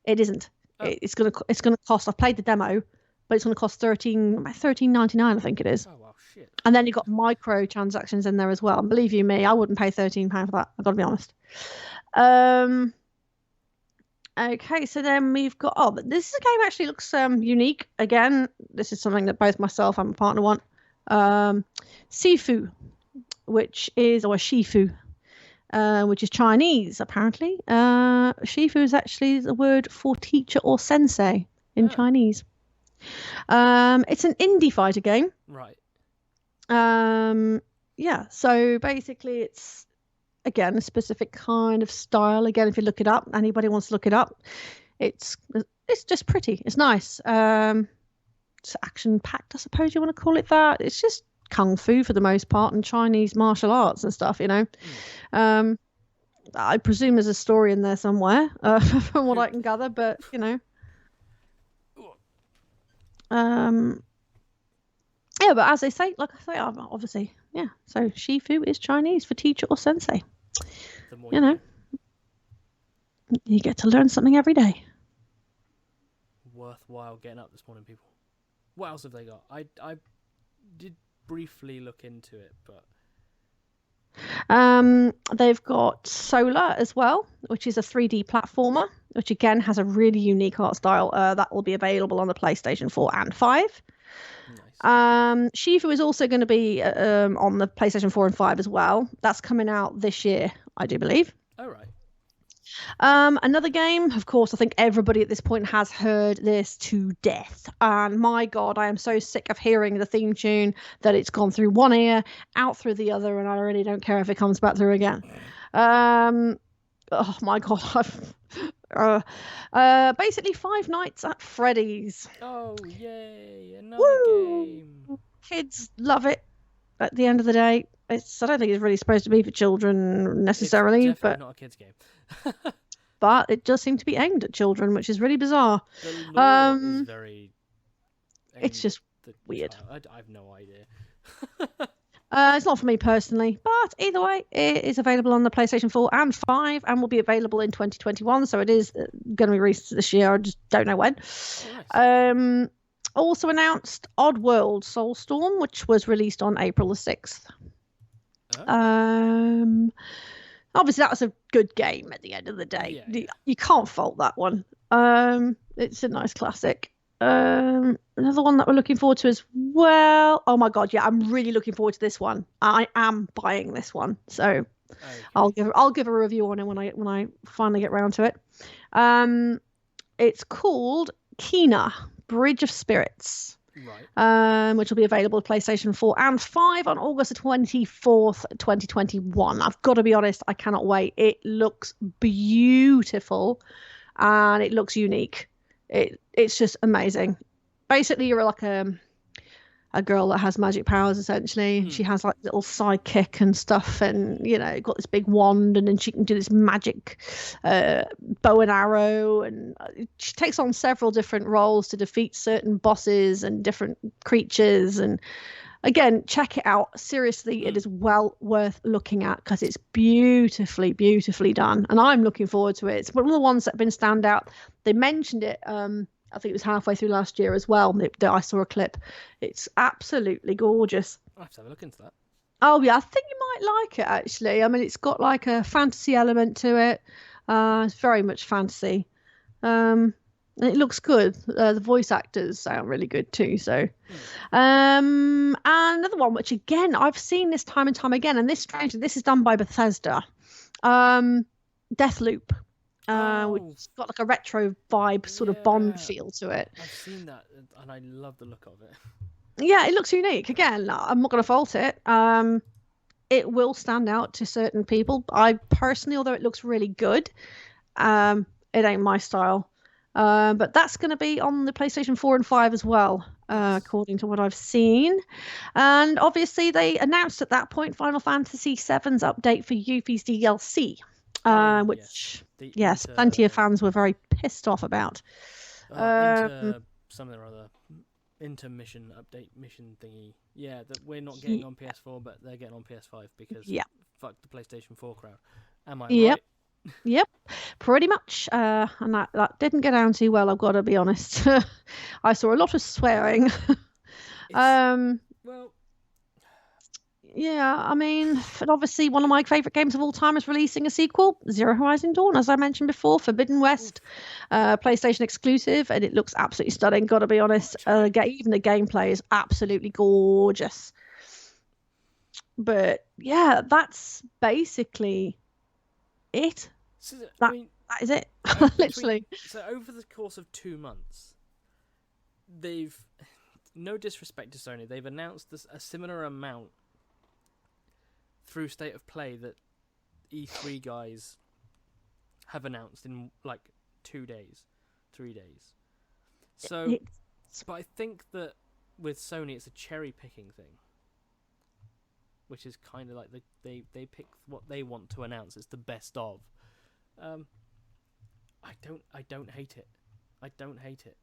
B: It isn't. It's going to cost. I've played the demo, but it's going to cost $13.99, I think it is.
C: Oh wow, shit!
B: And then you've got microtransactions in there as well. And believe you me, I wouldn't pay £13 for that. I've got to be honest. Okay, so then we've got. Oh, but this game actually looks unique. Again, this is something that both myself and my partner want. Sifu, which is, or Shifu, which is Chinese apparently. Shifu is actually the word for teacher or sensei in Chinese. It's an indie fighter game.
C: Right.
B: Yeah, so basically it's, again, a specific kind of style. Again, if you look it up, anybody wants to look it up, it's just pretty. It's nice. It's action-packed, I suppose you want to call it that. It's just kung fu for the most part, and Chinese martial arts and stuff, you know. I presume there's a story in there somewhere, from what I can gather, but, you know. Yeah, but as they say, like I say, obviously, yeah. So Shifu is Chinese for teacher or sensei. You know, you get to learn something every day.
C: Worthwhile getting up this morning, people. What else have they got? I did briefly look into it, but
B: they've got Solar as well, which is a 3D platformer, which again has a really unique art style. That will be available on the PlayStation 4 and 5. Nice. Shifu is also going to be on the PlayStation 4 and 5 as well. That's coming out this year, I do believe.
C: Oh, right.
B: Another game, of course, I think everybody at this point has heard this to death. And my God, I am so sick of hearing the theme tune that it's gone through one ear, out through the other, and I really don't care if it comes back through again. Oh my God, basically Five Nights at Freddy's.
C: Oh yay, another game.
B: Kids love it. At the end of the day, I don't think it's really supposed to be for children necessarily,
C: it's
B: but
C: not a kids game.
B: But it does seem to be aimed at children, which is really bizarre.
C: The lore is very.
B: It's just weird.
C: I have no idea.
B: It's not for me personally, but either way, it is available on the PlayStation 4 and 5, and will be available in 2021. So it is going to be released this year. I just don't know when. Oh, nice. Also announced Oddworld Soulstorm, which was released on April the 6th. Oh. Obviously, that was a good game at the end of the day.
C: Yeah.
B: You can't fault that one. It's a nice classic. Another one that we're looking forward to as well. Oh my god, yeah, I'm really looking forward to this one. I am buying this one, so okay. I'll give a review on it when I finally get round to it. It's called Kena Bridge of Spirits.
C: Right.
B: Which will be available to PlayStation 4 and 5 on August the 24th, 2021. I've got to be honest, I cannot wait. It looks beautiful and it looks unique. It's just amazing. Basically, you're like a girl that has magic powers, essentially. She has like little sidekick and stuff, and got this big wand, and then she can do this magic bow and arrow, and she takes on several different roles to defeat certain bosses and different creatures. And again, check it out. Seriously, it is well worth looking at because it's beautifully done, and I'm looking forward to it. It's one of the ones that have been stand out. They mentioned it I think it was halfway through last year as well that I saw a clip. It's absolutely gorgeous.
C: I'll have to have a look into that.
B: Oh yeah, I think you might like it actually. I mean, it's got like a fantasy element to it. It's very much fantasy. And it looks good. The voice actors sound really good too. So, and another one which again I've seen this time and time again, and this is done by Bethesda. Deathloop. Which got like a retro vibe, sort of Bond feel to it.
C: I've seen that, and I love the look of it.
B: Yeah, it looks unique. Again, I'm not going to fault it. It will stand out to certain people. I personally, although it looks really good, it ain't my style. But that's going to be on the PlayStation 4 and 5 as well, according to what I've seen. And obviously, they announced at that point Final Fantasy VII's update for Yuffie's DLC. Which plenty of fans were very pissed off about.
C: Something or other intermission update mission thingy. Yeah, that we're not getting on PS4, but they're getting on PS5 because fuck the PlayStation 4 crowd. Am I right?
B: Yep, pretty much. And that didn't go down too well, I've got to be honest. I saw a lot of swearing.
C: Well.
B: Yeah, I mean, and obviously one of my favourite games of all time is releasing a sequel, Zero Horizon Dawn, as I mentioned before, Forbidden West, PlayStation exclusive, and it looks absolutely stunning, gotta be honest. Even the gameplay is absolutely gorgeous. But yeah, that's basically it.
C: So,
B: that is it, literally.
C: So over the course of 2 months, they've, no disrespect to Sony, they've announced a similar amount through State of Play that E3 guys have announced in like 2 days, 3 days. So, but I think that with Sony, it's a cherry picking thing, which is kind of like they pick what they want to announce. It's the best of. I don't hate it. I don't hate it.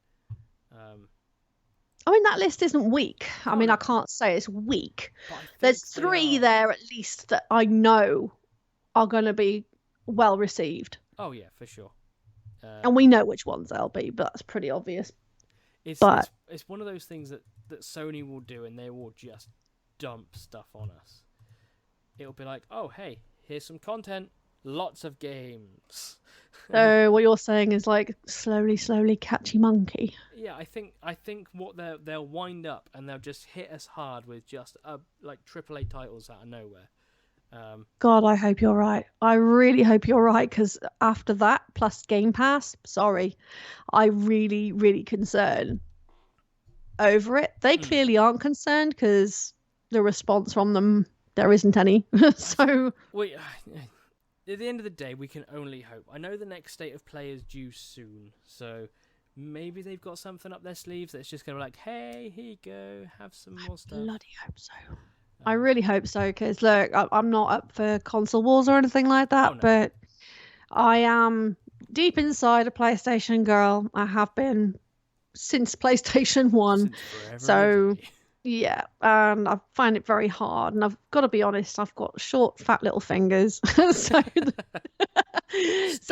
B: I mean, that list isn't weak. I mean, I can't say it's weak. There's 3 there at least that I know are going to be well received.
C: Oh, yeah, for sure.
B: And we know which ones they'll be, but that's pretty obvious.
C: It's one of those things that Sony will do, and they will just dump stuff on us. It'll be like, oh, hey, here's some content. Lots of games.
B: So what you're saying is like slowly catchy monkey.
C: Yeah, I think what they'll wind up and they'll just hit us hard with just like AAA titles out of nowhere.
B: God, I hope you're right. I really hope you're right, because after that plus Game Pass, sorry, I really concerned over it. They clearly aren't concerned because the response from them, there isn't any. So
C: at the end of the day, we can only hope. I know the next State of Play is due soon, so maybe they've got something up their sleeves that's just going to be like, hey, here you go, have some more stuff.
B: I bloody hope so. I really hope so, because look, I'm not up for console wars or anything like that, but I am deep inside a PlayStation girl. I have been since PlayStation 1. So yeah, and I find it very hard, and I've got to be honest, I've got short, fat little fingers, so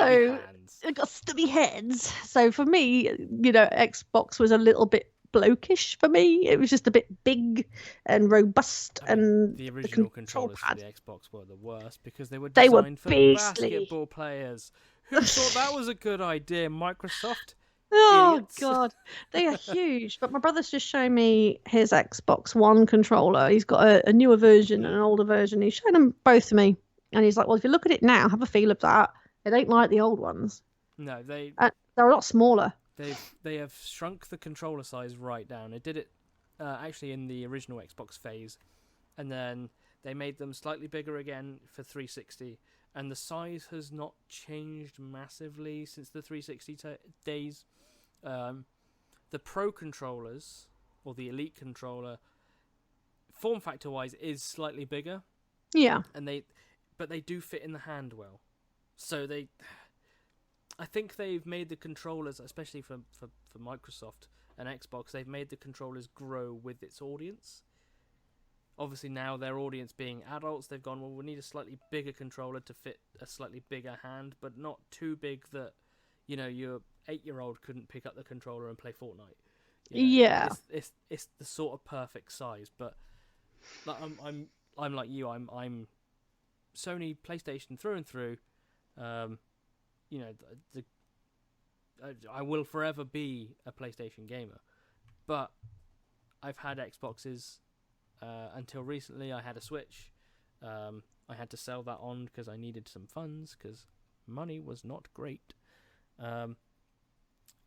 B: I've got stubby hands. So for me, Xbox was a little bit blokish for me. It was just a bit big and robust, and
C: the original
B: control
C: controllers
B: pad.
C: for the Xbox were the worst because they were
B: They were
C: designed for
B: beastly.
C: basketball players. Who thought that was a good idea? Microsoft?
B: Oh
C: Idiots.
B: God, they are huge. But my brother's just shown me his Xbox One controller. He's got a newer version and an older version. He's shown them both to me, and he's like, "Well, if you look at it now, have a feel of that. It ain't like the old ones.
C: No,
B: They're a lot smaller."
C: they have shrunk the controller size right down. They did it actually in the original Xbox phase, and then they made them slightly bigger again for 360. And the size has not changed massively since the 360 days. The Pro controllers, or the Elite controller, form factor wise, is slightly bigger.
B: Yeah.
C: But they do fit in the hand well. So I think they've made the controllers, especially for Microsoft and Xbox, they've made the controllers grow with its audience. Obviously now their audience being adults, they've gone, well, we need a slightly bigger controller to fit a slightly bigger hand, but not too big that, your 8-year-old couldn't pick up the controller and play Fortnite.
B: Yeah.
C: It's the sort of perfect size, but like, I'm like you, I'm Sony PlayStation through and through. I will forever be a PlayStation gamer, but I've had Xboxes until recently. I had a Switch. I had to sell that on because I needed some funds because money was not great.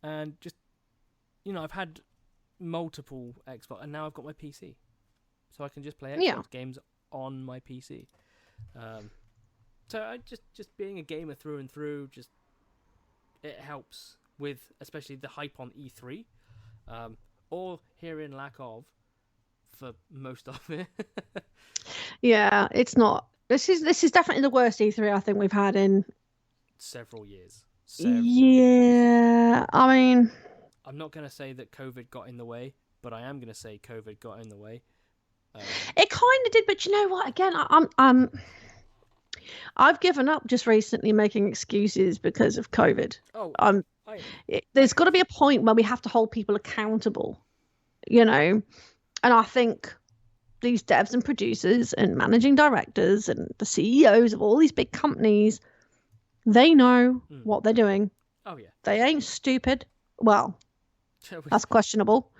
C: And just, I've had multiple Xbox, and now I've got my PC, so I can just play Xbox games on my PC. So I just being a gamer through and through, just it helps with especially the hype on E3, or herein lack of for most of it.
B: Yeah, it's not. This is definitely the worst E3 I think we've had in
C: several years.
B: Yeah, I mean,
C: I'm not going to say that COVID got in the way, but I am going to say COVID got in the way.
B: It kind of did, but you know what? Again, I've given up just recently making excuses because of COVID. There's got to be a point where we have to hold people accountable, and I think these devs and producers and managing directors and the CEOs of all these big companies, they know what they're doing.
C: Oh yeah,
B: they ain't stupid. Well, that's questionable.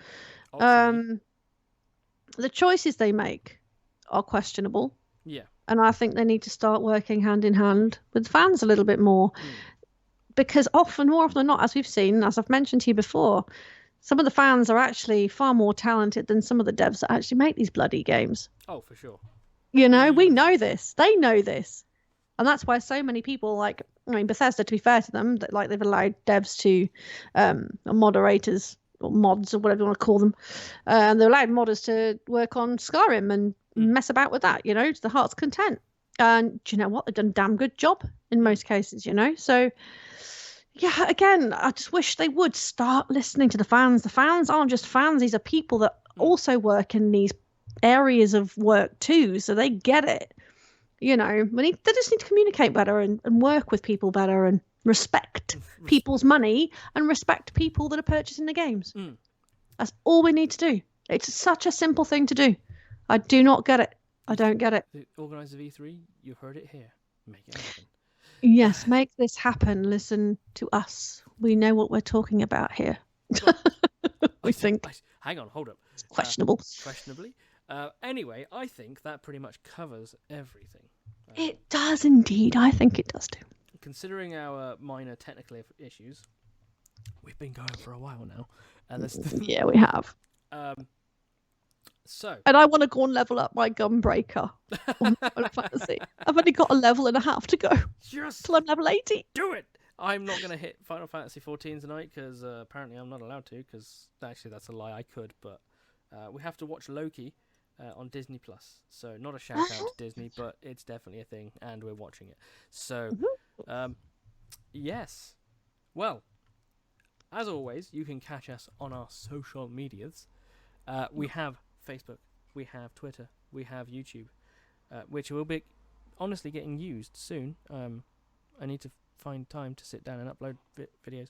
B: The choices they make are questionable.
C: Yeah.
B: And I think they need to start working hand in hand with fans a little bit more. Because more often than not, as we've seen, as I've mentioned to you before, some of the fans are actually far more talented than some of the devs that actually make these bloody games.
C: Oh, for sure.
B: We know this. They know this. And that's why so many people, Bethesda, to be fair to them, that they've allowed devs to, or moderators, or mods, or whatever you want to call them, and they allowed modders to work on Skyrim and mess about with that, to the heart's content. And do you know what? They've done a damn good job in most cases, So, yeah, again, I just wish they would start listening to the fans. The fans aren't just fans. These are people that also work in these areas of work too, so they get it. They just need to communicate better and work with people better and respect people's money and respect people that are purchasing the games. That's all we need to do. It's such a simple thing to do. I do not get it. I don't get it.
C: The organizer of E3, you heard it here. Make it happen.
B: Yes, make this happen. Listen to us. We know what we're talking about here.
C: Hang on, hold up.
B: It's questionable.
C: Questionably. Anyway, I think that pretty much covers everything.
B: It does indeed. I think it does too.
C: Considering our minor technical issues, we've been going for a while now. And
B: yeah, we have. And I want to go and level up my Gunbreaker on Final Fantasy. I've only got a level and a half to go.
C: Just
B: till I'm level 80.
C: Do it! I'm not going to hit Final Fantasy 14 tonight because apparently I'm not allowed to, because actually that's a lie, I could, but we have to watch Loki on Disney+. So not a shout out to Disney, but it's definitely a thing and we're watching it. So, yes. Well, as always, you can catch us on our social medias. We have Facebook, we have Twitter, we have YouTube, which will be honestly getting used soon. I need to find time to sit down and upload videos.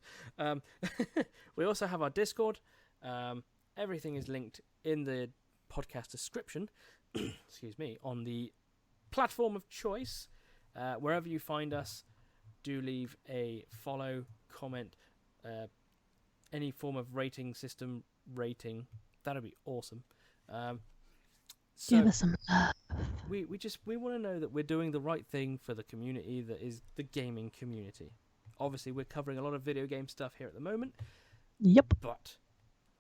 C: We also have our Discord, Everything is linked in the podcast description. Excuse me, on the platform of choice. Wherever you find us, do leave a follow, comment, any form of rating system rating. That'd be awesome. So
B: give us some love.
C: we want to know that we're doing the right thing for the community that is the gaming community. Obviously, we're covering a lot of video game stuff here at the moment.
B: Yep.
C: But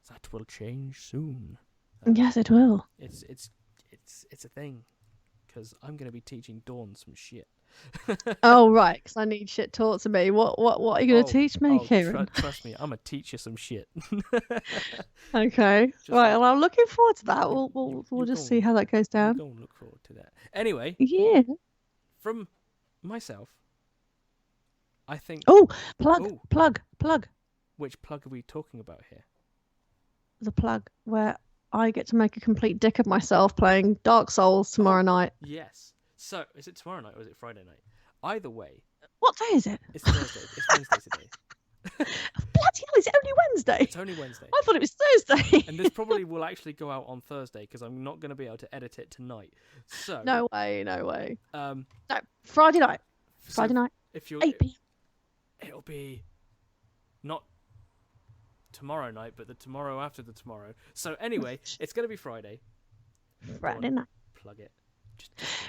C: that will change soon.
B: Yes, it will.
C: It's a thing, because I'm going to be teaching Dawn some shit.
B: Oh, right, because I need shit taught to me. What are you going to teach me, Kieran?
C: Trust me, I'm going to teach you some shit.
B: Okay. Right, well, I'm looking forward to that. We'll just see how that goes down.
C: Don't look forward to that. Anyway.
B: Yeah.
C: From myself, I think...
B: Oh, plug.
C: Which plug are we talking about here?
B: The plug where I get to make a complete dick of myself playing Dark Souls tomorrow night.
C: Yes. So, is it tomorrow night or is it Friday night? Either way.
B: What day is it?
C: It's Thursday. It's Wednesday today.
B: Bloody hell, is it only Wednesday?
C: It's only Wednesday.
B: I thought it was Thursday.
C: And this probably will actually go out on Thursday because I'm not going to be able to edit it tonight. So
B: No way.
C: No,
B: Friday night. Friday night.
C: If you're
B: 8 p.m.
C: It'll be not tomorrow night, but the tomorrow after the tomorrow. So anyway, it's going to be Friday.
B: Friday night.
C: Plug it.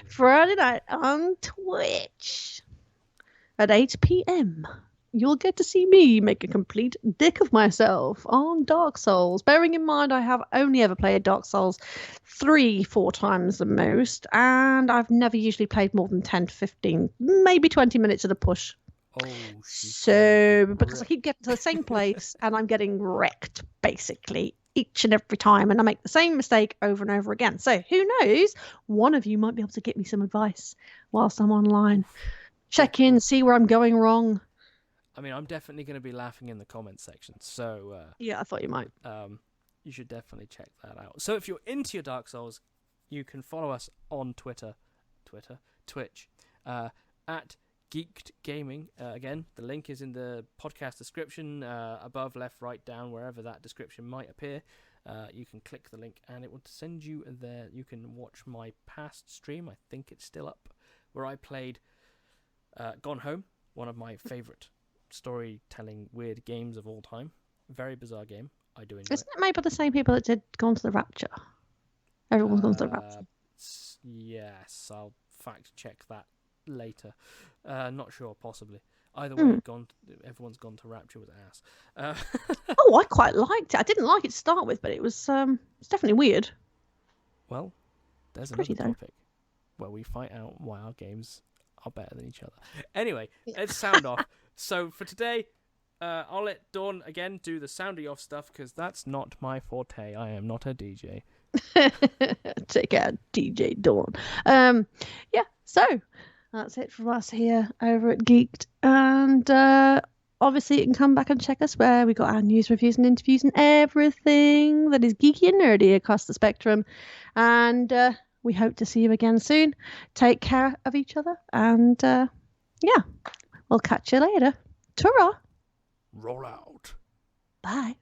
B: Friday night on Twitch at 8 p.m. You'll get to see me make a complete dick of myself on Dark Souls. Bearing in mind I have only ever played Dark Souls 3-4 times the most, and I've never usually played more than 10 to 15, maybe 20 minutes at a push.
C: Oh,
B: so because I keep getting to the same place and I'm getting wrecked basically each and every time, and I make the same mistake over and over again. So who knows, one of you might be able to get me some advice whilst I'm online. Check in, see where I'm going wrong.
C: I mean, I'm definitely going to be laughing in the comments section, so
B: yeah, I thought you might.
C: You should definitely check that out. So if you're into your Dark Souls, you can follow us on Twitch, at Geeked Gaming. Again, the link is in the podcast description, above, left, right, down, wherever that description might appear. You can click the link and it will send you there. You can watch my past stream, I think it's still up, where I played Gone Home, one of my favourite storytelling weird games of all time. Very bizarre game. I do enjoy
B: Isn't it made by the same people that did Gone to the Rapture? Everyone's Gone to the Rapture.
C: Yes, I'll fact check that later. Not sure, possibly. Either way, everyone's Gone to Rapture with ass.
B: Oh, I quite liked it. I didn't like it to start with, but it was it's definitely weird.
C: Well, there's another topic where we find out why our games are better than each other. Anyway, let's sound off. So for today, I'll let Dawn again do the soundy off stuff because that's not my forte. I am not a DJ.
B: Take out DJ Dawn. Yeah, so that's it from us here over at Geeked. And obviously you can come back and check us where we got our news, reviews and interviews and everything that is geeky and nerdy across the spectrum. And we hope to see you again soon. Take care of each other. And yeah, we'll catch you later. Ta-ra.
C: Roll out.
B: Bye.